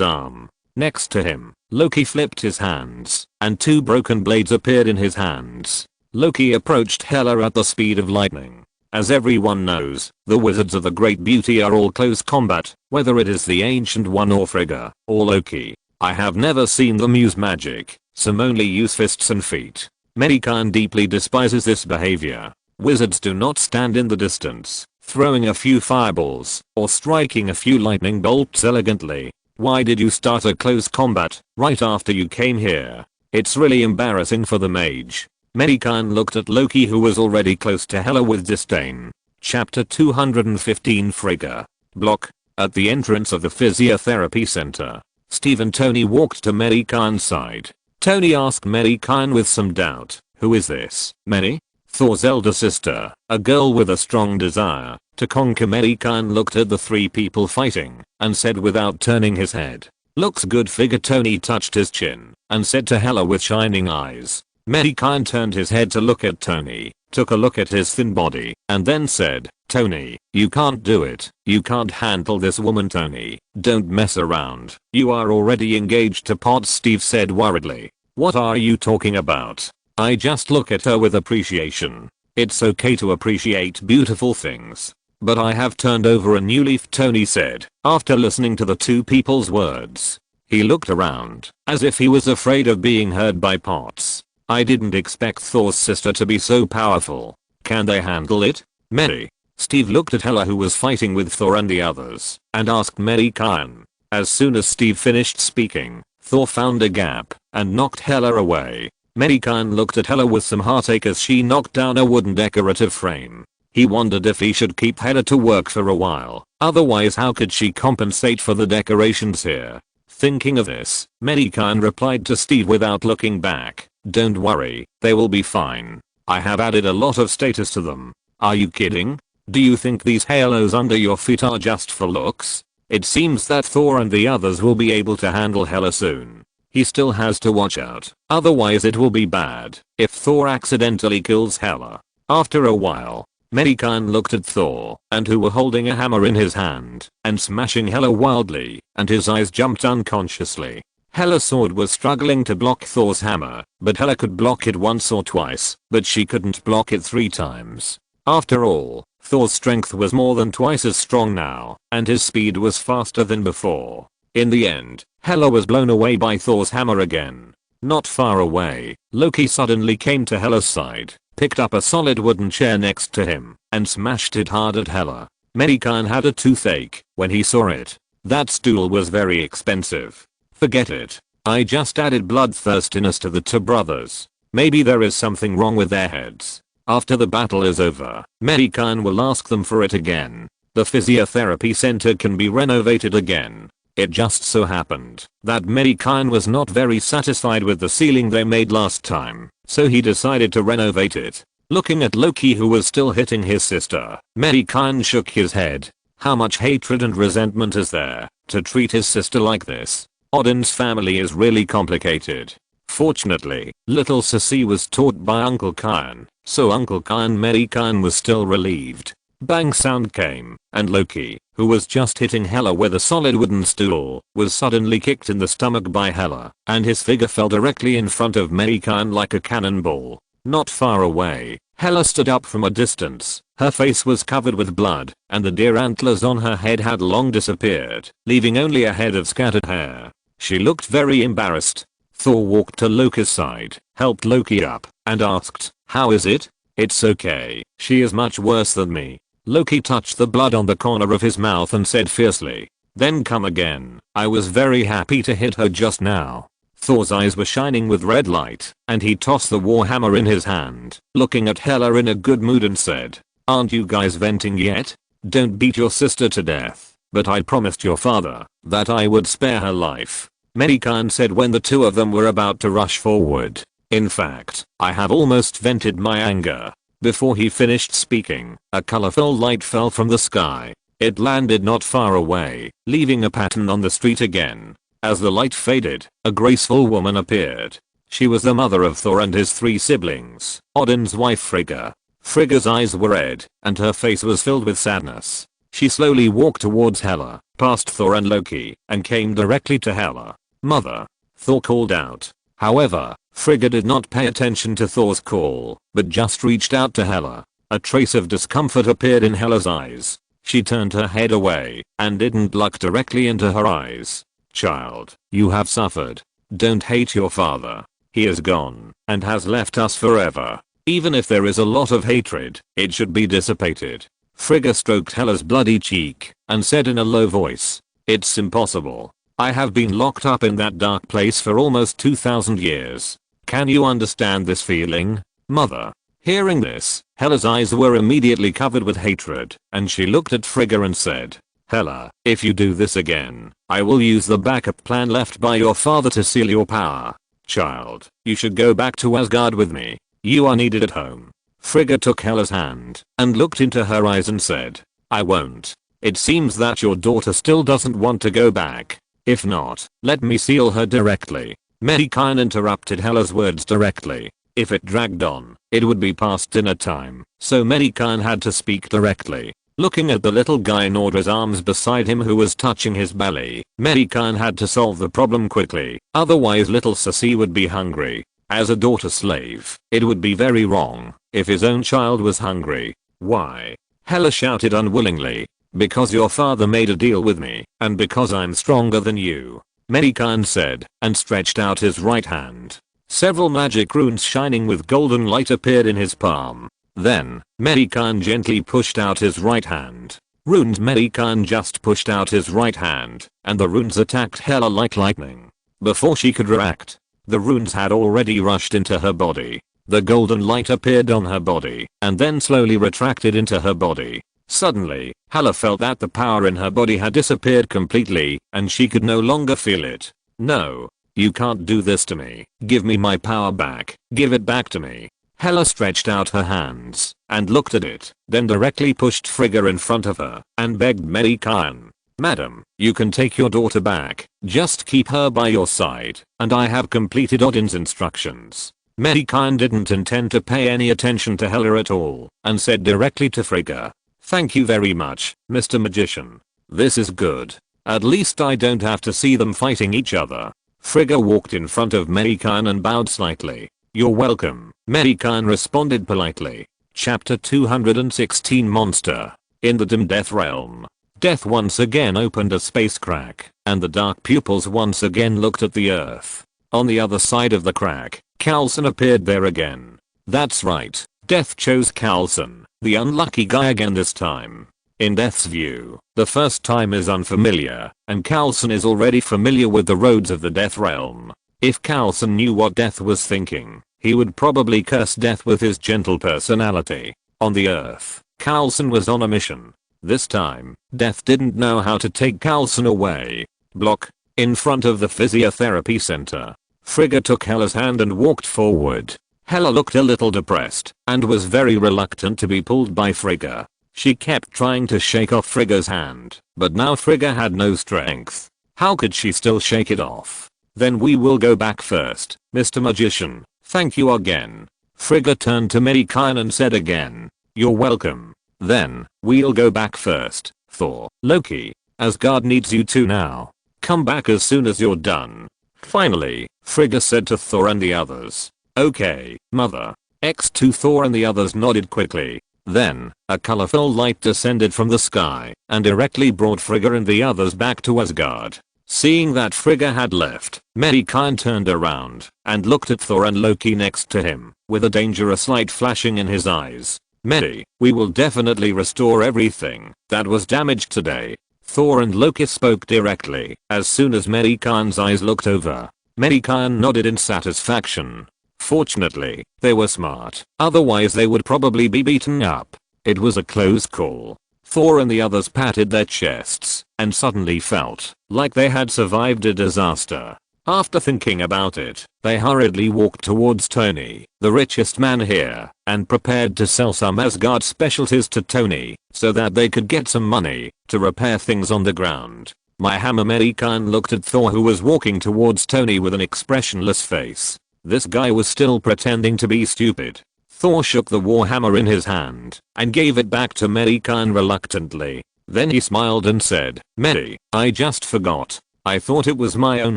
arm. Next to him, Loki flipped his hands, and two broken blades appeared in his hands. Loki approached Hela at the speed of lightning. As everyone knows, the wizards of the Great Beauty are all close combat, whether it is the Ancient One or Frigga, or Loki. I have never seen them use magic. Some only use fists and feet. Mei Gan deeply despises this behavior. Wizards do not stand in the distance, throwing a few fireballs, or striking a few lightning bolts elegantly. Why did you start a close combat, right after you came here? It's really embarrassing for the mage. Mei Gan looked at Loki, who was already close to Hela, with disdain. Chapter 215. Frigga. Block. At the entrance of the physiotherapy center, Steve and Tony walked to Mei Gan's side. Tony asked Mei Gan with some doubt, "Who is this, Mei?" Thor's elder sister, a girl with a strong desire to conquer. Mei Gan looked at the three people fighting, and said without turning his head, "Looks good figure." Tony touched his chin, and said to Hela with shining eyes. Mei Gan turned his head to look at Tony, took a look at his thin body, and then said, "Tony, you can't do it. You can't handle this woman, Tony. Don't mess around. You are already engaged to Pot." Steve said worriedly. "What are you talking about? I just look at her with appreciation. It's okay to appreciate beautiful things. But I have turned over a new leaf," Tony said, after listening to the two people's words. He looked around, as if he was afraid of being heard by Potts. "I didn't expect Thor's sister to be so powerful. Can they handle it, Mei?" Steve looked at Hela, who was fighting with Thor and the others, and asked Mei Gan. As soon as Steve finished speaking, Thor found a gap and knocked Hela away. Mei Gan looked at Hela with some heartache as she knocked down a wooden decorative frame. He wondered if he should keep Hela to work for a while, otherwise how could she compensate for the decorations here? Thinking of this, Mei Gan replied to Steve without looking back, "Don't worry, they will be fine. I have added a lot of status to them." "Are you kidding? Do you think these halos under your feet are just for looks?" It seems that Thor and the others will be able to handle Hela soon. He still has to watch out, otherwise it will be bad if Thor accidentally kills Hela. After a while, Mei Gan looked at Thor and who were holding a hammer in his hand and smashing Hela wildly, and his eyes jumped unconsciously. Hela's sword was struggling to block Thor's hammer, but Hela could block it once or twice, but she couldn't block it 3 times. After all, Thor's strength was more than twice as strong now, and his speed was faster than before. In the end, Hela was blown away by Thor's hammer again. Not far away, Loki suddenly came to Hela's side, picked up a solid wooden chair next to him, and smashed it hard at Hela. Mei Gan had a toothache when he saw it. That stool was very expensive. Forget it. I just added bloodthirstiness to the 2 brothers. Maybe there is something wrong with their heads. After the battle is over, Mei Gan will ask them for it again. The physiotherapy center can be renovated again. It just so happened that Mei Gan was not very satisfied with the ceiling they made last time, so he decided to renovate it. Looking at Loki who was still hitting his sister, Mei Gan shook his head. How much hatred and resentment is there to treat his sister like this? Odin's family is really complicated. Fortunately, little Sissy was taught by Uncle Kyan, so Uncle Kyan Mei Gan was still relieved. Bang sound came, and Loki, who was just hitting Hela with a solid wooden stool, was suddenly kicked in the stomach by Hela, and his figure fell directly in front of Mei Gan like a cannonball. Not far away, Hela stood up from a distance. Her face was covered with blood, and the deer antlers on her head had long disappeared, leaving only a head of scattered hair. She looked very embarrassed. Thor walked to Loki's side, helped Loki up, and asked, "How is it?" "It's okay. She is much worse than me." Loki touched the blood on the corner of his mouth and said fiercely, "Then come again. I was very happy to hit her just now." Thor's eyes were shining with red light, and he tossed the warhammer in his hand, looking at Hela in a good mood and said, "Aren't you guys venting yet? Don't beat your sister to death, but I promised your father that I would spare her life," Mei Gan said when the 2 of them were about to rush forward. "In fact, I have almost vented my anger." Before he finished speaking, a colorful light fell from the sky. It landed not far away, leaving a pattern on the street again. As the light faded, a graceful woman appeared. She was the mother of Thor and his 3 siblings, Odin's wife Frigga. Frigga's eyes were red, and her face was filled with sadness. She slowly walked towards Hela, past Thor and Loki, and came directly to Hela. "Mother," Thor called out. However, Frigga did not pay attention to Thor's call, but just reached out to Hela. A trace of discomfort appeared in Hela's eyes. She turned her head away and didn't look directly into her eyes. "Child, you have suffered. Don't hate your father. He is gone and has left us forever. Even if there is a lot of hatred, it should be dissipated." Frigga stroked Hela's bloody cheek and said in a low voice, "It's impossible. I have been locked up in that dark place for almost 2000 years. Can you understand this feeling, mother?" Hearing this, Hela's eyes were immediately covered with hatred, and she looked at Frigga and said, "Hela, if you do this again, I will use the backup plan left by your father to seal your power. Child, you should go back to Asgard with me. You are needed at home." Frigga took Hela's hand and looked into her eyes and said, "I won't. It seems that your daughter still doesn't want to go back. If not, let me seal her directly." Mei Gan interrupted Hela's words directly. If it dragged on, it would be past dinner time, so Mei Gan had to speak directly. Looking at the little guy in Audrey's arms beside him who was touching his belly, Mei Gan had to solve the problem quickly, otherwise little Sissy would be hungry. As a daughter slave, it would be very wrong if his own child was hungry. "Why?" Hela shouted unwillingly. "Because your father made a deal with me, and because I'm stronger than you," Mei Gan said, and stretched out his right hand. Several magic runes shining with golden light appeared in his palm. Then, Mei Gan gently pushed out his right hand. Runes Mei Gan just pushed out his right hand, and the runes attacked Hela like lightning. Before she could react, The runes had already rushed into her body. The golden light appeared on her body and then slowly retracted into her body. Suddenly, Hella felt that the power in her body had disappeared completely and she could no longer feel it. No. You can't do this to me. Give me my power back. Give it back to me. Hella stretched out her hands and looked at it, then directly pushed Frigga in front of her and begged Mei Gan. Madam, you can take your daughter back. Just keep her by your side, and I have completed Odin's instructions. Mei Gan didn't intend to pay any attention to Hella at all and said directly to Frigga, "Thank you very much, Mr. Magician. This is good. At least I don't have to see them fighting each other." Frigga walked in front of Mei Gan and bowed slightly. "You're welcome," Mei Gan responded politely. Chapter 216 Monster. In the dim death realm. Death once again opened a space crack, and the dark pupils once again looked at the earth. On the other side of the crack, Coulson appeared there again. That's right, Death chose Coulson, the unlucky guy again this time. In Death's view, the first time is unfamiliar, and Coulson is already familiar with the roads of the Death realm. If Coulson knew what Death was thinking, he would probably curse Death with his gentle personality. On the earth, Coulson was on a mission. This time, Death didn't know how to take Coulson away. Block. In front of the physiotherapy center. Frigga took Hella's hand and walked forward. Hella looked a little depressed and was very reluctant to be pulled by Frigga. She kept trying to shake off Frigga's hand, but now Frigga had no strength. How could she still shake it off? "Then we will go back first, Mr. Magician. Thank you again." Frigga turned to Mei Gan and said again, "You're welcome." "Then, we'll go back first, Thor. Loki. Asgard needs you too now. Come back as soon as you're done." Finally, Frigga said to Thor and the others, "Okay, mother." X2 Thor and the others nodded quickly. Then, a colorful light descended from the sky and directly brought Frigga and the others back to Asgard. Seeing that Frigga had left, Mei Gan turned around and looked at Thor and Loki next to him, with a dangerous light flashing in his eyes. "Mei, we will definitely restore everything that was damaged today." Thor and Loki spoke directly as soon as Mei Gan's eyes looked over. Mei Gan nodded in satisfaction. Fortunately, they were smart, otherwise they would probably be beaten up. It was a close call. Thor and the others patted their chests and suddenly felt like they had survived a disaster. After thinking about it, they hurriedly walked towards Tony, the richest man here, and prepared to sell some Asgard specialties to Tony so that they could get some money to repair things on the ground. My hammer. Mei Gan looked at Thor, who was walking towards Tony with an expressionless face. This guy was still pretending to be stupid. Thor shook the warhammer in his hand and gave it back to Mei Gan reluctantly. Then he smiled and said, "Mei, I just forgot. I thought it was my own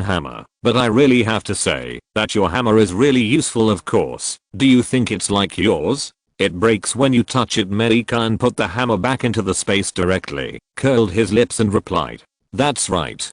hammer, but I really have to say that your hammer is really useful, of course. Do you think it's like yours? It breaks when you touch it." Mei Gan put the hammer back into the space directly, curled his lips and replied, That's right.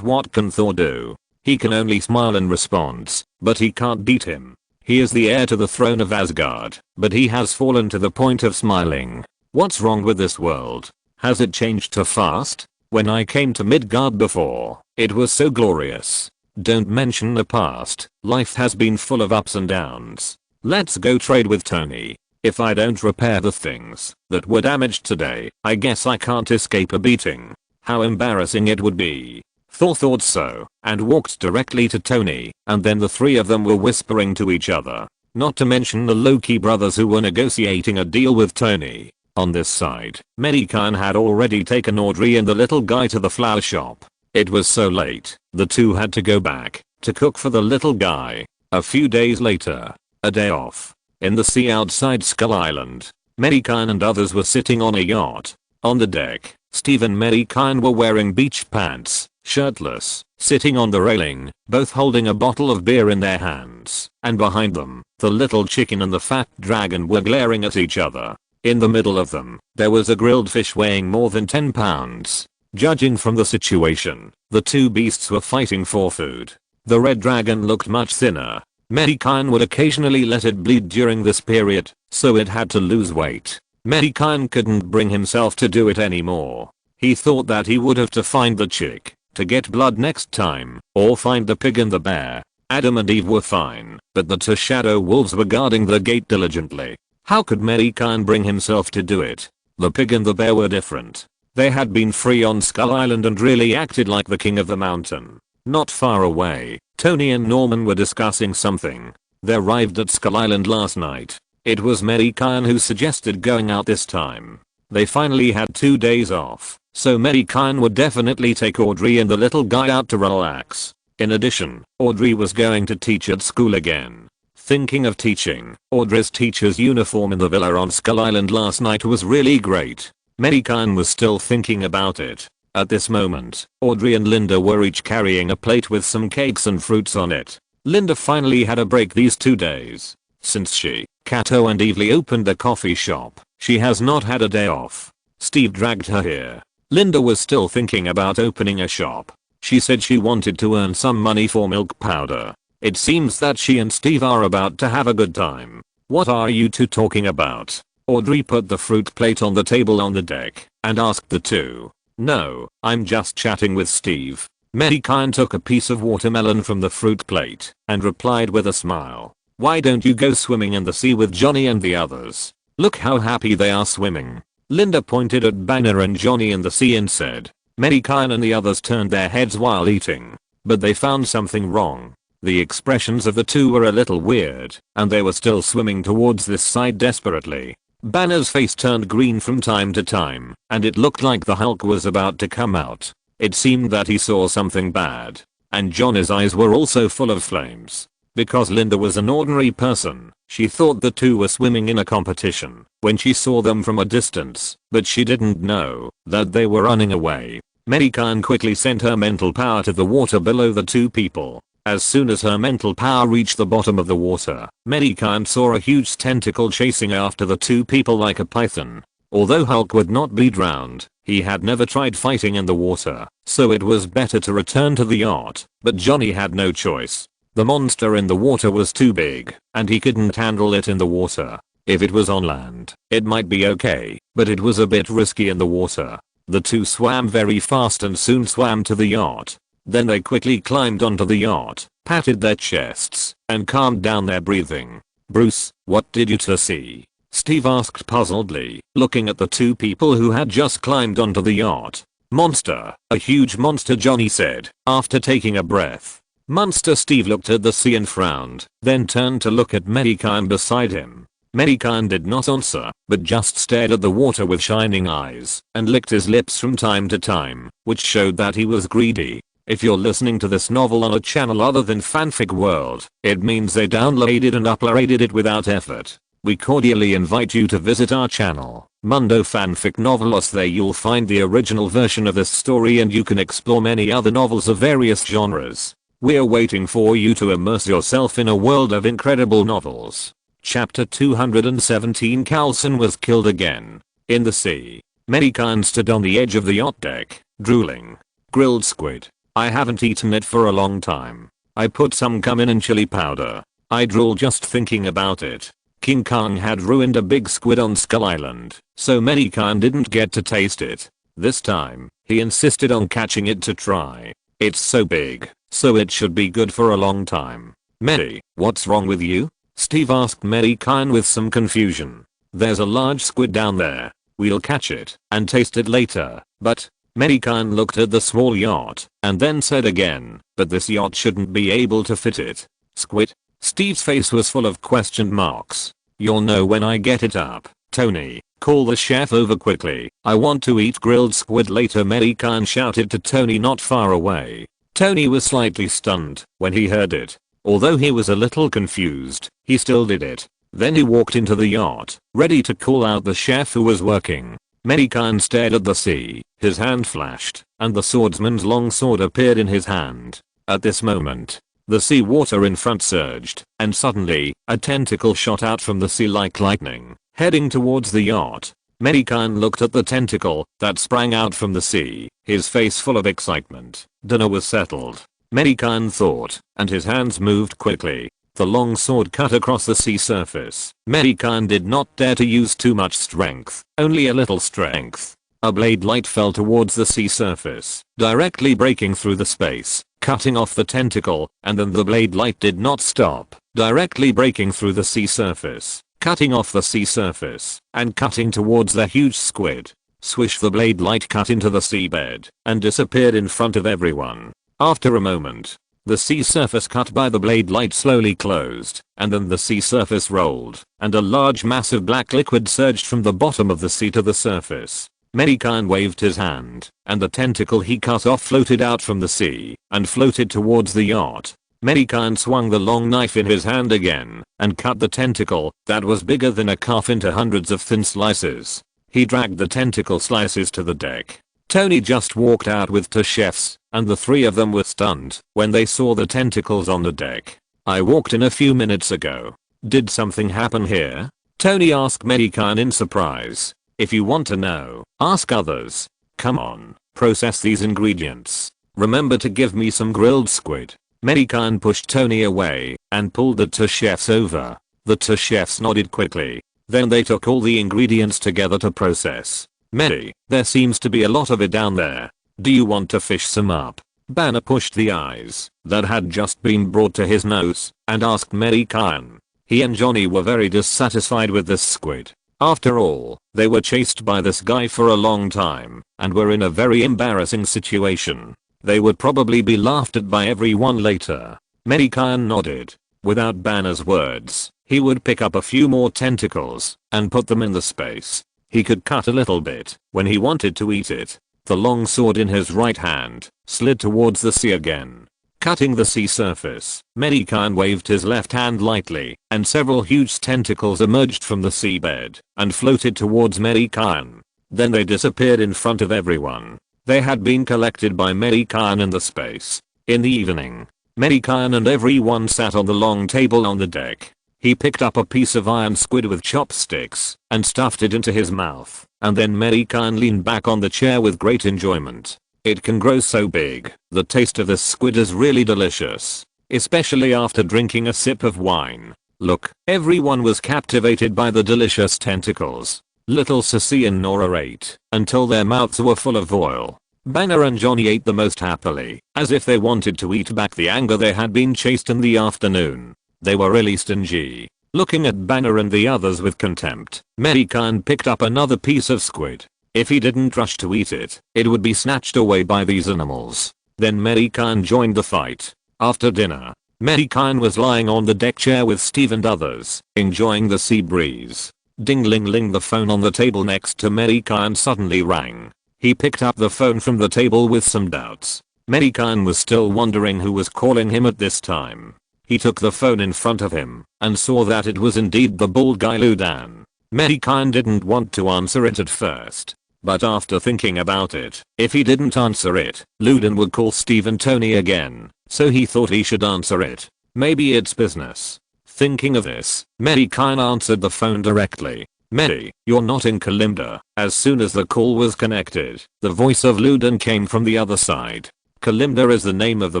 What can Thor do? He can only smile in response, but he can't beat him. He is the heir to the throne of Asgard, but he has fallen to the point of smiling. What's wrong with this world? Has it changed too fast? When I came to Midgard before, it was so glorious. Don't mention the past. Life has been full of ups and downs. Let's go trade with Tony. If I don't repair the things that were damaged today, I guess I can't escape a beating. How embarrassing it would be. Thor thought so, and walked directly to Tony, and then the three of them were whispering to each other. Not to mention the Loki brothers, who were negotiating a deal with Tony. On this side, Mei Gan had already taken Audrey and the little guy to the flower shop. It was so late, the two had to go back to cook for the little guy. A few days later, a day off. In the sea outside Skull Island, Mei Gan and others were sitting on a yacht. On the deck, Steve and Mei Gan were wearing beach pants, shirtless, sitting on the railing, both holding a bottle of beer in their hands, and behind them, the little chicken and the fat dragon were glaring at each other. In the middle of them, there was a grilled fish weighing more than 10 pounds. Judging from the situation, the two beasts were fighting for food. The red dragon looked much thinner. Mei Gan would occasionally let it bleed during this period, so it had to lose weight. Mei Gan couldn't bring himself to do it anymore. He thought that he would have to find the chick to get blood next time, or find the pig and the bear. Adam and Eve were fine, but the two shadow wolves were guarding the gate diligently. How could Mei Gan bring himself to do it? The pig and the bear were different. They had been free on Skull Island and really acted like the king of the mountain. Not far away, Tony and Norman were discussing something. They arrived at Skull Island last night. It was Mei Gan who suggested going out this time. They finally had 2 days off, so Mei Gan would definitely take Audrey and the little guy out to relax. In addition, Audrey was going to teach at school again. Thinking of teaching, Audrey's teacher's uniform in the villa on Skull Island last night was really great. Mei Gan was still thinking about it. At this moment, Audrey and Linda were each carrying a plate with some cakes and fruits on it. Linda finally had a break these 2 days. Since she, Kato and Evely opened a coffee shop, she has not had a day off. Steve dragged her here. Linda was still thinking about opening a shop. She said she wanted to earn some money for milk powder. It seems that she and Steve are about to have a good time. What are you two talking about? Audrey put the fruit plate on the table on the deck and asked the two. No, I'm just chatting with Steve. Mei Gan took a piece of watermelon from the fruit plate and replied with a smile. Why don't you go swimming in the sea with Johnny and the others? Look how happy they are swimming. Linda pointed at Banner and Johnny in the sea and said. Mei Gan and the others turned their heads while eating, but they found something wrong. The expressions of the two were a little weird, and they were still swimming towards this side desperately. Banner's face turned green from time to time, and it looked like the Hulk was about to come out. It seemed that he saw something bad. And Johnny's eyes were also full of flames. Because Linda was an ordinary person, she thought the two were swimming in a competition when she saw them from a distance, but she didn't know that they were running away. Mei Gan quickly sent her mental power to the water below the two people. As soon as her mental power reached the bottom of the water, Mei Gan saw a huge tentacle chasing after the two people like a python. Although Hulk would not be drowned, he had never tried fighting in the water, so it was better to return to the yacht, but Johnny had no choice. The monster in the water was too big, and he couldn't handle it in the water. If it was on land, it might be okay, but it was a bit risky in the water. The two swam very fast and soon swam to the yacht. Then they quickly climbed onto the yacht, patted their chests, and calmed down their breathing. Bruce, what did you two see? Steve asked puzzledly, looking at the two people who had just climbed onto the yacht. Monster, a huge monster, Johnny said, after taking a breath. Monster. Steve looked at the sea and frowned, then turned to look at Mei Gan beside him. Mei Gan did not answer, but just stared at the water with shining eyes, and licked his lips from time to time, which showed that he was greedy. If you're listening to this novel on a channel other than Fanfic World, it means they downloaded and uploaded it without effort. We cordially invite you to visit our channel, Mundo Fanfic Novelos. There you'll find the original version of this story and you can explore many other novels of various genres. We're waiting for you to immerse yourself in a world of incredible novels. Chapter 217. Carlson was killed again. In the sea, Mei Gan stood on the edge of the yacht deck, drooling. Grilled squid. I haven't eaten it for a long time. I put some cumin and chili powder. I drool just thinking about it. King Kong had ruined a big squid on Skull Island, so Mei Gan didn't get to taste it. This time, he insisted on catching it to try. It's so big, so it should be good for a long time. Mei, what's wrong with you? Steve asked Mei Gan with some confusion. There's a large squid down there. We'll catch it and taste it later, but Mei Gan looked at the small yacht and then said again, but this yacht shouldn't be able to fit it. Squid? Steve's face was full of question marks. You'll know when I get it up. Tony, call the chef over quickly. I want to eat grilled squid later. Mei Gan shouted to Tony not far away. Tony was slightly stunned when he heard it. Although he was a little confused, he still did it. Then he walked into the yacht, ready to call out the chef who was working. Mei Gan stared at the sea, his hand flashed, and the swordsman's long sword appeared in his hand. At this moment, the sea water in front surged, and suddenly, a tentacle shot out from the sea like lightning, heading towards the yacht. Mei Gan looked at the tentacle that sprang out from the sea, his face full of excitement. Dinner was settled. Mei Gan thought, and his hands moved quickly. The long sword cut across the sea surface. Mei Gan did not dare to use too much strength, only a little strength. A blade light fell towards the sea surface, directly breaking through the space. cutting off the tentacle, and then the blade light did not stop, directly breaking through the sea surface, cutting off the sea surface, and cutting towards the huge squid. Swish, the blade light cut into the seabed and disappeared in front of everyone. After a moment, the sea surface cut by the blade light slowly closed, and then the sea surface rolled, and a large mass of black liquid surged from the bottom of the sea to the surface. Mei Gan waved his hand, and the tentacle he cut off floated out from the sea and floated towards the yacht. Mei Gan swung the long knife in his hand again and cut the tentacle that was bigger than a calf into hundreds of thin slices. He dragged the tentacle slices to the deck. Tony just walked out with two chefs, and the three of them were stunned when they saw the tentacles on the deck. I walked in a few minutes ago. Did something happen here? Tony asked Mei Gan in surprise. If you want to know, ask others. Come on, process these ingredients. Remember to give me some grilled squid. Mei Gan pushed Tony away and pulled the two chefs over. The two chefs nodded quickly. Then they took all the ingredients together to process. Mei, there seems to be a lot of it down there. Do you want to fish some up? Banner pushed the eyes that had just been brought to his nose and asked Mei Gan. He and Johnny were very dissatisfied with this squid. After all, they were chased by this guy for a long time and were in a very embarrassing situation. They would probably be laughed at by everyone later. Mei Gan nodded. Without Banner's words, he would pick up a few more tentacles and put them in the space. He could cut a little bit when he wanted to eat it. The long sword in his right hand slid towards the sea again, cutting the sea surface. Mei Gan waved his left hand lightly, and several huge tentacles emerged from the seabed and floated towards Mei Gan. Then they disappeared in front of everyone. They had been collected by Mei Gan in the space. In the evening, Mei Gan and everyone sat on the long table on the deck. He picked up a piece of iron squid with chopsticks and stuffed it into his mouth, and then Mei Gan leaned back on the chair with great enjoyment. It can grow so big. The taste of this squid is really delicious, especially after drinking a sip of wine. Look, everyone was captivated by the delicious tentacles. Little Sissy and Nora ate until their mouths were full of oil. Banner and Johnny ate the most happily, as if they wanted to eat back the anger they had been chased in the afternoon. They were really stingy. Looking at Banner and the others with contempt, Mei Gan picked up another piece of squid. If he didn't rush to eat it, it would be snatched away by these animals. Then Mei Gan joined the fight. After dinner, Mei Gan was lying on the deck chair with Steve and others, enjoying the sea breeze. Ding-ling-ling, the phone on the table next to Mei Gan suddenly rang. He picked up the phone from the table with some doubts. Mei Gan was still wondering who was calling him at this time. He took the phone in front of him and saw that it was indeed the bald guy Ludan. Mei Gan didn't want to answer it at first, but after thinking about it, if he didn't answer it, Ludan would call Steve and Tony again, so he thought he should answer it. Maybe it's business. Thinking of this, Mei Gan answered the phone directly. Mei, you're not in Kalimda. As soon as the call was connected, the voice of Ludan came from the other side. Kalimda is the name of the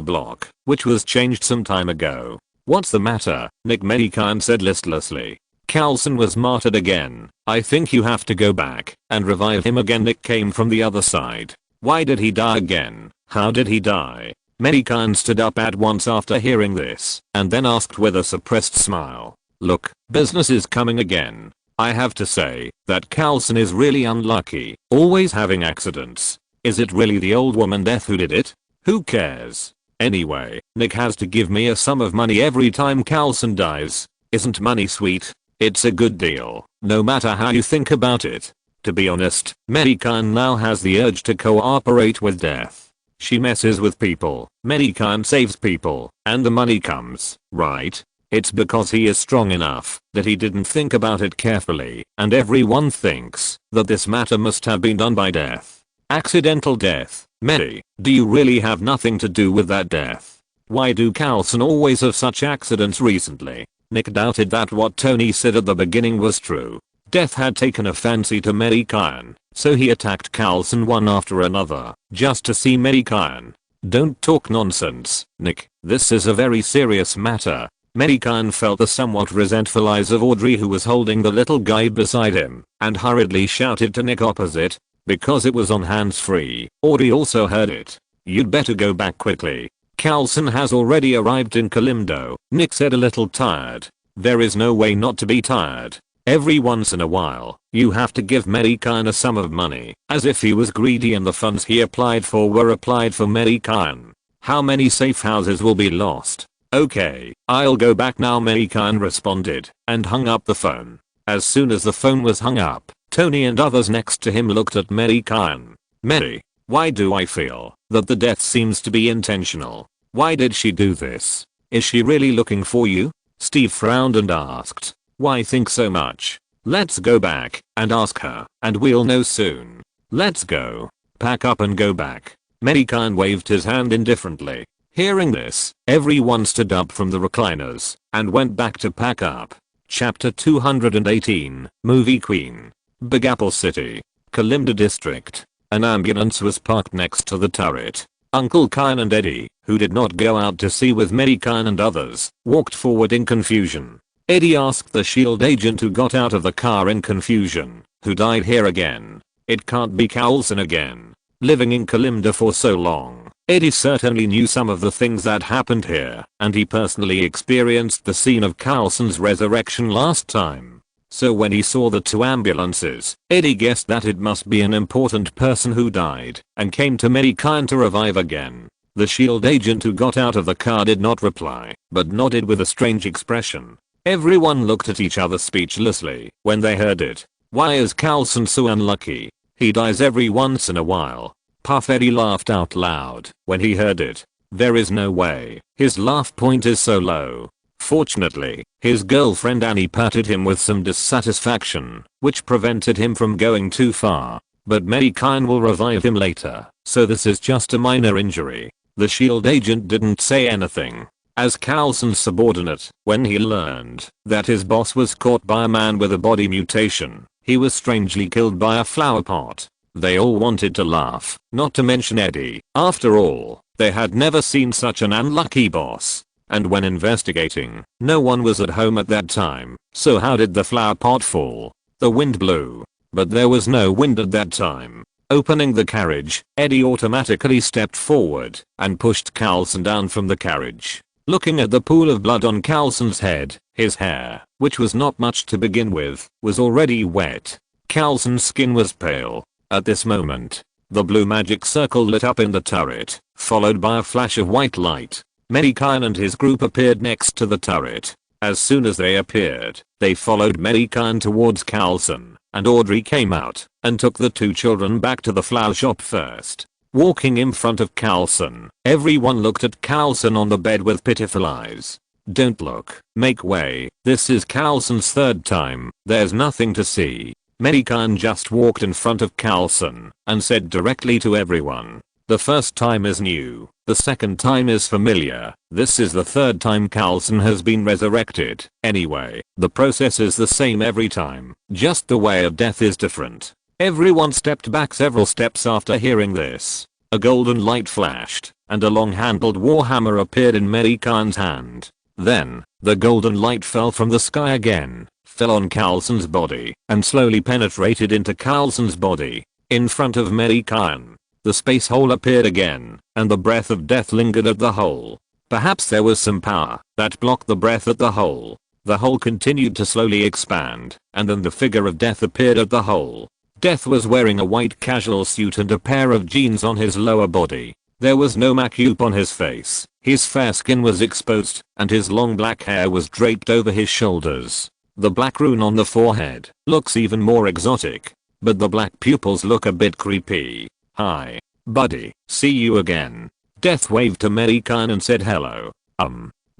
block, which was changed some time ago. What's the matter? Mei Gan said listlessly. Carlson was martyred again. I think you have to go back and revive him again. Nick came from the other side. Why did he die again? How did he die? Mei Gan stood up at once after hearing this and then asked with a suppressed smile. Look, business is coming again. I have to say that Carlson is really unlucky, always having accidents. Is it really the old woman Death who did it? Who cares? Anyway, Nick has to give me a sum of money every time Carlson dies. Isn't money sweet? It's a good deal, no matter how you think about it. To be honest, Mei Gan now has the urge to cooperate with Death. She messes with people, Mei Gan saves people, and the money comes, right? It's because he is strong enough that he didn't think about it carefully, and everyone thinks that this matter must have been done by Death. Accidental death. Mei, do you really have nothing to do with that death? Why do Carlson always have such accidents recently? Nick doubted that what Tony said at the beginning was true. Death had taken a fancy to Mei Gan, so he attacked Carlson one after another, just to see Mei Gan. Don't talk nonsense, Nick, this is a very serious matter. Mei Gan felt the somewhat resentful eyes of Audrey, who was holding the little guy beside him, and hurriedly shouted to Nick opposite. Because it was on hands-free, Audrey also heard it. You'd better go back quickly. Carlson has already arrived in Kalimdo, Nick said, a little tired. There is no way not to be tired. Every once in a while, you have to give Mei Gan a sum of money, as if he was greedy and the funds he applied for were applied for Mei Gan. How many safe houses will be lost? Okay, I'll go back now, Mei Gan responded, and hung up the phone. As soon as the phone was hung up, Tony and others next to him looked at Mei Gan. Mei, why do I feel that the death seems to be intentional? Why did she do this? Is she really looking for you? Steve frowned and asked. Why think so much? Let's go back and ask her, and we'll know soon. Let's go. Pack up and go back. Mei Gan waved his hand indifferently. Hearing this, everyone stood up from the recliners and went back to pack up. Chapter 218, Movie Queen. Big Apple City, Kalimda District. An ambulance was parked next to the turret. Uncle Kyan and Eddie, who did not go out to sea with Mei Gan and others, walked forward in confusion. Eddie asked the S.H.I.E.L.D. agent who got out of the car in confusion, who died here again. It can't be Carlson again. Living in Kalimda for so long, Eddie certainly knew some of the things that happened here, and he personally experienced the scene of Carlson's resurrection last time. So when he saw the two ambulances, Eddie guessed that it must be an important person who died and came to Mei Gan to revive again. The S.H.I.E.L.D. agent who got out of the car did not reply, but nodded with a strange expression. Everyone looked at each other speechlessly when they heard it. Why is Carlson so unlucky? He dies every once in a while. Puff Eddie laughed out loud when he heard it. There is no way. His laugh point is so low. Fortunately, his girlfriend Annie patted him with some dissatisfaction, which prevented him from going too far. But Mei Gan will revive him later, so this is just a minor injury. The S.H.I.E.L.D. agent didn't say anything. As Carlson's subordinate, when he learned that his boss was caught by a man with a body mutation, he was strangely killed by a flower pot. They all wanted to laugh, not to mention Eddie. After all, they had never seen such an unlucky boss. And when investigating, no one was at home at that time, so how did the flower pot fall? The wind blew. But there was no wind at that time. Opening the carriage, Eddie automatically stepped forward and pushed Carlson down from the carriage. Looking at the pool of blood on Carlson's head, his hair, which was not much to begin with, was already wet. Carlson's skin was pale. At this moment, the blue magic circle lit up in the turret, followed by a flash of white light. Mei Gan and his group appeared next to the turret. As soon as they appeared, they followed Mei Gan towards Carlson, and Audrey came out and took the two children back to the flower shop first. Walking in front of Carlson, everyone looked at Carlson on the bed with pitiful eyes. Don't look, make way, this is Carlson's third time, there's nothing to see. Mei Gan just walked in front of Carlson and said directly to everyone. The first time is new, the second time is familiar, this is the third time Carlson has been resurrected. Anyway, the process is the same every time, just the way of death is different. Everyone stepped back several steps after hearing this. A golden light flashed, and a long-handled warhammer appeared in Mei Gan's hand. Then, the golden light fell from the sky again, fell on Carlson's body, and slowly penetrated into Carlson's body. In front of Mei Gan, the space hole appeared again, and the breath of death lingered at the hole. Perhaps there was some power that blocked the breath at the hole. The hole continued to slowly expand, and then the figure of death appeared at the hole. Death was wearing a white casual suit and a pair of jeans on his lower body. There was no makeup on his face, his fair skin was exposed, and his long black hair was draped over his shoulders. The black rune on the forehead looks even more exotic, but the black pupils look a bit creepy. Hi, buddy, see you again. Death waved to Mei Gan and said hello.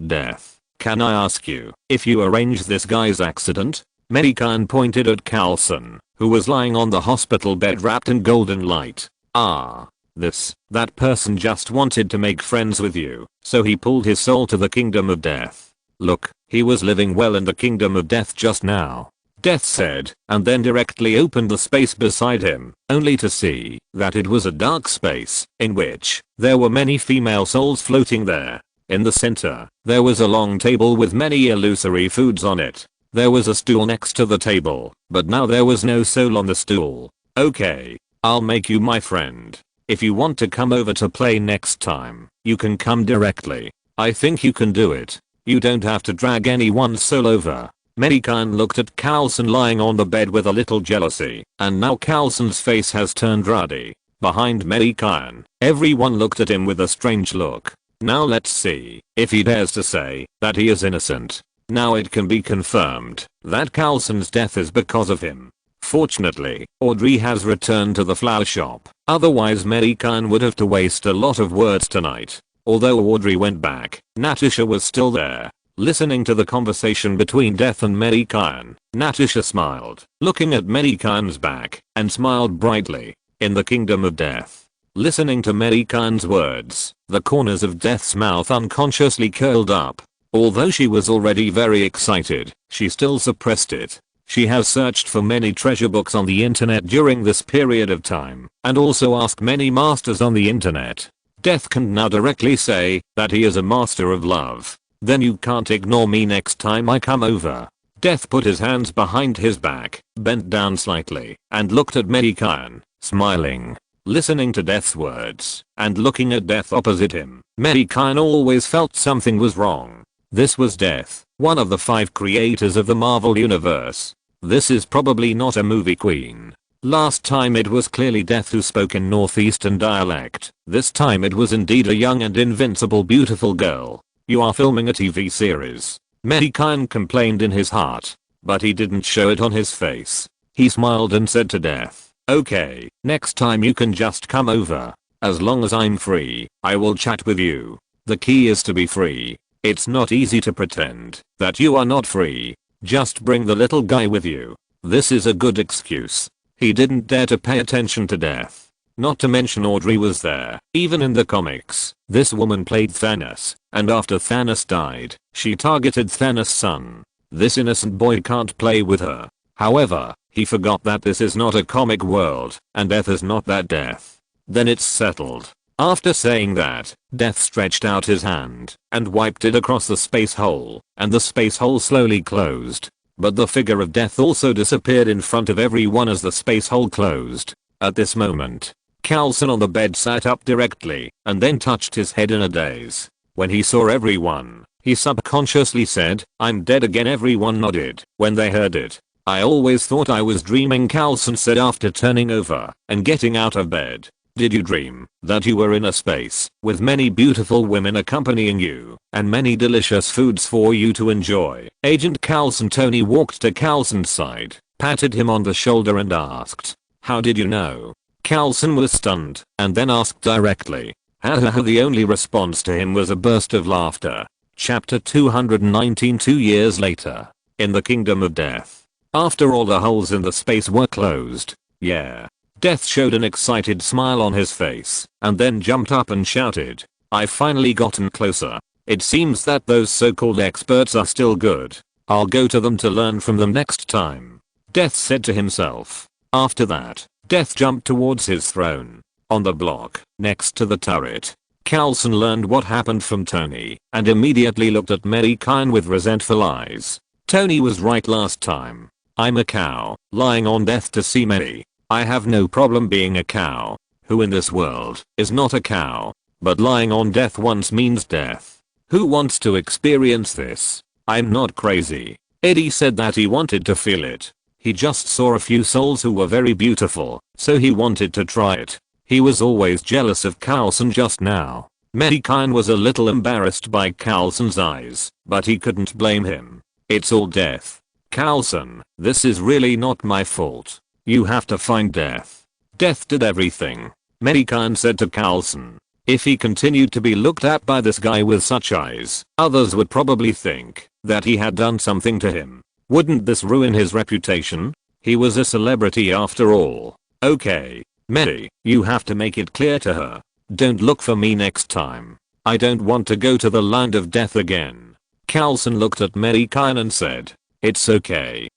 Death, can I ask you if you arranged this guy's accident? Mei Gan pointed at Carlson, who was lying on the hospital bed wrapped in golden light. That person just wanted to make friends with you, so he pulled his soul to the kingdom of death. Look, he was living well in the kingdom of death just now. Death said, and then directly opened the space beside him, only to see that it was a dark space, in which there were many female souls floating there. In the center, there was a long table with many illusory foods on it. There was a stool next to the table, but now there was no soul on the stool. Okay, I'll make you my friend. If you want to come over to play next time, you can come directly. I think you can do it. You don't have to drag anyone's soul over. Mei Gan looked at Coulson lying on the bed with a little jealousy, and now Coulson's face has turned ruddy. Behind Mei Gan, everyone looked at him with a strange look. Now let's see if he dares to say that he is innocent. Now it can be confirmed that Coulson's death is because of him. Fortunately, Audrey has returned to the flower shop, otherwise Mei Gan would have to waste a lot of words tonight. Although Audrey went back, Natasha was still there. Listening to the conversation between Death and Mei Gan, Natasha smiled, looking at Mei Gan's back, and smiled brightly. In the kingdom of Death. Listening to Mei Gan's words, the corners of Death's mouth unconsciously curled up. Although she was already very excited, she still suppressed it. She has searched for many treasure books on the internet during this period of time, and also asked many masters on the internet. Death can now directly say that he is a master of love. Then you can't ignore me next time I come over. Death put his hands behind his back, bent down slightly, and looked at Mei Gan, smiling. Listening to Death's words, and looking at Death opposite him, Mei Gan always felt something was wrong. This was Death, one of the 5 creators of the Marvel Universe. This is probably not a movie queen. Last time it was clearly Death who spoke in northeastern dialect. This time it was indeed a young and invincible beautiful girl. You are filming a TV series. Mei Gan complained in his heart, but he didn't show it on his face. He smiled and said to Death, "Okay, next time you can just come over. As long as I'm free, I will chat with you. The key is to be free. It's not easy to pretend that you are not free. Just bring the little guy with you." This is a good excuse. He didn't dare to pay attention to Death. Not to mention Audrey was there. Even in the comics, this woman played Thanos, and after Thanos died, she targeted Thanos' son. This innocent boy can't play with her. However, he forgot that this is not a comic world, and Death is not that Death. Then it's settled. After saying that, Death stretched out his hand, and wiped it across the space hole, and the space hole slowly closed. But the figure of Death also disappeared in front of everyone as the space hole closed. At this moment, Coulson on the bed sat up directly, and then touched his head in a daze. When he saw everyone, he subconsciously said, "I'm dead again." Everyone nodded when they heard it. "I always thought I was dreaming," Coulson said after turning over and getting out of bed. "Did you dream that you were in a space with many beautiful women accompanying you and many delicious foods for you to enjoy?" Agent Coulson Tony walked to Coulson's side, patted him on the shoulder and asked, "How did you know?" Coulson was stunned and then asked directly. The only response to him was a burst of laughter. Chapter 219. 2 years later. In the Kingdom of Death. After all the holes in the space were closed. Yeah. Death showed an excited smile on his face, and then jumped up and shouted, "I've finally gotten closer. It seems that those so-called experts are still good. I'll go to them to learn from them next time," Death said to himself. After that, Death jumped towards his throne. On the block, next to the turret, Coulson learned what happened from Tony, and immediately looked at Mei Gan with resentful eyes. Tony was right last time. I'm a cow, lying on Death to see Mei. I have no problem being a cow. Who in this world is not a cow? But lying on Death once means death. Who wants to experience this? I'm not crazy. Eddie said that he wanted to feel it. He just saw a few souls who were very beautiful, so he wanted to try it. He was always jealous of Coulson just now. Mei Gan was a little embarrassed by Coulson's eyes, but he couldn't blame him. It's all Death. Coulson, this is really not my fault. You have to find Death. Death did everything. Mei Gan said to Coulson. If he continued to be looked at by this guy with such eyes, others would probably think that he had done something to him. Wouldn't this ruin his reputation? He was a celebrity after all. Okay, Mei, you have to make it clear to her. Don't look for me next time. I don't want to go to the land of death again. Coulson looked at Mei Gan and said, it's okay.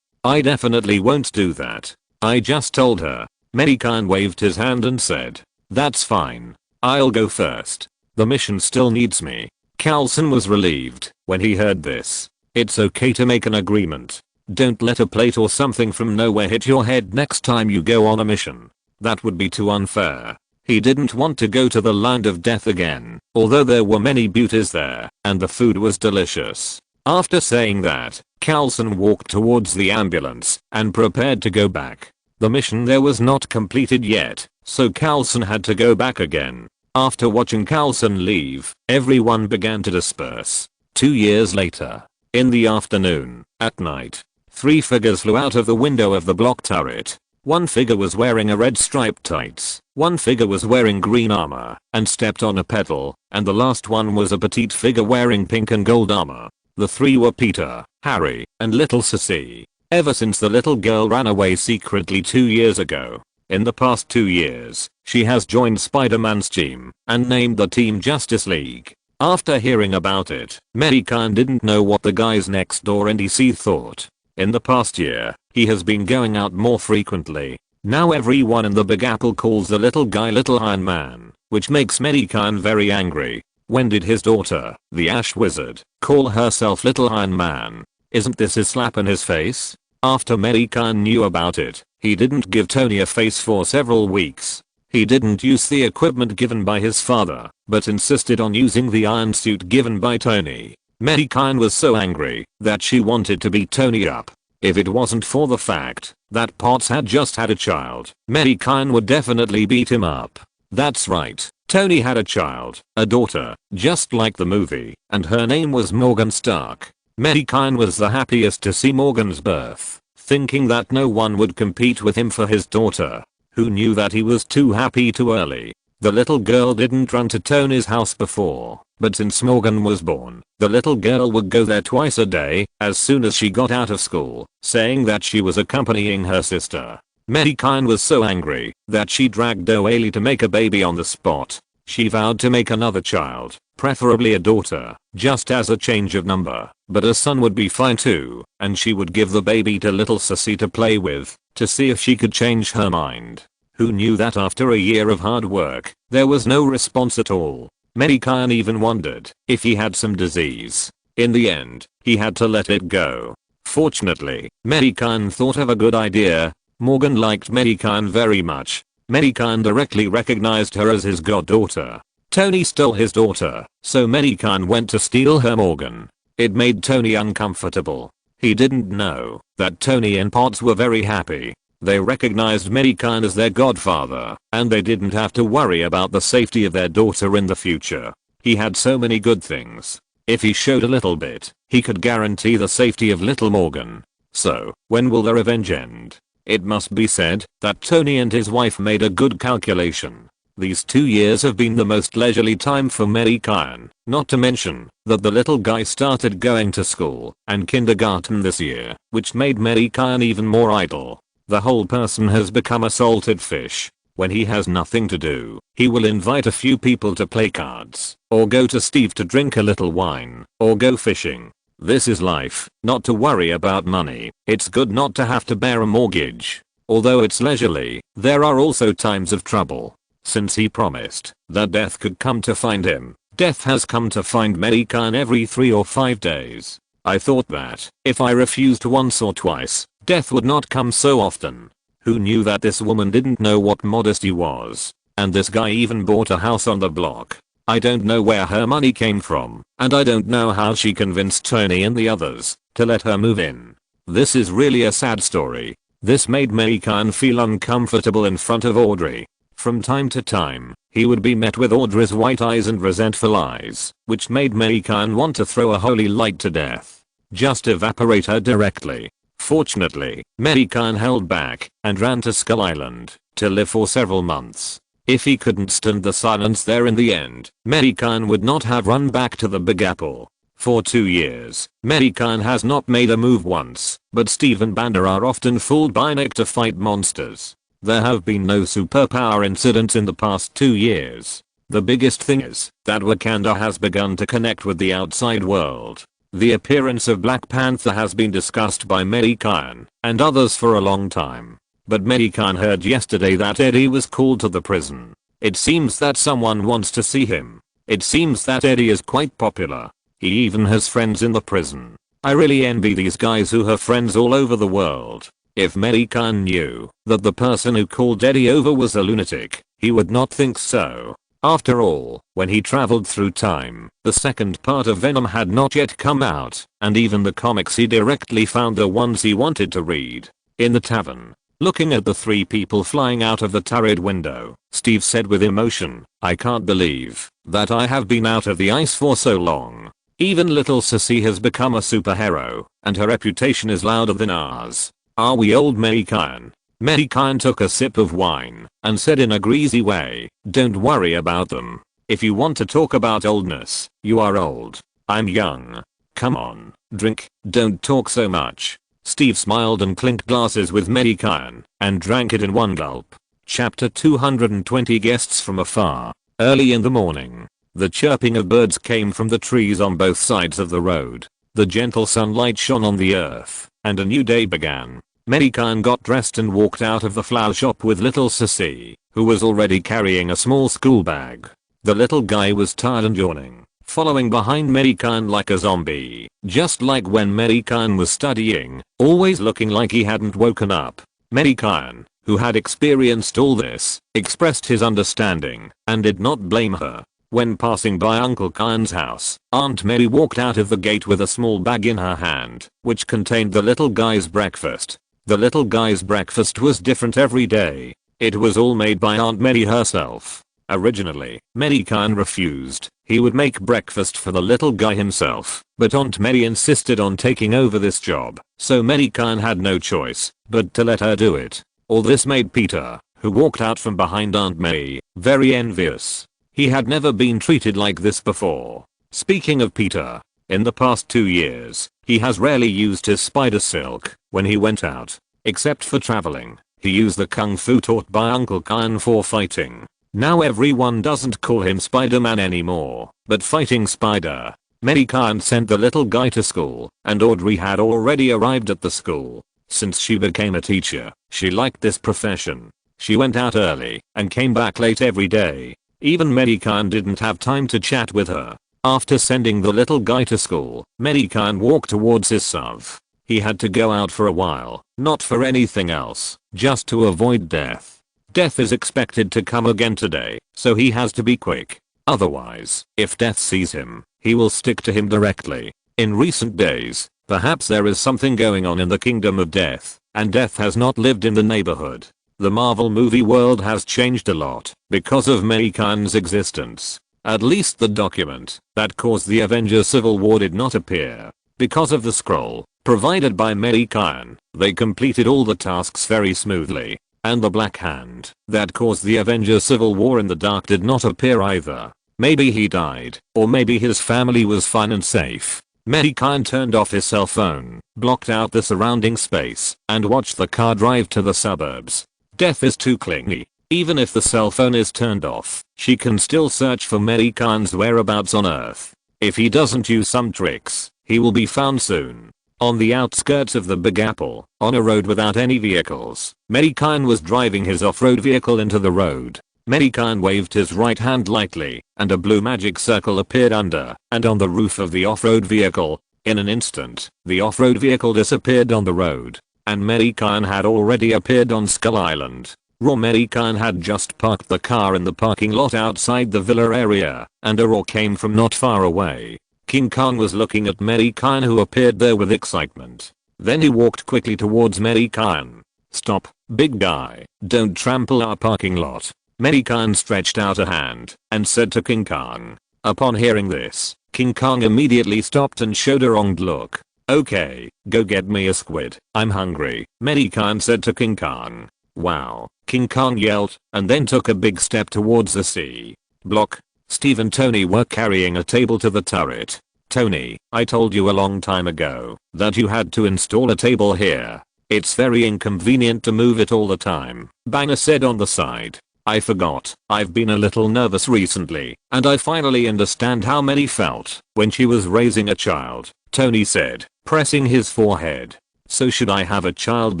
I definitely won't do that. I just told her. Mei Gan waved his hand and said, that's fine. I'll go first. The mission still needs me. Coulson was relieved when he heard this. It's okay to make an agreement. Don't let a plate or something from nowhere hit your head next time you go on a mission. That would be too unfair. He didn't want to go to the land of death again, although there were many beauties there, and the food was delicious. After saying that, Carlson walked towards the ambulance and prepared to go back. The mission there was not completed yet, so Carlson had to go back again. After watching Carlson leave, everyone began to disperse. 2 years later, in the afternoon, at night, 3 figures flew out of the window of the block turret. One figure was wearing a red striped tights, one figure was wearing green armor and stepped on a pedal, and the last one was a petite figure wearing pink and gold armor. The 3 were Peter, Harry, and little Sissy. Ever since the little girl ran away secretly 2 years ago. In the past 2 years, she has joined Spider-Man's team and named the team Justice League. After hearing about it, Mei Gan didn't know what the guys next door in DC thought. In the past year, he has been going out more frequently. Now everyone in the Big Apple calls the little guy Little Iron Man, which makes Mei Gan very angry. When did his daughter, the Ash Wizard, call herself Little Iron Man? Isn't this a slap in his face? After Mei Gan knew about it, he didn't give Tony a face for several weeks. He didn't use the equipment given by his father, but insisted on using the iron suit given by Tony. Mei Gan was so angry that she wanted to beat Tony up. If it wasn't for the fact that Potts had just had a child, Mei Gan would definitely beat him up. That's right, Tony had a child, a daughter, just like the movie, and her name was Morgan Stark. Mei Gan was the happiest to see Morgan's birth, thinking that no one would compete with him for his daughter. Who knew that he was too happy too early? The little girl didn't run to Tony's house before, but since Morgan was born, the little girl would go there twice a day, as soon as she got out of school, saying that she was accompanying her sister. Mei Gan was so angry that she dragged O'Ailey to make a baby on the spot. She vowed to make another child, preferably a daughter, just as a change of number, but a son would be fine too, and she would give the baby to little Sissy to play with, to see if she could change her mind. Who knew that after a year of hard work, there was no response at all? Mei Gan even wondered if he had some disease. In the end, he had to let it go. Fortunately, Mei Gan thought of a good idea. Morgan liked Mei Gan very much. Mei Gan directly recognized her as his goddaughter. Tony stole his daughter, so Mei Gan went to steal her Morgan. It made Tony uncomfortable. He didn't know that Tony and Potts were very happy. They recognized Mei Gan as their godfather, and they didn't have to worry about the safety of their daughter in the future. He had so many good things. If he showed a little bit, he could guarantee the safety of little Morgan. So, when will the revenge end? It must be said that Tony and his wife made a good calculation. These 2 years have been the most leisurely time for Mei Gan, not to mention that the little guy started going to school and kindergarten this year, which made Mei Gan even more idle. The whole person has become a salted fish. When he has nothing to do, he will invite a few people to play cards, or go to Steve to drink a little wine, or go fishing. This is life, not to worry about money. It's good not to have to bear a mortgage. Although it's leisurely, there are also times of trouble. Since he promised that death could come to find him, death has come to find Mei Gan every 3 or 5 days. I thought that if I refused once or twice, death would not come so often. Who knew that this woman didn't know what modesty was? And this guy even bought a house on the block. I don't know where her money came from, and I don't know how she convinced Tony and the others to let her move in. This is really a sad story. This made Mei Gan feel uncomfortable in front of Audrey. From time to time, he would be met with Audrey's white eyes and resentful eyes, which made Mei Gan want to throw a holy light to death. Just evaporate her directly. Fortunately, Mei Gan held back and ran to Skull Island to live for several months. If he couldn't stand the silence there in the end, Mei Gan would not have run back to the Big Apple. For 2 years, Mei Gan has not made a move once, but Steve and Banner are often fooled by Nick to fight monsters. There have been no superpower incidents in the past 2 years. The biggest thing is that Wakanda has begun to connect with the outside world. The appearance of Black Panther has been discussed by Mei Gan and others for a long time. But Mei Gan heard yesterday that Eddie was called to the prison. It seems that someone wants to see him. It seems that Eddie is quite popular. He even has friends in the prison. I really envy these guys who have friends all over the world. If Mei Gan knew that the person who called Eddie over was a lunatic, he would not think so. After all, when he traveled through time, the second part of Venom had not yet come out, and even the comics he directly found the ones he wanted to read. In the tavern, looking at the 3 people flying out of the turret window, Steve said with emotion, "I can't believe that I have been out of the ice for so long. Even little Sissy has become a superhero, and her reputation is louder than ours. Are we old, Mei Gan?" Mei Gan took a sip of wine and said in a greasy way, "Don't worry about them. If you want to talk about oldness, you are old. I'm young. Come on, drink, don't talk so much." Steve smiled and clinked glasses with Mei Gan and drank it in one gulp. Chapter 220 Guests from afar. Early in the morning, the chirping of birds came from the trees on both sides of the road. The gentle sunlight shone on the earth, and a new day began. Mei Gan got dressed and walked out of the flower shop with little Sissy, who was already carrying a small school bag. The little guy was tired and yawning, following behind Mei Gan like a zombie, just like when Mei Gan was studying, always looking like he hadn't woken up. Mei Gan, who had experienced all this, expressed his understanding and did not blame her. When passing by Uncle Khan's house, Aunt Mary walked out of the gate with a small bag in her hand, which contained the little guy's breakfast. The little guy's breakfast was different every day. It was all made by Aunt Mary herself. Originally, Mei Gan refused. He would make breakfast for the little guy himself, but Aunt Mary insisted on taking over this job, so Mei Gan had no choice but to let her do it. All this made Peter, who walked out from behind Aunt Mary, very envious. He had never been treated like this before. Speaking of Peter, in the past 2 years, he has rarely used his spider silk when he went out. Except for traveling, he used the kung fu taught by Uncle Khan for fighting. Now everyone doesn't call him Spider-Man anymore, but Fighting Spider. Mei Gan sent the little guy to school, and Audrey had already arrived at the school. Since she became a teacher, she liked this profession. She went out early and came back late every day. Even Mei Gan didn't have time to chat with her. After sending the little guy to school, Mei Gan walked towards his sov. He had to go out for a while, not for anything else, just to avoid death. Death is expected to come again today, so he has to be quick. Otherwise, if death sees him, he will stick to him directly. In recent days, perhaps there is something going on in the kingdom of death, and death has not lived in the neighborhood. The Marvel movie world has changed a lot because of Mei Gan's existence. At least the document that caused the Avengers Civil War did not appear. Because of the scroll provided by Mei Gan, they completed all the tasks very smoothly. And the Black Hand that caused the Avengers Civil War in the dark did not appear either. Maybe he died, or maybe his family was fine and safe. Mei Gan turned off his cell phone, blocked out the surrounding space, and watched the car drive to the suburbs. Death is too clingy. Even if the cell phone is turned off, she can still search for Mei Gan's whereabouts on Earth. If he doesn't use some tricks, he will be found soon. On the outskirts of the Big Apple, on a road without any vehicles, Mei Gan was driving his off-road vehicle into the road. Mei Gan waved his right hand lightly, and a blue magic circle appeared under and on the roof of the off-road vehicle. In an instant, the off-road vehicle disappeared on the road, and Mei Gan had already appeared on Skull Island. Mei Gan had just parked the car in the parking lot outside the villa area, and a roar came from not far away. King Kong was looking at Mei Gan, who appeared there with excitement. Then he walked quickly towards Mei Gan. "Stop, big guy, don't trample our parking lot." Mei Gan stretched out a hand and said to King Kong. Upon hearing this, King Kong immediately stopped and showed a wronged look. "Okay, go get me a squid, I'm hungry," Mei Gan said to King Kong. "Wow," King Kong yelled, and then took a big step towards the sea. Block. Steve and Tony were carrying a table to the turret. "Tony, I told you a long time ago that you had to install a table here. It's very inconvenient to move it all the time," Banner said on the side. "I forgot. I've been a little nervous recently, and I finally understand how Mary felt when she was raising a child," Tony said, pressing his forehead. "So should I have a child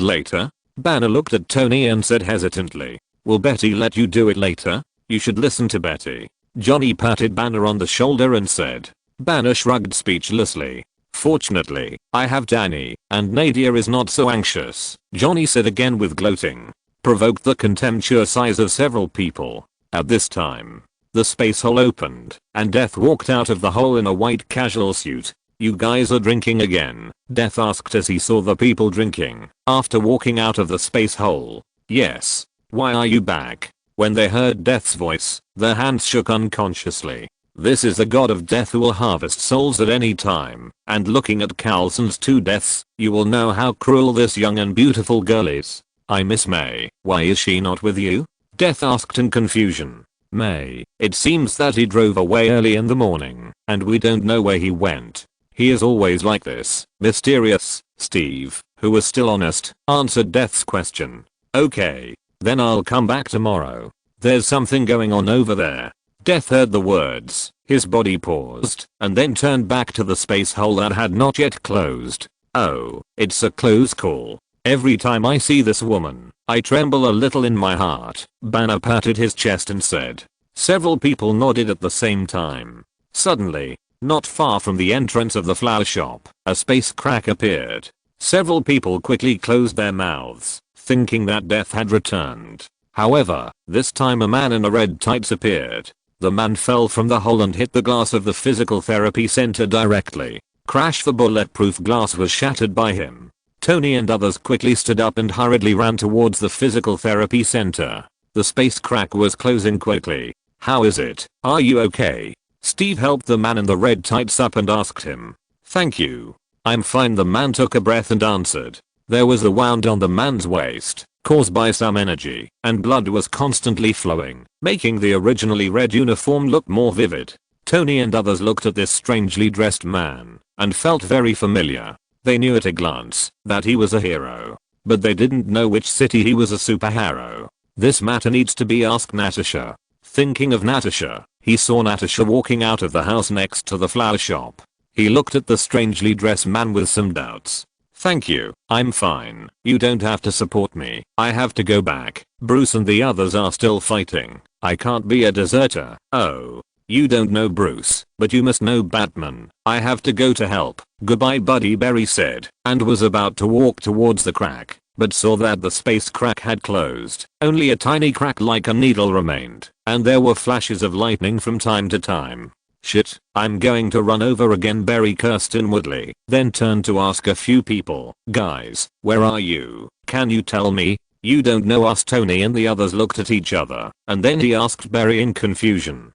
later?" Banner looked at Tony and said hesitantly, "Will Betty let you do it later? You should listen to Betty." Johnny patted Banner on the shoulder and said. Banner shrugged speechlessly. Fortunately, I have Danny, and Nadia is not so anxious, Johnny said again with gloating. Provoked the contemptuous eyes of several people. At this time, the space hole opened, and Death walked out of the hole in a white casual suit. You guys are drinking again? Death asked as he saw the people drinking, after walking out of the space hole. Yes. Why are you back? When they heard Death's voice, their hands shook unconsciously. This is the god of death who will harvest souls at any time, and looking at Carlson's two deaths, you will know how cruel this young and beautiful girl is. I miss Mei. Why is she not with you? Death asked in confusion. Mei, it seems that he drove away early in the morning, and we don't know where he went. He is always like this, mysterious. Steve, who was still honest, answered Death's question. Okay. Then I'll come back tomorrow. There's something going on over there. Death heard the words, his body paused, and then turned back to the space hole that had not yet closed. Oh, it's a close call. Every time I see this woman, I tremble a little in my heart. Banner patted his chest and said. Several people nodded at the same time. Suddenly, not far from the entrance of the flower shop, a space crack appeared. Several people quickly closed their mouths, thinking that Death had returned. However, this time a man in a red tights appeared. The man fell from the hole and hit the glass of the physical therapy center directly. Crash! The bulletproof glass was shattered by him. Tony and others quickly stood up and hurriedly ran towards the physical therapy center. The space crack was closing quickly. How is it? Are you okay? Steve helped the man in the red tights up and asked him. Thank you. I'm fine. The man took a breath and answered. There was a wound on the man's waist, caused by some energy, and blood was constantly flowing, making the originally red uniform look more vivid. Tony and others looked at this strangely dressed man, and felt very familiar. They knew at a glance that he was a hero, but they didn't know which city he was a superhero. This matter needs to be asked Natasha. Thinking of Natasha, he saw Natasha walking out of the house next to the flower shop. He looked at the strangely dressed man with some doubts. Thank you, I'm fine. You don't have to support me. I have to go back. Bruce and the others are still fighting. I can't be a deserter. Oh. You don't know Bruce, but you must know Batman. I have to go to help. Goodbye buddy, Barry said, and was about to walk towards the crack, but saw that the space crack had closed. Only a tiny crack like a needle remained, and there were flashes of lightning from time to time. Shit, I'm going to run over again, Barry cursed inwardly, then turned to ask a few people. Guys, where are you? Can you tell me? You don't know us. Tony and the others looked at each other, and then he asked Barry in confusion.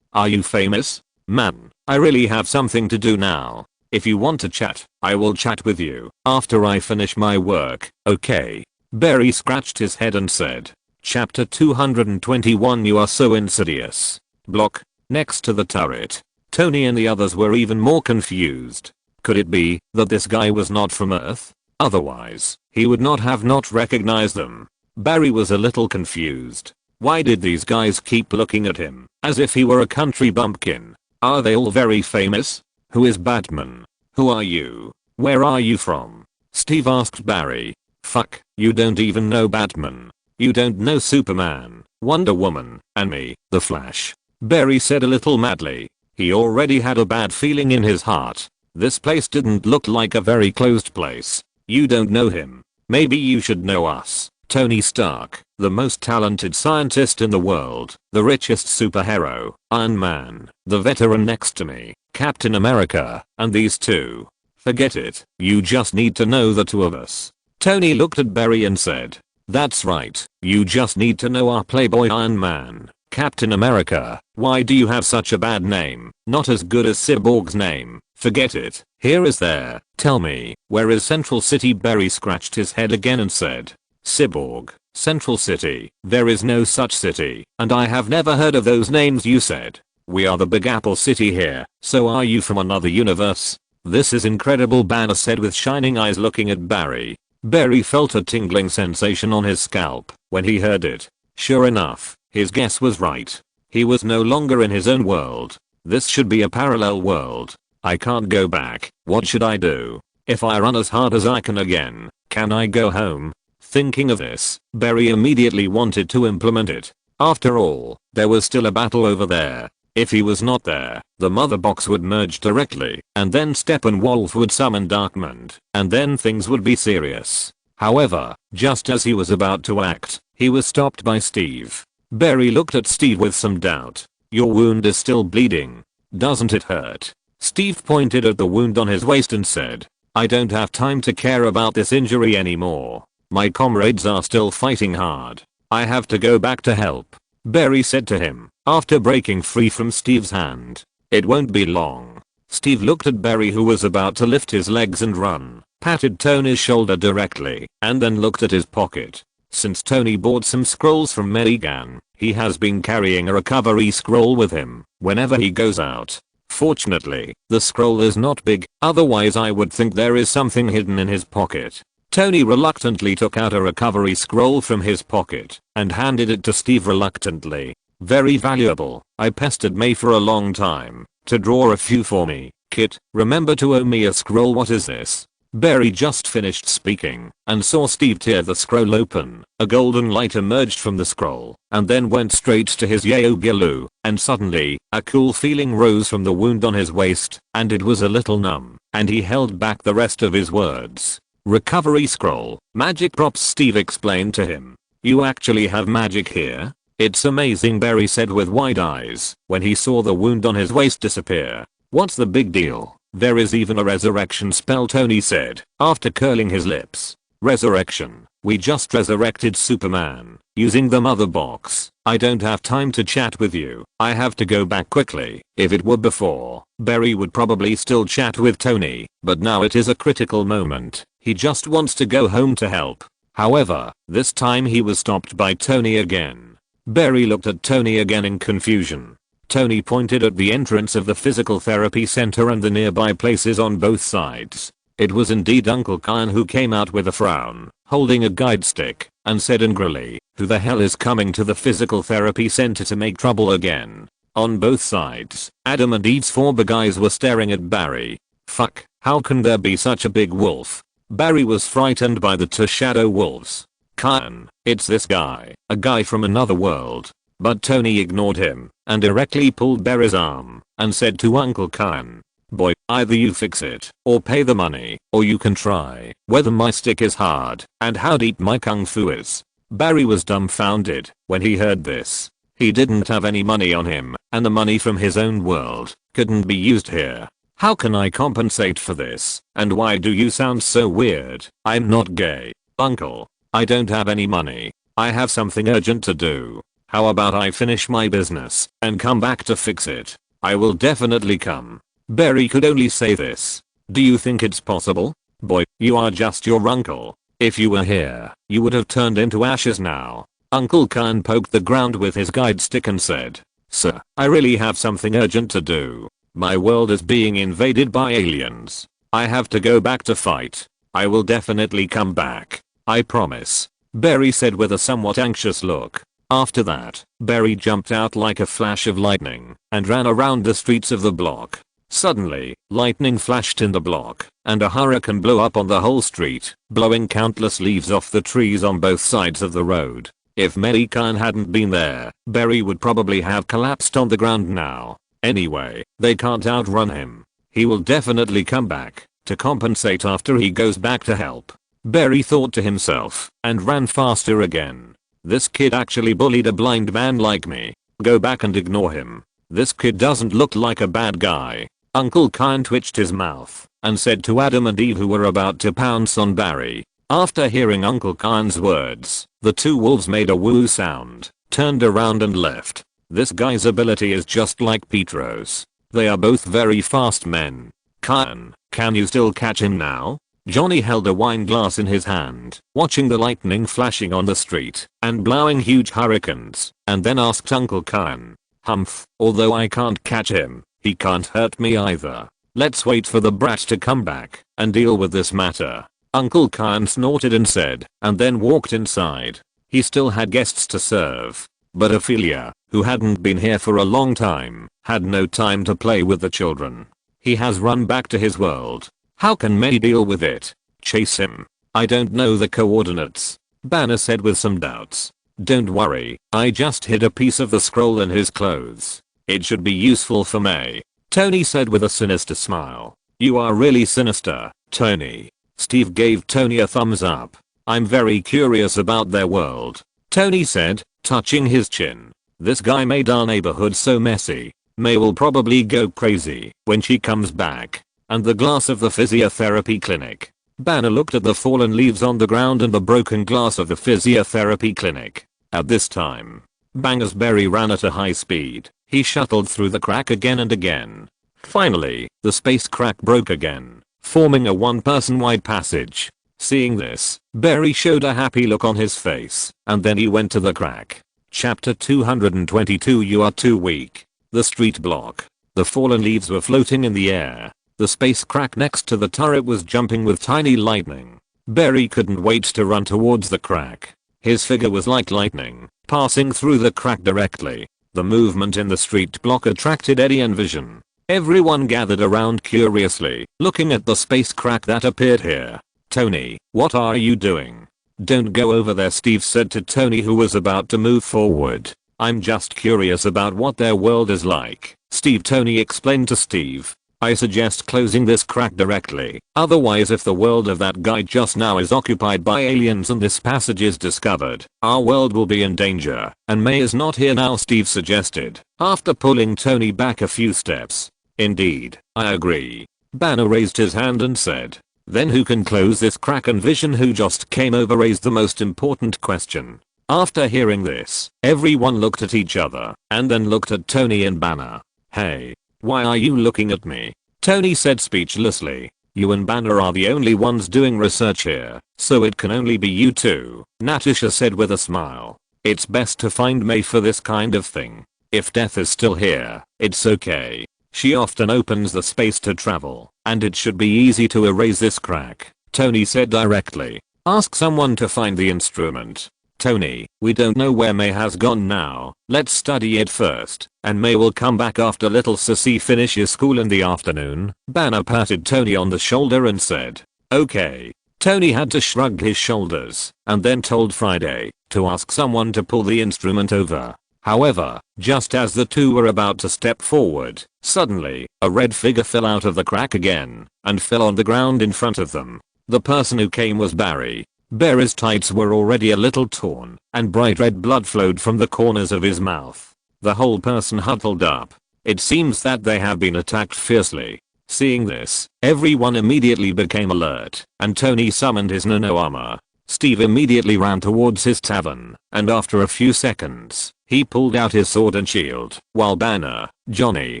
Are you famous? Man, I really have something to do now. If you want to chat, I will chat with you after I finish my work. Okay. Barry scratched his head and said. Chapter 221. You are so insidious. Block. Next to the turret. Tony and the others were even more confused. Could it be that this guy was not from Earth? Otherwise, he would not have not recognized them. Barry was a little confused. Why did these guys keep looking at him as if he were a country bumpkin? Are they all very famous? Who is Batman? Who are you? Where are you from? Steve asked Barry. Fuck, you don't even know Batman. You don't know Superman, Wonder Woman, and me, the Flash. Barry said a little madly. He already had a bad feeling in his heart. This place didn't look like a very closed place. You don't know him. Maybe you should know us. Tony Stark, the most talented scientist in the world, the richest superhero, Iron Man, the veteran next to me, Captain America, and these two. Forget it, you just need to know the two of us. Tony looked at Barry and said, that's right, you just need to know our playboy Iron Man, Captain America. Why do you have such a bad name? Not as good as Cyborg's name. Forget it. Here is there. Tell me, where is Central City? Barry scratched his head again and said. Cyborg, Central City. There is no such city, and I have never heard of those names you said. We are the Big Apple City here, so are you from another universe? This is incredible, Banner said with shining eyes looking at Barry. Barry felt a tingling sensation on his scalp when he heard it. Sure enough, his guess was right. He was no longer in his own world. This should be a parallel world. I can't go back. What should I do? If I run as hard as I can again, can I go home? Thinking of this, Barry immediately wanted to implement it. After all, there was still a battle over there. If he was not there, the mother box would merge directly, and then Steppenwolf would summon Darkmond, and then things would be serious. However, just as he was about to act, he was stopped by Steve. Barry looked at Steve with some doubt. Your wound is still bleeding. Doesn't it hurt? Steve pointed at the wound on his waist and said, I don't have time to care about this injury anymore. My comrades are still fighting hard. I have to go back to help. Barry said to him, after breaking free from Steve's hand. It won't be long. Steve looked at Barry, who was about to lift his legs and run, patted Tony's shoulder directly, and then looked at his pocket. Since Tony bought some scrolls from Mei Gan, he has been carrying a recovery scroll with him whenever he goes out. Fortunately, the scroll is not big, otherwise I would think there is something hidden in his pocket. Tony reluctantly took out a recovery scroll from his pocket and handed it to Steve reluctantly. Very valuable. I pestered Mei for a long time to draw a few for me. Kit, remember to owe me a scroll. What is this? Barry just finished speaking and saw Steve tear the scroll open. A golden light emerged from the scroll and then went straight to his Yaogilu, and suddenly, a cool feeling rose from the wound on his waist, and it was a little numb, and he held back the rest of his words. Recovery scroll, magic props, Steve explained to him. You actually have magic here? It's amazing, Barry said with wide eyes when he saw the wound on his waist disappear. What's the big deal? There is even a resurrection spell, Tony said, after curling his lips. Resurrection? We just resurrected Superman using the mother box. I don't have time to chat with you. I have to go back quickly. If it were before, Barry would probably still chat with Tony, but now it is a critical moment. He just wants to go home to help. However, this time he was stopped by Tony again. Barry looked at Tony again in confusion. Tony pointed at the entrance of the physical therapy center and the nearby places on both sides. It was indeed Uncle Kyan, who came out with a frown, holding a guide stick, and said angrily, who the hell is coming to the physical therapy center to make trouble again? On both sides, Adam and Eve's 4 big guys were staring at Barry. Fuck, how can there be such a big wolf? Barry was frightened by the 2 shadow wolves. Kyan, it's this guy, a guy from another world. But Tony ignored him and directly pulled Barry's arm and said to Uncle Kyan, boy, either you fix it or pay the money, or you can try whether my stick is hard and how deep my kung fu is. Barry was dumbfounded when he heard this. He didn't have any money on him, and the money from his own world couldn't be used here. How can I compensate for this? And why do you sound so weird? I'm not gay, uncle. I don't have any money. I have something urgent to do. How about I finish my business and come back to fix it? I will definitely come. Barry could only say this. Do you think it's possible? Boy, you are just your uncle. If you were here, you would have turned into ashes now. Uncle Kyan poked the ground with his guide stick and said, Sir, I really have something urgent to do. My world is being invaded by aliens. I have to go back to fight. I will definitely come back. I promise. Barry said with a somewhat anxious look. After that, Barry jumped out like a flash of lightning and ran around the streets of the block. Suddenly, lightning flashed in the block, and a hurricane blew up on the whole street, blowing countless leaves off the trees on both sides of the road. If Mei Gan hadn't been there, Barry would probably have collapsed on the ground now. Anyway, they can't outrun him. He will definitely come back to compensate after he goes back to help. Barry thought to himself and ran faster again. This kid actually bullied a blind man like me. Go back and ignore him. This kid doesn't look like a bad guy. Uncle Kyan twitched his mouth and said to Adam and Eve, who were about to pounce on Barry. After hearing Uncle Kyan's words, the 2 wolves made a woo sound, turned around and left. This guy's ability is just like Petro's. They are both very fast men. Kyan, can you still catch him now? Johnny held a wine glass in his hand, watching the lightning flashing on the street and blowing huge hurricanes, and then asked Uncle Kyan, Humph, although I can't catch him, he can't hurt me either. Let's wait for the brat to come back and deal with this matter. Uncle Kyan snorted and said, and then walked inside. He still had guests to serve, but Ophelia, who hadn't been here for a long time, had no time to play with the children. He has run back to his world. How can Mei deal with it? Chase him. I don't know the coordinates, Banner said with some doubts. Don't worry, I just hid a piece of the scroll in his clothes. It should be useful for Mei. Tony said with a sinister smile. You are really sinister, Tony. Steve gave Tony a thumbs up. I'm very curious about their world. Tony said, touching his chin. This guy made our neighborhood so messy. Mei will probably go crazy when she comes back. And the glass of the physiotherapy clinic. Banner looked at the fallen leaves on the ground and the broken glass of the physiotherapy clinic. At this time, Banger's Berry ran at a high speed. He shuttled through the crack again and again. Finally, the space crack broke again, forming a one-person wide passage. Seeing this, Berry showed a happy look on his face, and then he went to the crack. Chapter 222 You are too weak. The street block. The fallen leaves were floating in the air. The space crack next to the turret was jumping with tiny lightning. Berry couldn't wait to run towards the crack. His figure was like lightning, passing through the crack directly. The movement in the street block attracted Eddie and Vision. Everyone gathered around curiously, looking at the space crack that appeared here. Tony, what are you doing? Don't go over there, Steve said to Tony, who was about to move forward. I'm just curious about what their world is like. Tony explained to Steve. I suggest closing this crack directly. Otherwise, if the world of that guy just now is occupied by aliens and this passage is discovered, our world will be in danger. And Mei is not here now, Steve suggested, after pulling Tony back a few steps. Indeed, I agree. Banner raised his hand and said. Then who can close this crack? And Vision, who just came over, raised the most important question. After hearing this, everyone looked at each other and then looked at Tony and Banner. Hey. Why are you looking at me? Tony said speechlessly. You and Banner are the only ones doing research here, so it can only be you two, Natasha said with a smile. It's best to find Mei for this kind of thing. If death is still here, it's okay. She often opens the space to travel, and it should be easy to erase this crack, Tony said directly. Ask someone to find the instrument. Tony, we don't know where Mei has gone now. Let's study it first, and Mei will come back after little Sissy finishes school in the afternoon. Banner patted Tony on the shoulder and said, okay. Tony had to shrug his shoulders, and then told Friday to ask someone to pull the instrument over. However, just as the two were about to step forward, suddenly, a red figure fell out of the crack again, and fell on the ground in front of them. The person who came was Barry. Barry's tights were already a little torn, and bright red blood flowed from the corners of his mouth. The whole person huddled up. It seems that they have been attacked fiercely. Seeing this, everyone immediately became alert, and Tony summoned his nano armor. Steve immediately ran towards his tavern, and after a few seconds, he pulled out his sword and shield, while Banner, Johnny,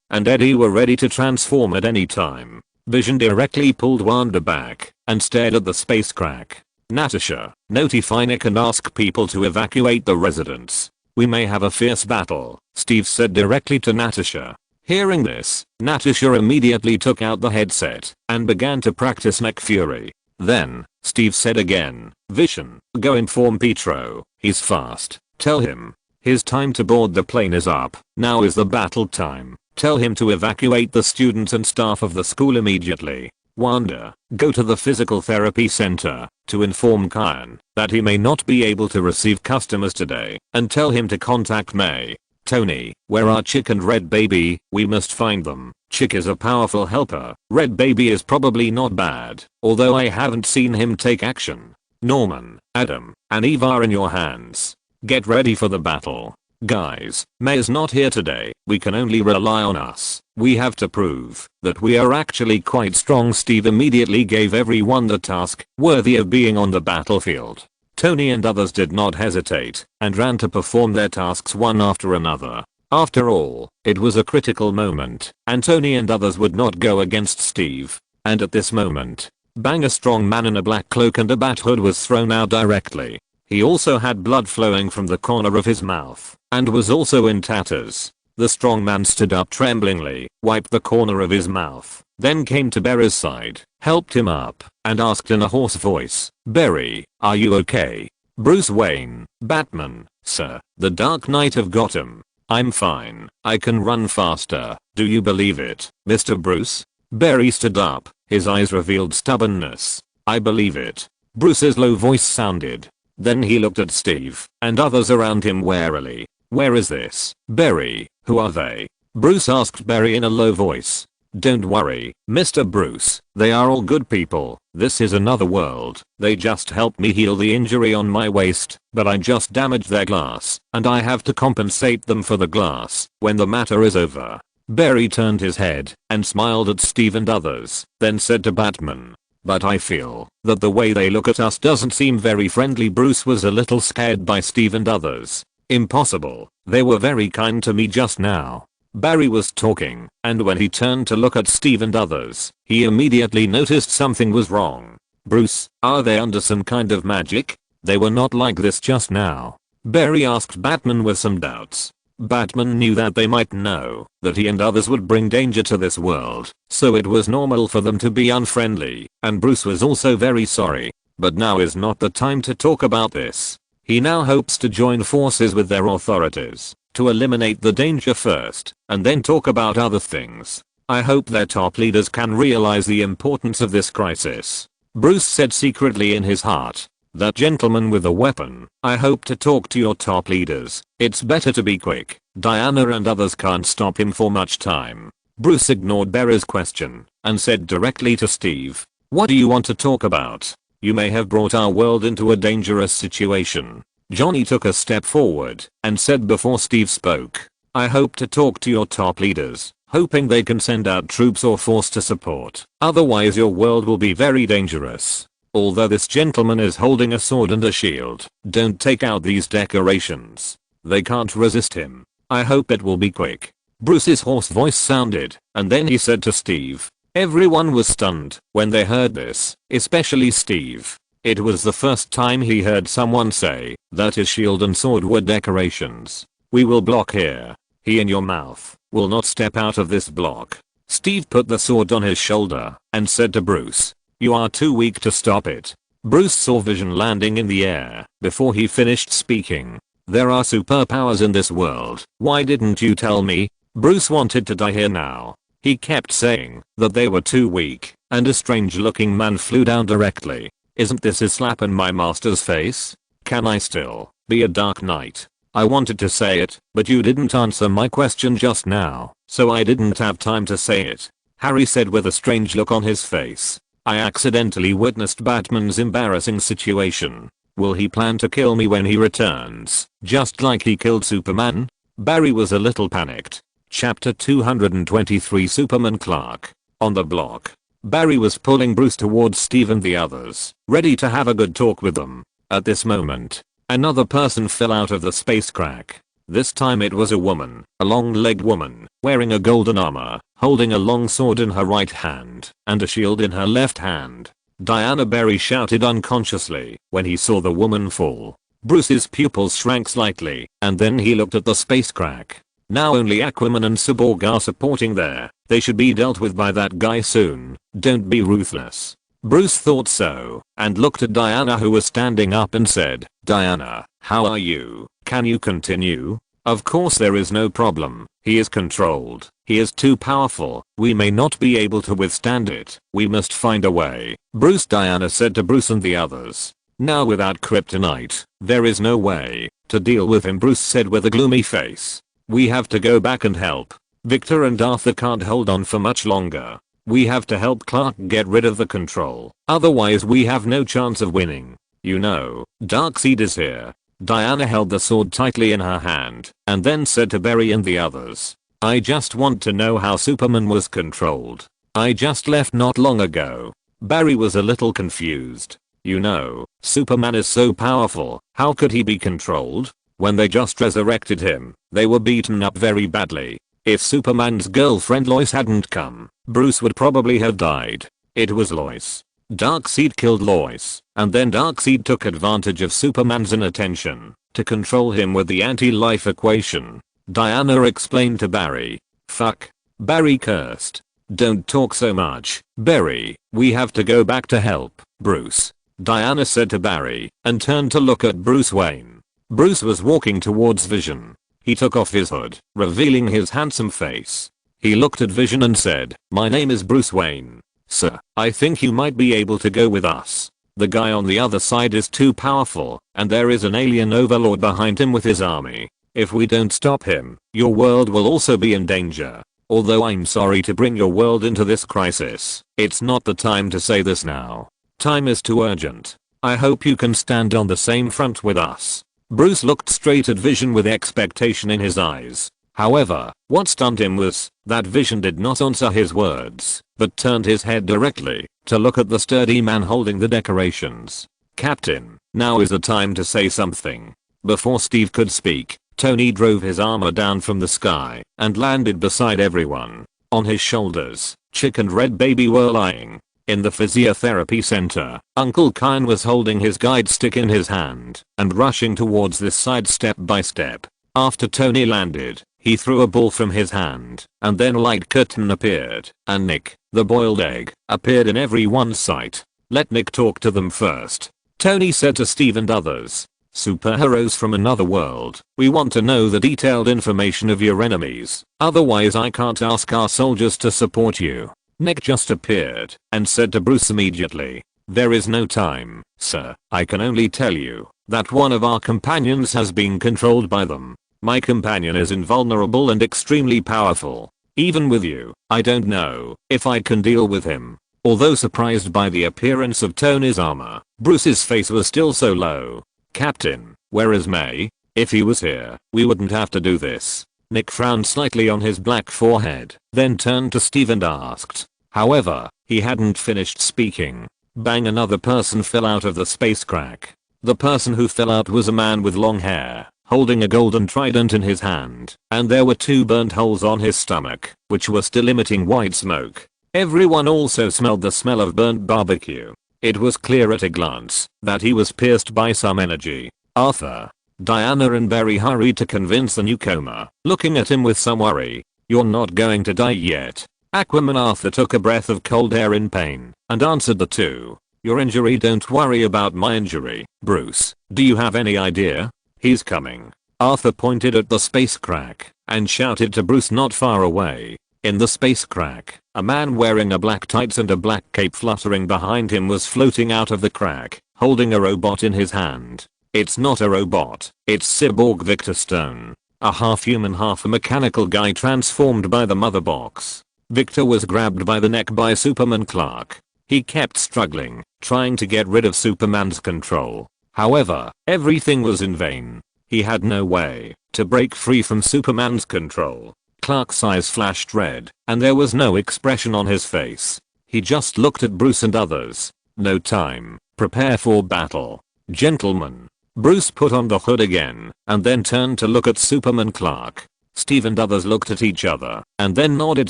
and Eddie were ready to transform at any time. Vision directly pulled Wanda back, and stared at the space crack. Natasha, notify Nick and ask people to evacuate the residents. We may have a fierce battle, Steve said directly to Natasha. Hearing this, Natasha immediately took out the headset and began to practice Mech Fury. Then, Steve said again, Vision, go inform Pietro, he's fast. Tell him, his time to board the plane is up. Now is the battle time. Tell him to evacuate the students and staff of the school immediately. Wanda, go to the physical therapy center to inform Kyan that he may not be able to receive customers today, and tell him to contact Mei. Tony, where are Chick and Red Baby? We must find them. Chick is a powerful helper. Red Baby is probably not bad, although I haven't seen him take action. Norman, Adam, and Eve are in your hands. Get ready for the battle. Guys, Mei is not here today. We can only rely on us. We have to prove that we are actually quite strong. Steve immediately gave everyone the task worthy of being on the battlefield. Tony and others did not hesitate and ran to perform their tasks one after another. After all, it was a critical moment, and Tony and others would not go against Steve. And at this moment, bang, a strong man in a black cloak and a bat hood was thrown out directly. He also had blood flowing from the corner of his mouth, and was also in tatters. The strong man stood up tremblingly, wiped the corner of his mouth, then came to Barry's side, helped him up, and asked in a hoarse voice, Barry, are you okay? Bruce Wayne, Batman, sir, the Dark Knight of Gotham. I'm fine. I can run faster. Do you believe it, Mr. Bruce? Barry stood up, his eyes revealed stubbornness. I believe it. Bruce's low voice sounded. Then he looked at Steve and others around him warily. Where is this? Barry, who are they? Bruce asked Barry in a low voice. Don't worry, Mr. Bruce, they are all good people. This is another world. They just helped me heal the injury on my waist, but I just damaged their glass, and I have to compensate them for the glass when the matter is over. Barry turned his head and smiled at Steve and others, then said to Batman, but I feel that the way they look at us doesn't seem very friendly. Bruce was a little scared by Steve and others. Impossible, they were very kind to me just now. Barry was talking, and when he turned to look at Steve and others, he immediately noticed something was wrong. Bruce, are they under some kind of magic? They were not like this just now. Barry asked Batman with some doubts. Batman knew that they might know that he and others would bring danger to this world, so it was normal for them to be unfriendly, and Bruce was also very sorry. But now is not the time to talk about this. He now hopes to join forces with their authorities to eliminate the danger first, and then talk about other things. I hope their top leaders can realize the importance of this crisis. Bruce said secretly in his heart. That gentleman with the weapon, I hope to talk to your top leaders. It's better to be quick. Diana and others can't stop him for much time. Bruce ignored Barry's question and said directly to Steve, what do you want to talk about? You may have brought our world into a dangerous situation. Johnny took a step forward and said before Steve spoke, I hope to talk to your top leaders, hoping they can send out troops or force to support. Otherwise your world will be very dangerous. Although this gentleman is holding a sword and a shield, don't take out these decorations. They can't resist him. I hope it will be quick. Bruce's hoarse voice sounded, and then he said to Steve. Everyone was stunned when they heard this, especially Steve. It was the first time he heard someone say that his shield and sword were decorations. We will block here. He in your mouth will not step out of this block. Steve put the sword on his shoulder and said to Bruce, you are too weak to stop it. Bruce saw vision landing in the air before he finished speaking. There are superpowers in this world. Why didn't you tell me? Bruce wanted to die here now. He kept saying that they were too weak, and a strange looking man flew down directly. Isn't this a slap in my master's face? Can I still be a Dark Knight? I wanted to say it, but you didn't answer my question just now, so I didn't have time to say it. Harry said with a strange look on his face. I accidentally witnessed Batman's embarrassing situation. Will he plan to kill me when he returns, just like he killed Superman? Barry was a little panicked. Chapter 223 Superman Clark. On the block. Barry was pulling Bruce towards Steve and the others, ready to have a good talk with them. At this moment, another person fell out of the space crack. This time it was a woman, a long-legged woman, wearing a golden armor, holding a long sword in her right hand, and a shield in her left hand. Diana. Barry shouted unconsciously when he saw the woman fall. Bruce's pupils shrank slightly, and then he looked at the space crack. Now only Aquaman and Cyborg are supporting there. They should be dealt with by that guy soon. Don't be ruthless. Bruce thought so, and looked at Diana who was standing up and said, Diana, how are you? Can you continue? Of course there is no problem. He is controlled. He is too powerful. We may not be able to withstand it. We must find a way. Bruce. Diana said to Bruce and the others. Now without kryptonite, there is no way to deal with him. Bruce said with a gloomy face. We have to go back and help. Victor and Arthur can't hold on for much longer. We have to help Clark get rid of the control. Otherwise we have no chance of winning. You know, Darkseid is here. Diana held the sword tightly in her hand and then said to Barry and the others. I just want to know how Superman was controlled. I just left not long ago. Barry was a little confused. You know, Superman is so powerful. How could he be controlled? When they just resurrected him, they were beaten up very badly. If Superman's girlfriend Lois hadn't come, Bruce would probably have died. It was Lois. Darkseid killed Lois, and then Darkseid took advantage of Superman's inattention to control him with the anti-life equation. Diana explained to Barry. Fuck. Barry cursed. Don't talk so much, Barry. We have to go back to help Bruce. Diana said to Barry, and turned to look at Bruce Wayne. Bruce was walking towards Vision. He took off his hood, revealing his handsome face. He looked at Vision and said, my name is Bruce Wayne. Sir, I think you might be able to go with us. The guy on the other side is too powerful, and there is an alien overlord behind him with his army. If we don't stop him, your world will also be in danger. Although I'm sorry to bring your world into this crisis, it's not the time to say this now. Time is too urgent. I hope you can stand on the same front with us." Bruce looked straight at Vision with expectation in his eyes. However, what stunned him was that Vision did not answer his words, but turned his head directly to look at the sturdy man holding the decorations. "Captain, now is the time to say something." Before Steve could speak, Tony drove his armor down from the sky and landed beside everyone. On his shoulders, Chick and Red Baby were lying. In the physiotherapy center, Uncle Kyan was holding his guide stick in his hand and rushing towards this side step by step. After Tony landed, he threw a ball from his hand, and then a light curtain appeared, and Nick, the boiled egg, appeared in everyone's sight. "Let Nick talk to them first," Tony said to Steve and others. "Superheroes from another world, we want to know the detailed information of your enemies, otherwise I can't ask our soldiers to support you." Nick just appeared and said to Bruce immediately, "There is no time, sir. I can only tell you that one of our companions has been controlled by them. My companion is invulnerable and extremely powerful. Even with you, I don't know if I can deal with him." Although surprised by the appearance of Tony's armor, Bruce's face was still so low. "Captain, where is Mei? If he was here, we wouldn't have to do this." Nick frowned slightly on his black forehead, then turned to Steve and asked. However, he hadn't finished speaking. Bang, another person fell out of the space crack. The person who fell out was a man with long hair, holding a golden trident in his hand, and there were 2 burnt holes on his stomach, which were still emitting white smoke. Everyone also smelled the smell of burnt barbecue. It was clear at a glance that he was pierced by some energy. Arthur, Diana and Barry hurried to convince the newcomer, looking at him with some worry. "You're not going to die yet." Aquaman Arthur took a breath of cold air in pain and answered the two. "Your injury, don't worry about my injury." "Bruce, do you have any idea?" "He's coming." Arthur pointed at the space crack and shouted to Bruce not far away. In the space crack, a man wearing a black tights and a black cape fluttering behind him was floating out of the crack, holding a robot in his hand. It's not a robot, it's cyborg Victor Stone, a half-human half-mechanical guy transformed by the mother box. Victor was grabbed by the neck by Superman Clark. He kept struggling, trying to get rid of Superman's control. However, everything was in vain. He had no way to break free from Superman's control. Clark's eyes flashed red, and there was no expression on his face. He just looked at Bruce and others. "No time. Prepare for battle. Gentlemen." Bruce put on the hood again, and then turned to look at Superman Clark. Steve and others looked at each other, and then nodded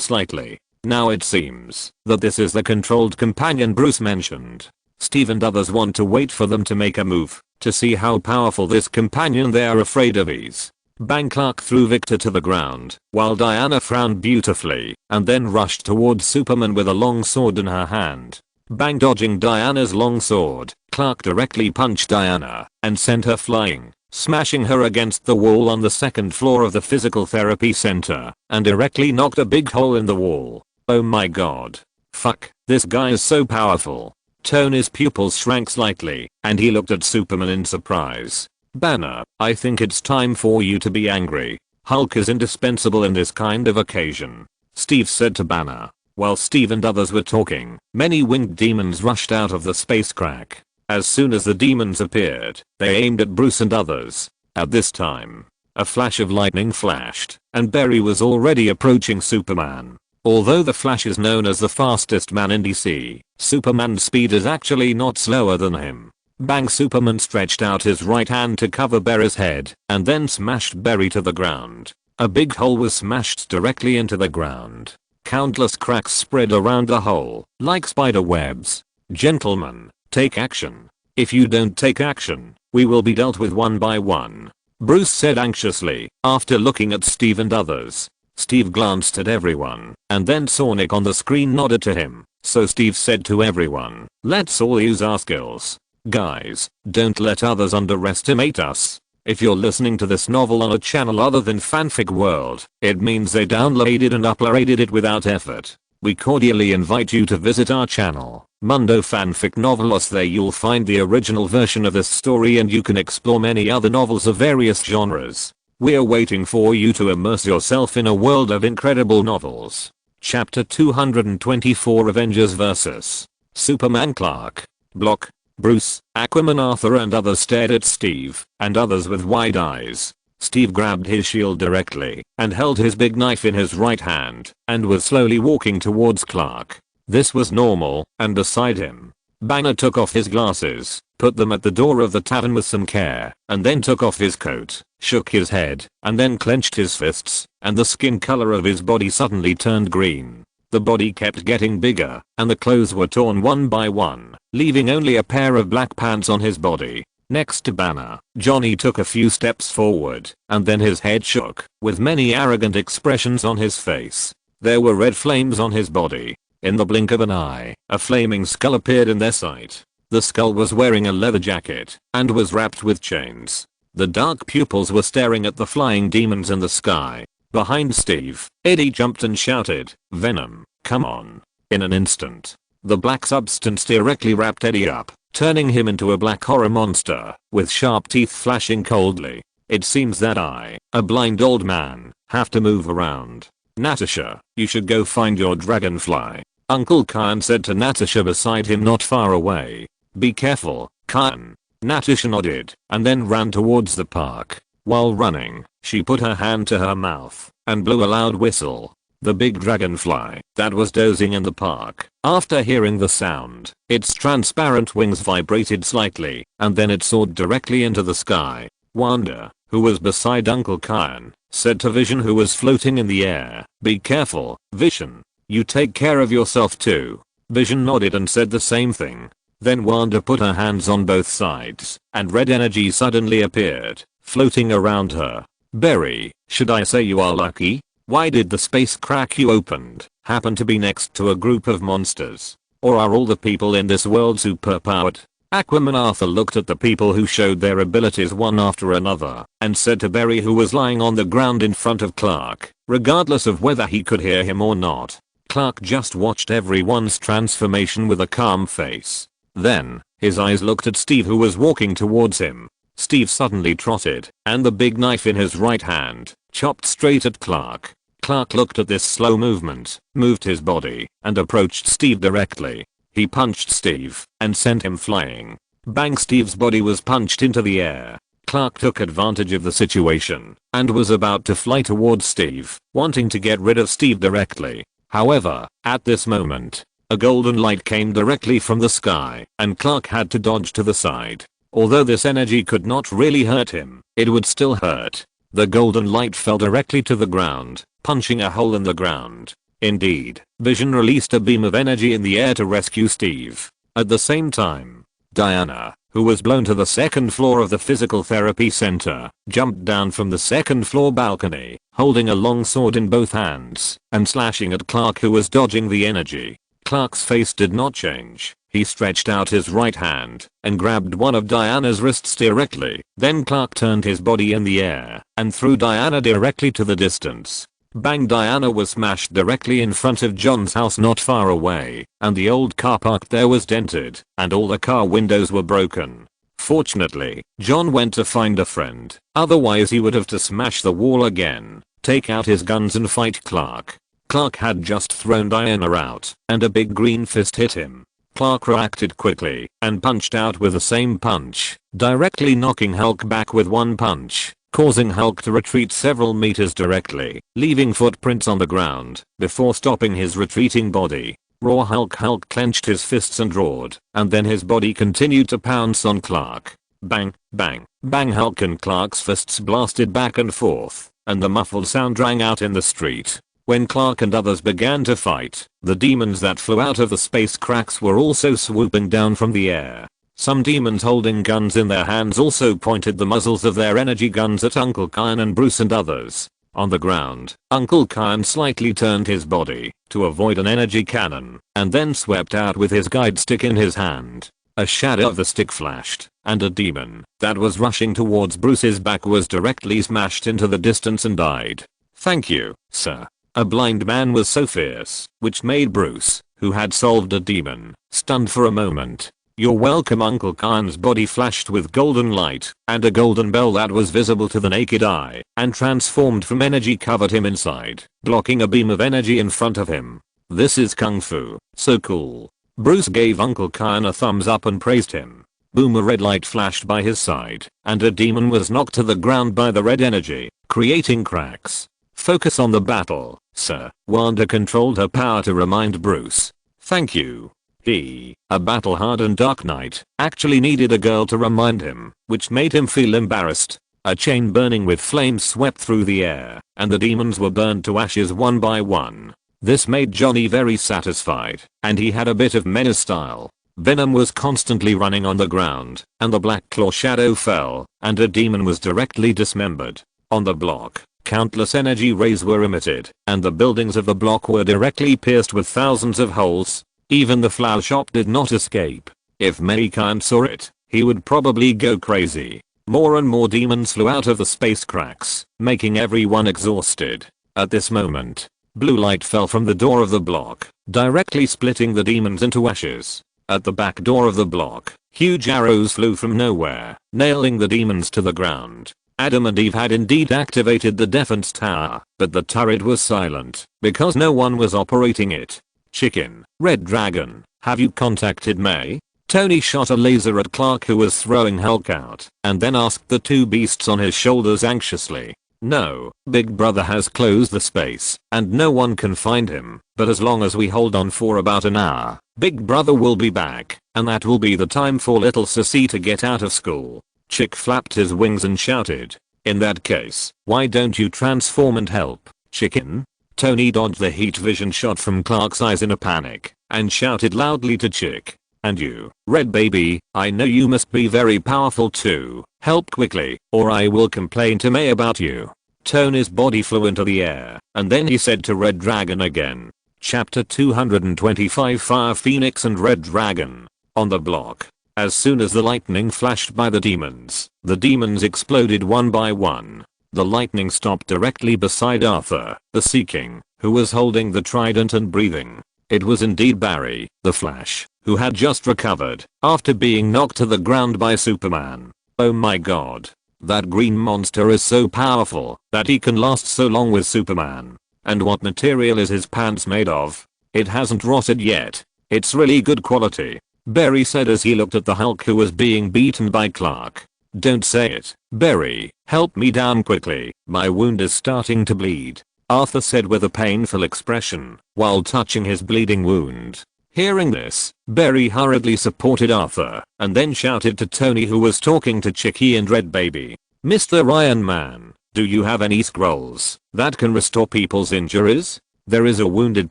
slightly. Now it seems that this is the controlled companion Bruce mentioned. Steve and others want to wait for them to make a move, to see how powerful this companion they are afraid of is. Bang, Clark threw Victor to the ground, while Diana frowned beautifully, and then rushed towards Superman with a long sword in her hand. Bang, dodging Diana's long sword, Clark directly punched Diana and sent her flying, smashing her against the wall on the second floor of the physical therapy center, and directly knocked a big hole in the wall. "Oh my god. Fuck, this guy is so powerful." Tony's pupils shrank slightly, and he looked at Superman in surprise. "Banner, I think it's time for you to be angry. Hulk is indispensable in this kind of occasion," Steve said to Banner. While Steve and others were talking, many winged demons rushed out of the space crack. As soon as the demons appeared, they aimed at Bruce and others. At this time, a flash of lightning flashed, and Barry was already approaching Superman. Although the Flash is known as the fastest man in DC, Superman's speed is actually not slower than him. Bang, Superman stretched out his right hand to cover Barry's head, and then smashed Barry to the ground. A big hole was smashed directly into the ground. Countless cracks spread around the hole, like spider webs. "Gentlemen, take action. If you don't take action, we will be dealt with one by one," Bruce said anxiously, after looking at Steve and others. Steve glanced at everyone, and then saw Nick on the screen nodded to him, so Steve said to everyone, "Let's all use our skills. Guys, don't let others underestimate us. If you're listening to this novel on a channel other than Fanfic World, it means they downloaded and uploaded it without effort. We cordially invite you to visit our channel, Mundo Fanfic Novelos. There you'll find the original version of this story, and you can explore many other novels of various genres. We're waiting for you to immerse yourself in a world of incredible novels. Chapter 224 Avengers vs. Superman. Clark, Block, Bruce, Aquaman, Arthur and others stared at Steve, and others with wide eyes. Steve grabbed his shield directly and held his big knife in his right hand and was slowly walking towards Clark. This was normal, and beside him, Banner took off his glasses, put them at the door of the tavern with some care, and then took off his coat, shook his head, and then clenched his fists, and the skin color of his body suddenly turned green. The body kept getting bigger, and the clothes were torn one by one, leaving only a pair of black pants on his body. Next to Banner, Johnny took a few steps forward, and then his head shook, with many arrogant expressions on his face. There were red flames on his body. In the blink of an eye, a flaming skull appeared in their sight. The skull was wearing a leather jacket, and was wrapped with chains. The dark pupils were staring at the flying demons in the sky. Behind Steve, Eddie jumped and shouted, "Venom, come on." In an instant, the black substance directly wrapped Eddie up, turning him into a black horror monster, with sharp teeth flashing coldly. It seems that I, a blind old man, have to move around. Natasha, you should go find your dragonfly, Uncle Kyan said to Natasha beside him not far away. Be careful, Kyan. Natasha nodded, and then ran towards the park. While running, she put her hand to her mouth, and blew a loud whistle. The big dragonfly that was dozing in the park, after hearing the sound, its transparent wings vibrated slightly, and then it soared directly into the sky. Wanda, who was beside Uncle Kyan, said to Vision who was floating in the air, "Be careful, Vision. You take care of yourself too." Vision nodded and said the same thing. Then Wanda put her hands on both sides, and red energy suddenly appeared, floating around her. "Berry, should I say you are lucky? Why did the space crack you opened happen to be next to a group of monsters? Or are all the people in this world superpowered?" Aquaman Arthur looked at the people who showed their abilities one after another, and said to Berry who was lying on the ground in front of Clark, regardless of whether he could hear him or not. Clark just watched everyone's transformation with a calm face. Then, his eyes looked at Steve who was walking towards him. Steve suddenly trotted, and the big knife in his right hand chopped straight at Clark. Clark looked at this slow movement, moved his body, and approached Steve directly. He punched Steve, and sent him flying. Bang! Steve's body was punched into the air. Clark took advantage of the situation, and was about to fly towards Steve, wanting to get rid of Steve directly. However, at this moment, a golden light came directly from the sky, and Clark had to dodge to the side. Although this energy could not really hurt him, it would still hurt. The golden light fell directly to the ground, punching a hole in the ground. Indeed, Vision released a beam of energy in the air to rescue Steve. At the same time, Diana, who was blown to the second floor of the physical therapy center, jumped down from the second floor balcony, holding a long sword in both hands, and slashing at Clark who was dodging the energy. Clark's face did not change. He stretched out his right hand and grabbed one of Diana's wrists directly. Then Clark turned his body in the air and threw Diana directly to the distance. Bang! Diana was smashed directly in front of John's house not far away, and the old car parked there was dented, and all the car windows were broken. Fortunately, John went to find a friend, otherwise he would have to smash the wall again, take out his guns and fight Clark. Clark had just thrown Diana out, and a big green fist hit him. Clark reacted quickly, and punched out with the same punch, directly knocking Hulk back with one punch, causing Hulk to retreat several meters directly, leaving footprints on the ground, before stopping his retreating body. Raw Hulk clenched his fists and roared, and then his body continued to pounce on Clark. Bang, bang, bang! Hulk and Clark's fists blasted back and forth, and the muffled sound rang out in the street. When Clark and others began to fight, the demons that flew out of the space cracks were also swooping down from the air. Some demons holding guns in their hands also pointed the muzzles of their energy guns at Uncle Kyan and Bruce and others. On the ground, Uncle Kyan slightly turned his body to avoid an energy cannon, and then swept out with his guide stick in his hand. A shadow of the stick flashed, and a demon that was rushing towards Bruce's back was directly smashed into the distance and died. "Thank you, sir." A blind man was so fierce, which made Bruce, who had solved a demon, stunned for a moment. You're welcome. Uncle Khan's body flashed with golden light, and a golden bell that was visible to the naked eye, and transformed from energy covered him inside, blocking a beam of energy in front of him. This is Kung Fu, so cool. Bruce gave Uncle Khan a thumbs up and praised him. Boom, a red light flashed by his side, and a demon was knocked to the ground by the red energy, creating cracks. Focus on the battle, sir. Wanda controlled her power to remind Bruce. Thank you. A battle-hardened Dark Knight actually needed a girl to remind him, which made him feel embarrassed. A chain burning with flames swept through the air, and the demons were burned to ashes one by one. This made Johnny very satisfied, and he had a bit of menace style. Venom was constantly running on the ground, and the Black Claw shadow fell, and a demon was directly dismembered. On the block, countless energy rays were emitted, and the buildings of the block were directly pierced with thousands of holes. Even the flower shop did not escape. If Mei Gan saw it, he would probably go crazy. More and more demons flew out of the space cracks, making everyone exhausted. At this moment, blue light fell from the door of the block, directly splitting the demons into ashes. At the back door of the block, huge arrows flew from nowhere, nailing the demons to the ground. Adam and Eve had indeed activated the defense tower, but the turret was silent, because no one was operating it. Chicken, Red Dragon, have you contacted May? Tony shot a laser at Clark, who was throwing Hulk out, and then asked the two beasts on his shoulders anxiously. No, Big Brother has closed the space, and no one can find him, but as long as we hold on for about an hour, Big Brother will be back, and that will be the time for little Sissy to get out of school. Chick flapped his wings and shouted. In that case, why don't you transform and help, Chicken? Tony dodged the heat vision shot from Clark's eyes in a panic, and shouted loudly to Chick. And you, Red Baby, I know you must be very powerful too. Help quickly, or I will complain to May about you. Tony's body flew into the air, and then he said to Red Dragon again. Chapter 225 Fire Phoenix and Red Dragon. On the block. As soon as the lightning flashed by the demons exploded one by one. The lightning stopped directly beside Arthur, the Sea King, who was holding the trident and breathing. It was indeed Barry, the Flash, who had just recovered after being knocked to the ground by Superman. Oh my god. That green monster is so powerful that he can last so long with Superman. And what material is his pants made of? It hasn't rotted yet. It's really good quality. Barry said as he looked at the Hulk, who was being beaten by Clark. Don't say it, Barry, help me down quickly, my wound is starting to bleed, Arthur said with a painful expression, while touching his bleeding wound. Hearing this, Barry hurriedly supported Arthur, and then shouted to Tony, who was talking to Chicky and Red Baby. Mr. Iron Man, do you have any scrolls that can restore people's injuries? There is a wounded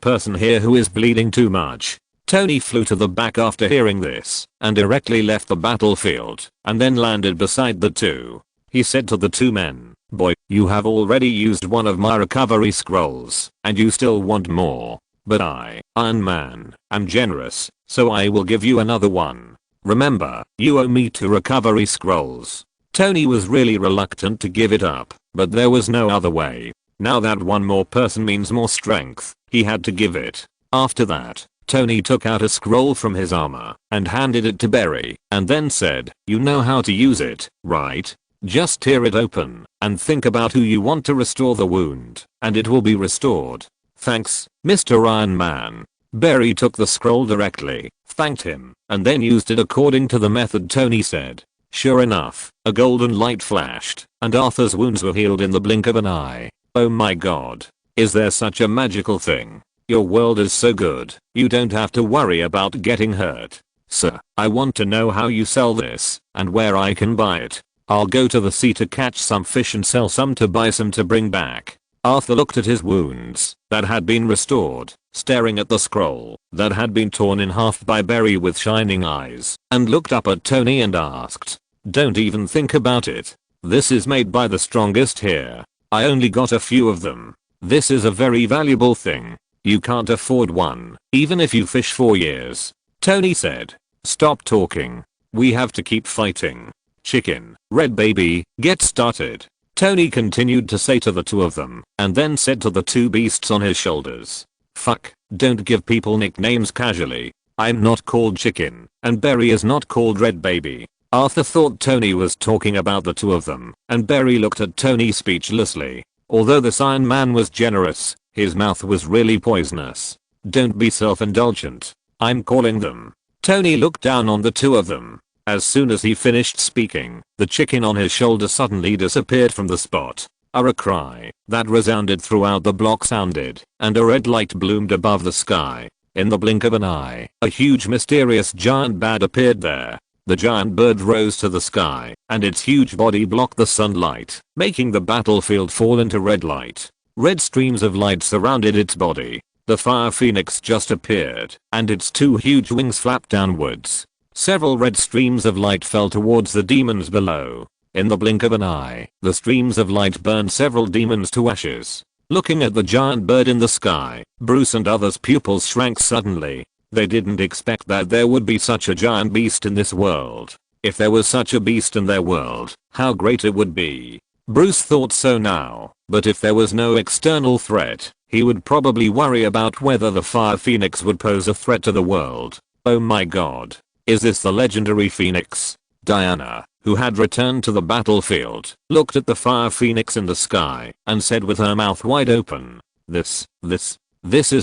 person here who is bleeding too much. Tony flew to the back after hearing this, and directly left the battlefield, and then landed beside the two. He said to the two men, boy, you have already used one of my recovery scrolls, and you still want more. But I, Iron Man, am generous, so I will give you another one. Remember, you owe me 2 recovery scrolls. Tony was really reluctant to give it up, but there was no other way. Now that one more person means more strength, he had to give it. After that, Tony took out a scroll from his armor and handed it to Barry, and then said, you know how to use it, right? Just tear it open and think about who you want to restore the wound, and it will be restored. Thanks, Mr. Iron Man. Barry took the scroll directly, thanked him, and then used it according to the method Tony said. Sure enough, a golden light flashed, and Arthur's wounds were healed in the blink of an eye. Oh my god. Is there such a magical thing? Your world is so good, you don't have to worry about getting hurt. Sir, I want to know how you sell this, and where I can buy it. I'll go to the sea to catch some fish and sell some to buy some to bring back. Arthur looked at his wounds that had been restored, staring at the scroll that had been torn in half by Barry with shining eyes, and looked up at Tony and asked, don't even think about it. This is made by the strongest here. I only got a few of them. This is a very valuable thing. You can't afford one, even if you fish for years. Tony said. Stop talking. We have to keep fighting. Chicken, Red Baby, get started. Tony continued to say to the two of them, and then said to the two beasts on his shoulders. Fuck, don't give people nicknames casually. I'm not called Chicken, and Barry is not called Red Baby. Arthur thought Tony was talking about the two of them, and Barry looked at Tony speechlessly. Although the Iron Man was generous, his mouth was really poisonous. Don't be self-indulgent. I'm calling them. Tony looked down on the two of them. As soon as he finished speaking, the chicken on his shoulder suddenly disappeared from the spot. A cry that resounded throughout the block sounded, and a red light bloomed above the sky. In the blink of an eye, a huge mysterious giant bat appeared there. The giant bird rose to the sky, and its huge body blocked the sunlight, making the battlefield fall into red light. Red streams of light surrounded its body. The fire phoenix just appeared, and its two huge wings flapped downwards. Several red streams of light fell towards the demons below. In the blink of an eye, the streams of light burned several demons to ashes. Looking at the giant bird in the sky, Bruce and others' pupils shrank suddenly. They didn't expect that there would be such a giant beast in this world. If there was such a beast in their world, how great it would be. Bruce thought so now, but if there was no external threat, he would probably worry about whether the fire phoenix would pose a threat to the world. Oh my god. Is this the legendary phoenix? Diana, who had returned to the battlefield, looked at the fire phoenix in the sky and said with her mouth wide open, This is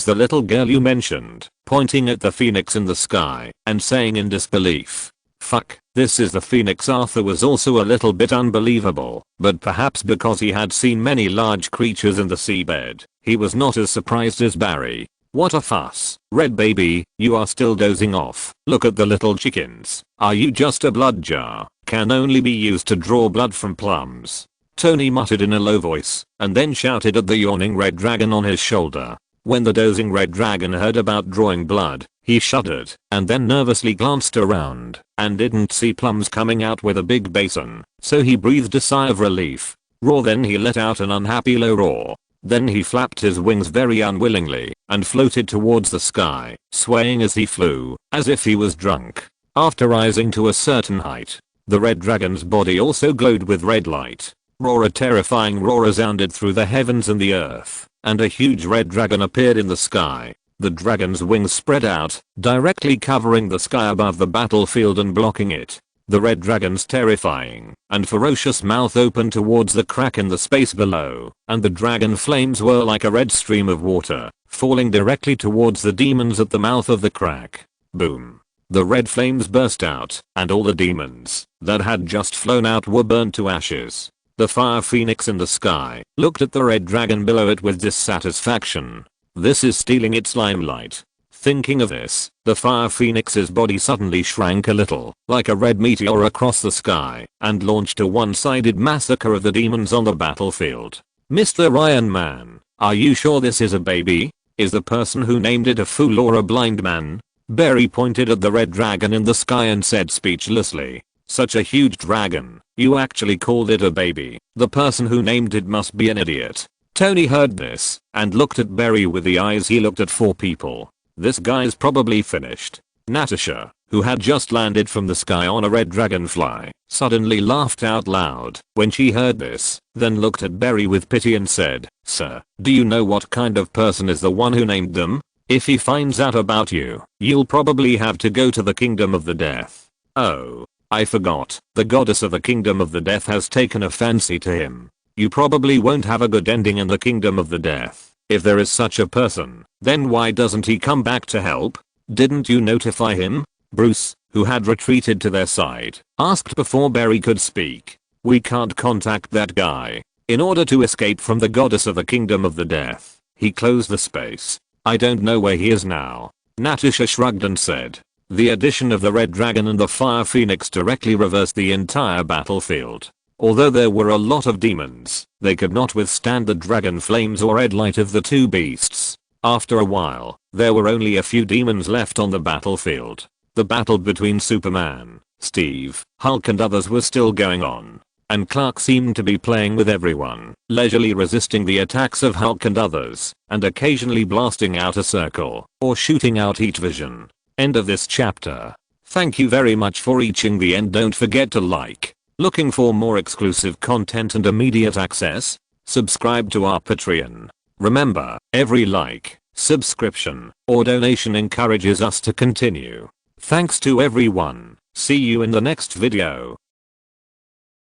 the little girl you mentioned, pointing at the phoenix in the sky and saying in disbelief. Fuck, this is the phoenix. Arthur was also a little bit unbelievable, but perhaps because he had seen many large creatures in the seabed, he was not as surprised as Barry. What a fuss. Red Baby, you are still dozing off. Look at the little chickens. Are you just a blood jar? Can only be used to draw blood from plums. Tony muttered in a low voice, and then shouted at the yawning red dragon on his shoulder. When the dozing red dragon heard about drawing blood, he shuddered, and then nervously glanced around, and didn't see plums coming out with a big basin, so he breathed a sigh of relief. Roar. Then he let out an unhappy low roar. Then he flapped his wings very unwillingly, and floated towards the sky, swaying as he flew, as if he was drunk. After rising to a certain height, the red dragon's body also glowed with red light. Roar. A terrifying roar resounded through the heavens and the earth, and a huge red dragon appeared in the sky. The dragon's wings spread out, directly covering the sky above the battlefield and blocking it. The red dragon's terrifying and ferocious mouth opened towards the crack in the space below, and the dragon flames were like a red stream of water, falling directly towards the demons at the mouth of the crack. Boom. The red flames burst out, and all the demons that had just flown out were burned to ashes. The fire phoenix in the sky looked at the red dragon below it with dissatisfaction. This is stealing its limelight. Thinking of this, the fire phoenix's body suddenly shrank a little, like a red meteor across the sky, and launched a one-sided massacre of the demons on the battlefield. Mr. Iron Man, are you sure this is a baby? Is the person who named it a fool or a blind man? Barry pointed at the red dragon in the sky and said speechlessly, Such a huge dragon, you actually called it a baby. The person who named it must be an idiot. Tony heard this, and looked at Barry with the eyes he looked at four people. This guy's probably finished. Natasha, who had just landed from the sky on a red dragonfly, suddenly laughed out loud when she heard this, then looked at Barry with pity and said, Sir, do you know what kind of person is the one who named them? If he finds out about you, you'll probably have to go to the kingdom of the death. Oh, I forgot, the goddess of the kingdom of the death has taken a fancy to him. You probably won't have a good ending in the kingdom of the death. If there is such a person, then why doesn't he come back to help? Didn't you notify him? Bruce, who had retreated to their side, asked before Barry could speak. We can't contact that guy. In order to escape from the goddess of the kingdom of the death, he closed the space. I don't know where he is now. Natasha shrugged and said. The addition of the red dragon and the fire phoenix directly reversed the entire battlefield. Although there were a lot of demons, they could not withstand the dragon flames or red light of the two beasts. After a while, there were only a few demons left on the battlefield. The battle between Superman, Steve, Hulk and others was still going on, and Clark seemed to be playing with everyone, leisurely resisting the attacks of Hulk and others, and occasionally blasting out a circle, or shooting out heat vision. End of this chapter. Thank you very much for reaching the end. Don't forget to like. Looking for more exclusive content and immediate access? Subscribe to our Patreon. Remember, every like, subscription, or donation encourages us to continue. Thanks to everyone. See you in the next video.